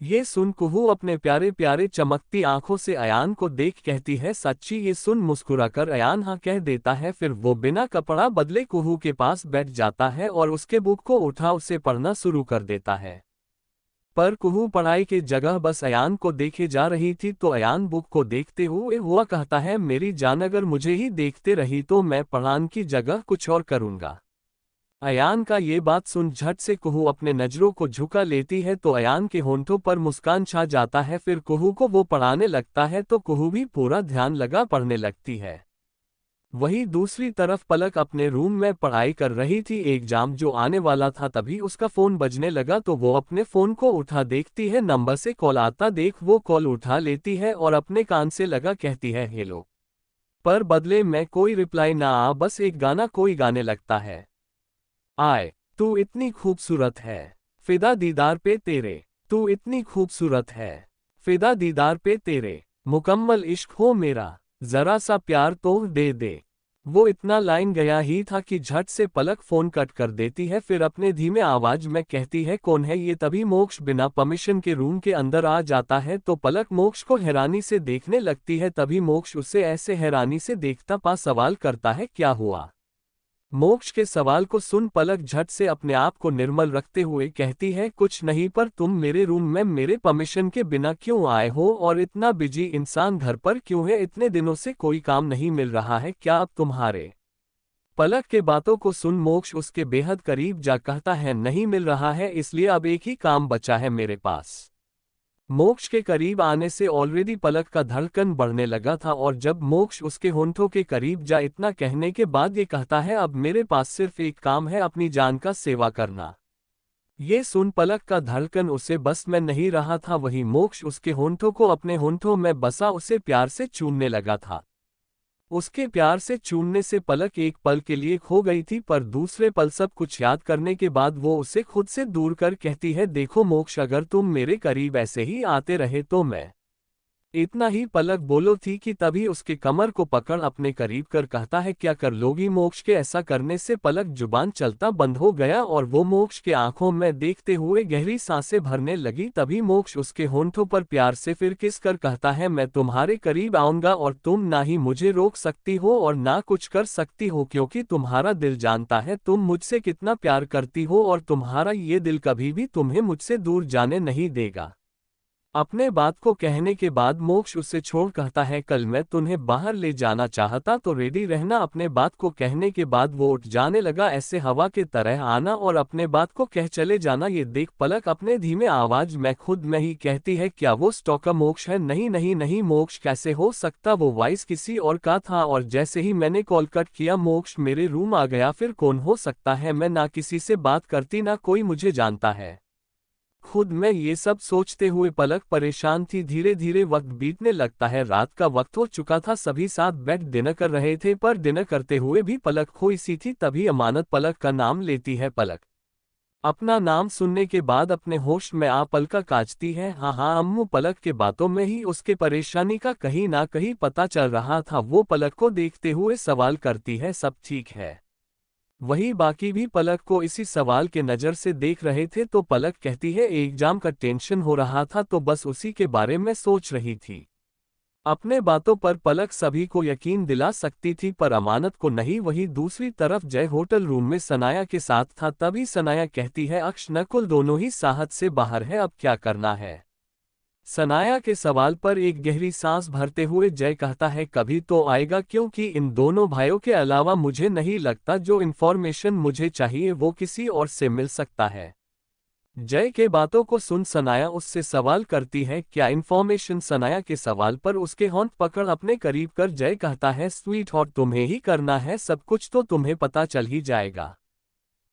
ये सुन कुहू अपने प्यारे प्यारे चमकती आंखों से अयान को देख कहती है, सच्ची? ये सुन मुस्कुराकर अयान हाँ कह देता है। फिर वो बिना कपड़ा बदले कुहू के पास बैठ जाता है और उसके बुक को उठा उसे पढ़ना शुरू कर देता है। पर कुहू पढ़ाई के जगह बस अयान को देखे जा रही थी तो अयान बुक को देखते हुए हुआ कहता है, मेरी जान अगर मुझे ही देखते रही तो मैं पढ़ाने की जगह कुछ और करूंगा। अयान का ये बात सुन झट से कुहू अपने नजरों को झुका लेती है तो अयान के होंठों पर मुस्कान छा जाता है। फिर कुहू को वो पढ़ाने लगता है तो कुहू भी पूरा ध्यान लगा पढ़ने लगती है। वहीं दूसरी तरफ पलक अपने रूम में पढ़ाई कर रही थी। एग्जाम जो आने वाला था तभी उसका फोन बजने लगा तो वो अपने फोन को उठा देखती है। नंबर से कॉल आता देख वो कॉल उठा लेती है और अपने कान से लगा कहती है, हेलो। पर बदले में कोई रिप्लाई ना आ, बस एक गाना कोई गाने लगता है। आए तू इतनी खूबसूरत है, फिदा दीदार पे तेरे। तू इतनी खूबसूरत है, फिदा दीदार पे तेरे। मुकम्मल इश्क हो मेरा, जरा सा प्यार तो दे दे। वो इतना लाइन गया ही था कि झट से पलक फोन कट कर देती है। फिर अपने धीमे आवाज में कहती है, कौन है ये? तभी मोक्ष बिना परमिशन के रूम के अंदर आ जाता है तो पलक मोक्ष को हैरानी से देखने लगती है। तभी मोक्ष उसे ऐसे हैरानी से देखता पा सवाल करता है, क्या हुआ? मोक्ष के सवाल को सुन पलक झट से अपने आप को निर्मल रखते हुए कहती है, कुछ नहीं, पर तुम मेरे रूम में मेरे परमिशन के बिना क्यों आए हो? और इतना बिजी इंसान घर पर क्यों है? इतने दिनों से कोई काम नहीं मिल रहा है क्या अब तुम्हारे? पलक के बातों को सुन मोक्ष उसके बेहद करीब जा कहता है, नहीं मिल रहा है, इसलिए अब एक ही काम बचा है मेरे पास। मोक्ष के करीब आने से ऑलरेडी पलक का धड़कन बढ़ने लगा था और जब मोक्ष उसके होंठों के करीब जा इतना कहने के बाद ये कहता है, अब मेरे पास सिर्फ एक काम है, अपनी जान का सेवा करना। ये सुन पलक का धड़कन उसे बस में नहीं रहा था। वही मोक्ष उसके होंठों को अपने होंठों में बसा उसे प्यार से चूमने लगा था। उसके प्यार से चूमने से पलक एक पल के लिए खो गई थी, पर दूसरे पल सब कुछ याद करने के बाद वो उसे खुद से दूर कर कहती है, देखो मोक्ष, अगर तुम मेरे करीब ऐसे ही आते रहे तो मैं। इतना ही पलक बोलो थी कि तभी उसके कमर को पकड़ अपने करीब कर कहता है, क्या कर लोगी? मोक्ष के ऐसा करने से पलक जुबान चलता बंद हो गया और वो मोक्ष के आंखों में देखते हुए गहरी सांसें भरने लगी। तभी मोक्ष उसके होंठों पर प्यार से फिर किस कर कहता है, मैं तुम्हारे करीब आऊंगा और तुम ना ही मुझे रोक सकती हो और ना कुछ कर सकती हो, क्योंकि तुम्हारा दिल जानता है तुम मुझसे कितना प्यार करती हो और तुम्हारा ये दिल कभी भी तुम्हें मुझसे दूर जाने नहीं देगा। अपने बात को कहने के बाद मोक्ष उससे छोड़ कहता है, कल मैं तुम्हें बाहर ले जाना चाहता तो रेडी रहना। अपने बात को कहने के बाद वो उठ जाने लगा, ऐसे हवा के तरह आना और अपने बात को कह चले जाना। ये देख पलक अपने धीमे आवाज में खुद में ही कहती है, क्या वो स्टॉकर मोक्ष है? नहीं नहीं नहीं, मोक्ष कैसे हो सकता? वो वॉइस किसी और का था और जैसे ही मैंने कॉल कट किया मोक्ष मेरे रूम आ गया। फिर कौन हो सकता है? मैं ना किसी से बात करती ना कोई मुझे जानता है। खुद में ये सब सोचते हुए पलक परेशान थी। धीरे धीरे वक्त बीतने लगता है, रात का वक्त हो चुका था। सभी साथ बैठ डिनर कर रहे थे, पर डिनर करते हुए भी पलक खोई सी थी। तभी अमानत पलक का नाम लेती है। पलक अपना नाम सुनने के बाद अपने होश में आ पलका काजती है, हाँ हाँ अम्मू। पलक के बातों में ही उसके परेशानी का कहीं ना कहीं पता चल रहा था। वो पलक को देखते हुए सवाल करती है, सब ठीक है? वही बाकी भी पलक को इसी सवाल के नज़र से देख रहे थे तो पलक कहती है, एग्जाम का टेंशन हो रहा था तो बस उसी के बारे में सोच रही थी। अपने बातों पर पलक सभी को यकीन दिला सकती थी पर अमानत को नहीं। वही दूसरी तरफ जय होटल रूम में सनाया के साथ था। तभी सनाया कहती है, अक्ष नकुल दोनों ही साहत से बाहर है, अब क्या करना है? सनाया के सवाल पर एक गहरी सांस भरते हुए जय कहता है कभी तो आएगा, क्योंकि इन दोनों भाइयों के अलावा मुझे नहीं लगता जो इन्फॉर्मेशन मुझे चाहिए वो किसी और से मिल सकता है। जय के बातों को सुन सनाया उससे सवाल करती है क्या इन्फॉर्मेशन। सनाया के सवाल पर उसके होंठ पकड़ अपने करीब कर जय कहता है स्वीट हॉट तुम्हें ही करना है, सब कुछ तो तुम्हें पता चल ही जाएगा।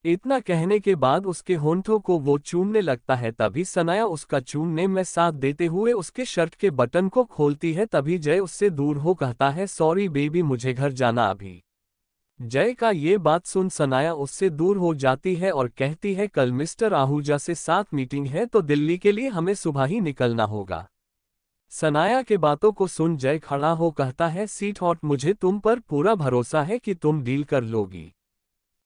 इतना कहने के बाद उसके होंठों को वो चूमने लगता है। तभी सनाया उसका चूमने में साथ देते हुए उसके शर्ट के बटन को खोलती है। तभी जय उससे दूर हो कहता है सॉरी बेबी मुझे घर जाना अभी। जय का ये बात सुन सनाया उससे दूर हो जाती है और कहती है कल मिस्टर आहूजा से साथ मीटिंग है तो दिल्ली के लिए हमें सुबह ही निकलना होगा। सनाया के बातों को सुन जय खड़ा हो कहता है सीट हॉट मुझे तुम पर पूरा भरोसा है कि तुम डील कर लोगी।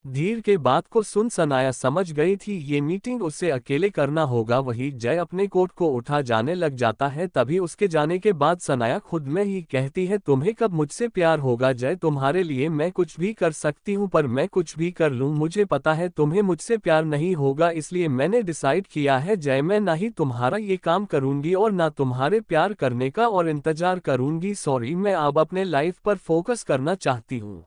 धीर के बात को सुन सनाया समझ गई थी ये मीटिंग उसे अकेले करना होगा। वही जय अपने कोट को उठा जाने लग जाता है। तभी उसके जाने के बाद सनाया खुद में ही कहती है तुम्हें कब मुझसे प्यार होगा जय, तुम्हारे लिए मैं कुछ भी कर सकती हूँ, पर मैं कुछ भी कर लूँ मुझे पता है तुम्हें मुझसे प्यार नहीं होगा, इसलिए मैंने डिसाइड किया है जय मैं ना ही तुम्हारा ये काम करूंगी और ना तुम्हारे प्यार करने का और इंतजार करूंगी। सॉरी मैं अब अपने लाइफ पर फोकस करना चाहती हूँ।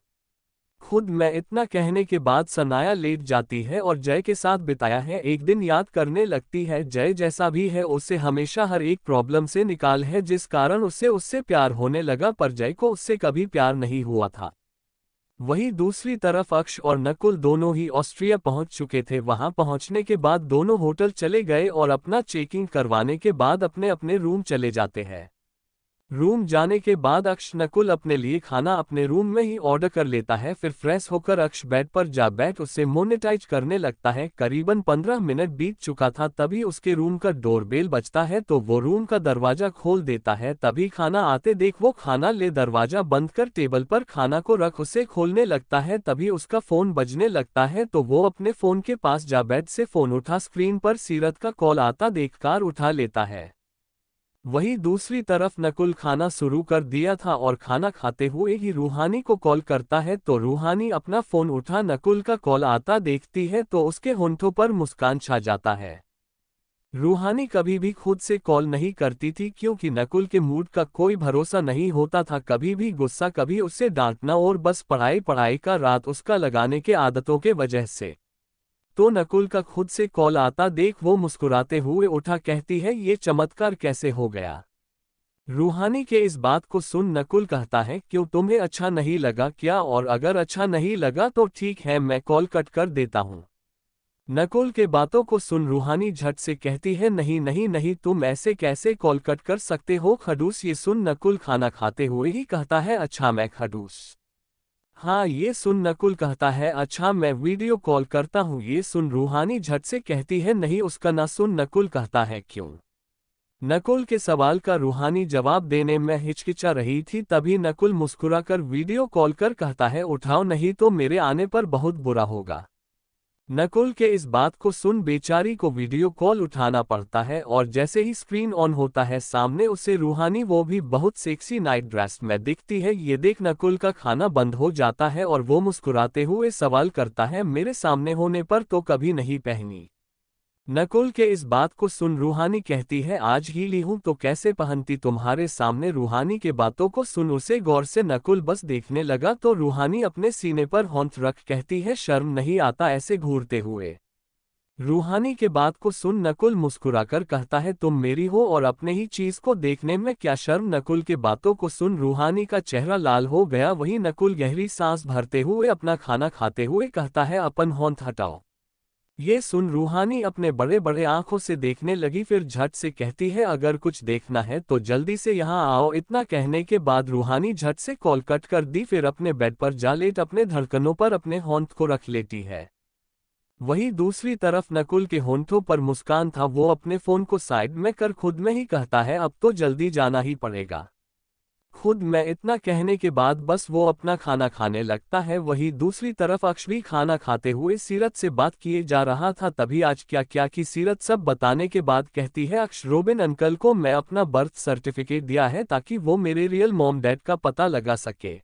खुद मैं इतना कहने के बाद सनाया लेट जाती है और जय के साथ बिताया है एक दिन याद करने लगती है। जय जैसा भी है उसे हमेशा हर एक प्रॉब्लम से निकाल है जिस कारण उसे उससे प्यार होने लगा, पर जय को उससे कभी प्यार नहीं हुआ था। वहीं दूसरी तरफ अक्ष और नकुल दोनों ही ऑस्ट्रिया पहुंच चुके थे। वहां पहुंचने के बाद दोनों होटल चले गए और अपना चेकिंग करवाने के बाद अपने अपने रूम चले जाते हैं। रूम जाने के बाद अक्ष नकुल अपने लिए खाना अपने रूम में ही ऑर्डर कर लेता है। फिर फ्रेश होकर अक्ष बेड पर जा बैठ उसे मोनेटाइज करने लगता है। करीबन 15 मिनट बीत चुका था तभी उसके रूम का डोरबेल बजता है तो वो रूम का दरवाजा खोल देता है। तभी खाना आते देख वो खाना ले दरवाजा बंद कर टेबल पर खाना को रख उसे खोलने लगता है। तभी उसका फोन बजने लगता है तो वो अपने फोन के पास जा बेड से फोन उठा स्क्रीन पर सीरत का कॉल आता देखकर उठा लेता है। वहीं दूसरी तरफ नकुल खाना शुरू कर दिया था और खाना खाते हुए ही रूहानी को कॉल करता है तो रूहानी अपना फोन उठा नकुल का कॉल आता देखती है तो उसके होंठों पर मुस्कान छा जाता है। रूहानी कभी भी खुद से कॉल नहीं करती थी क्योंकि नकुल के मूड का कोई भरोसा नहीं होता था, कभी भी गुस्सा कभी उससे डांटना और बस पढ़ाई पढ़ाई का रात उसका लगाने के आदतों के वजह से। तो नकुल का खुद से कॉल आता देख वो मुस्कुराते हुए उठा कहती है ये चमत्कार कैसे हो गया। रूहानी के इस बात को सुन नकुल कहता है क्यों तुम्हें अच्छा नहीं लगा क्या, और अगर अच्छा नहीं लगा तो ठीक है मैं कॉल कट कर देता हूँ। नकुल के बातों को सुन रूहानी झट से कहती है नहीं नहीं नहीं तुम ऐसे कैसे कॉल कट कर सकते हो खड़ूस। ये सुन नकुल खाना खाते हुए ही कहता है अच्छा मैं खड़ूस। हाँ ये सुन नकुल कहता है अच्छा मैं वीडियो कॉल करता हूँ। ये सुन रूहानी झट से कहती है नहीं उसका ना सुन। नकुल कहता है क्यों। नकुल के सवाल का रूहानी जवाब देने में हिचकिचा रही थी। तभी नकुल मुस्कुराकर वीडियो कॉल कर कहता है उठाओ नहीं तो मेरे आने पर बहुत बुरा होगा। नकुल के इस बात को सुन बेचारी को वीडियो कॉल उठाना पड़ता है और जैसे ही स्क्रीन ऑन होता है सामने उसे रूहानी वो भी बहुत सेक्सी नाइट ड्रेस में दिखती है। ये देख नकुल का खाना बंद हो जाता है और वो मुस्कुराते हुए सवाल करता है मेरे सामने होने पर तो कभी नहीं पहनी। नकुल के इस बात को सुन रूहानी कहती है आज ही ली हूं तो कैसे पहनती तुम्हारे सामने। रूहानी के बातों को सुन उसे गौर से नकुल बस देखने लगा तो रूहानी अपने सीने पर होंठ रख कहती है शर्म नहीं आता ऐसे घूरते हुए। रूहानी के बात को सुन नकुल मुस्कुराकर कहता है तुम मेरी हो और अपने ही चीज को देखने में क्या शर्म। नकुल के बातों को सुन रूहानी का चेहरा लाल हो गया। वहीं नकुल गहरी सांस भरते हुए अपना खाना खाते हुए कहता है अपन होंठ हटाओ। ये सुन रूहानी अपने बड़े बड़े आंखों से देखने लगी, फिर झट से कहती है अगर कुछ देखना है तो जल्दी से यहाँ आओ। इतना कहने के बाद रूहानी झट से कॉल कट कर दी, फिर अपने बेड पर जा लेट अपने धड़कनों पर अपने होंठ को रख लेती है। वहीं दूसरी तरफ नकुल के होंठों पर मुस्कान था। वो अपने फोन को साइड में कर खुद में ही कहता है अब तो जल्दी जाना ही पड़ेगा। खुद में इतना कहने के बाद बस वो अपना खाना खाने लगता है। वहीं दूसरी तरफ अक्ष भी खाना खाते हुए सीरत से बात किए जा रहा था। तभी आज क्या क्या की सीरत सब बताने के बाद कहती है अक्ष रोबिन अंकल को मैं अपना बर्थ सर्टिफिकेट दिया है ताकि वो मेरे रियल मॉम डैड का पता लगा सके।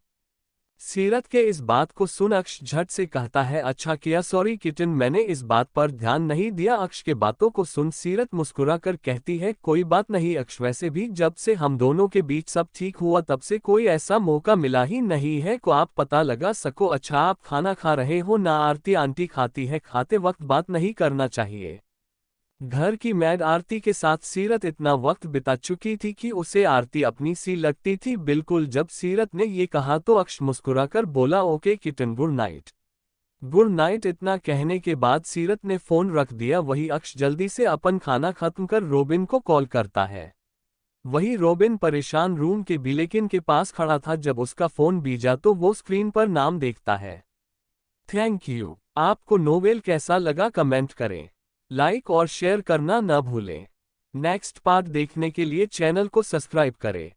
सीरत के इस बात को सुन अक्ष झट से कहता है, अच्छा किया, सॉरी किटन, मैंने इस बात पर ध्यान नहीं दिया। अक्ष के बातों को सुन सीरत मुस्कुरा कर कहती है, कोई बात नहीं अक्ष, वैसे भी जब से हम दोनों के बीच सब ठीक हुआ तब से कोई ऐसा मौका मिला ही नहीं है को आप पता लगा सको। अच्छा आप खाना खा रहे हो ना? आरती आंटी खाती है, खाते वक्त बात नहीं करना चाहिए। घर की मैड आरती के साथ सीरत इतना वक्त बिता चुकी थी कि उसे आरती अपनी सी लगती थी बिल्कुल। जब सीरत ने ये कहा तो अक्ष मुस्कुराकर बोला, okay kitten, good night. Good night. इतना कहने के बाद सीरत ने फोन रख दिया। वही अक्ष जल्दी से अपन खाना खत्म कर रोबिन को कॉल करता है। वही रोबिन परेशान रूम के बिलेकिन के पास खड़ा था। जब उसका फोन बीजा तो वो स्क्रीन पर नाम देखता है। Thank you. आपको नोवेल कैसा लगा कमेंट करें, लाइक और शेयर करना न भूलें। नेक्स्ट पार्ट देखने के लिए चैनल को सब्सक्राइब करें।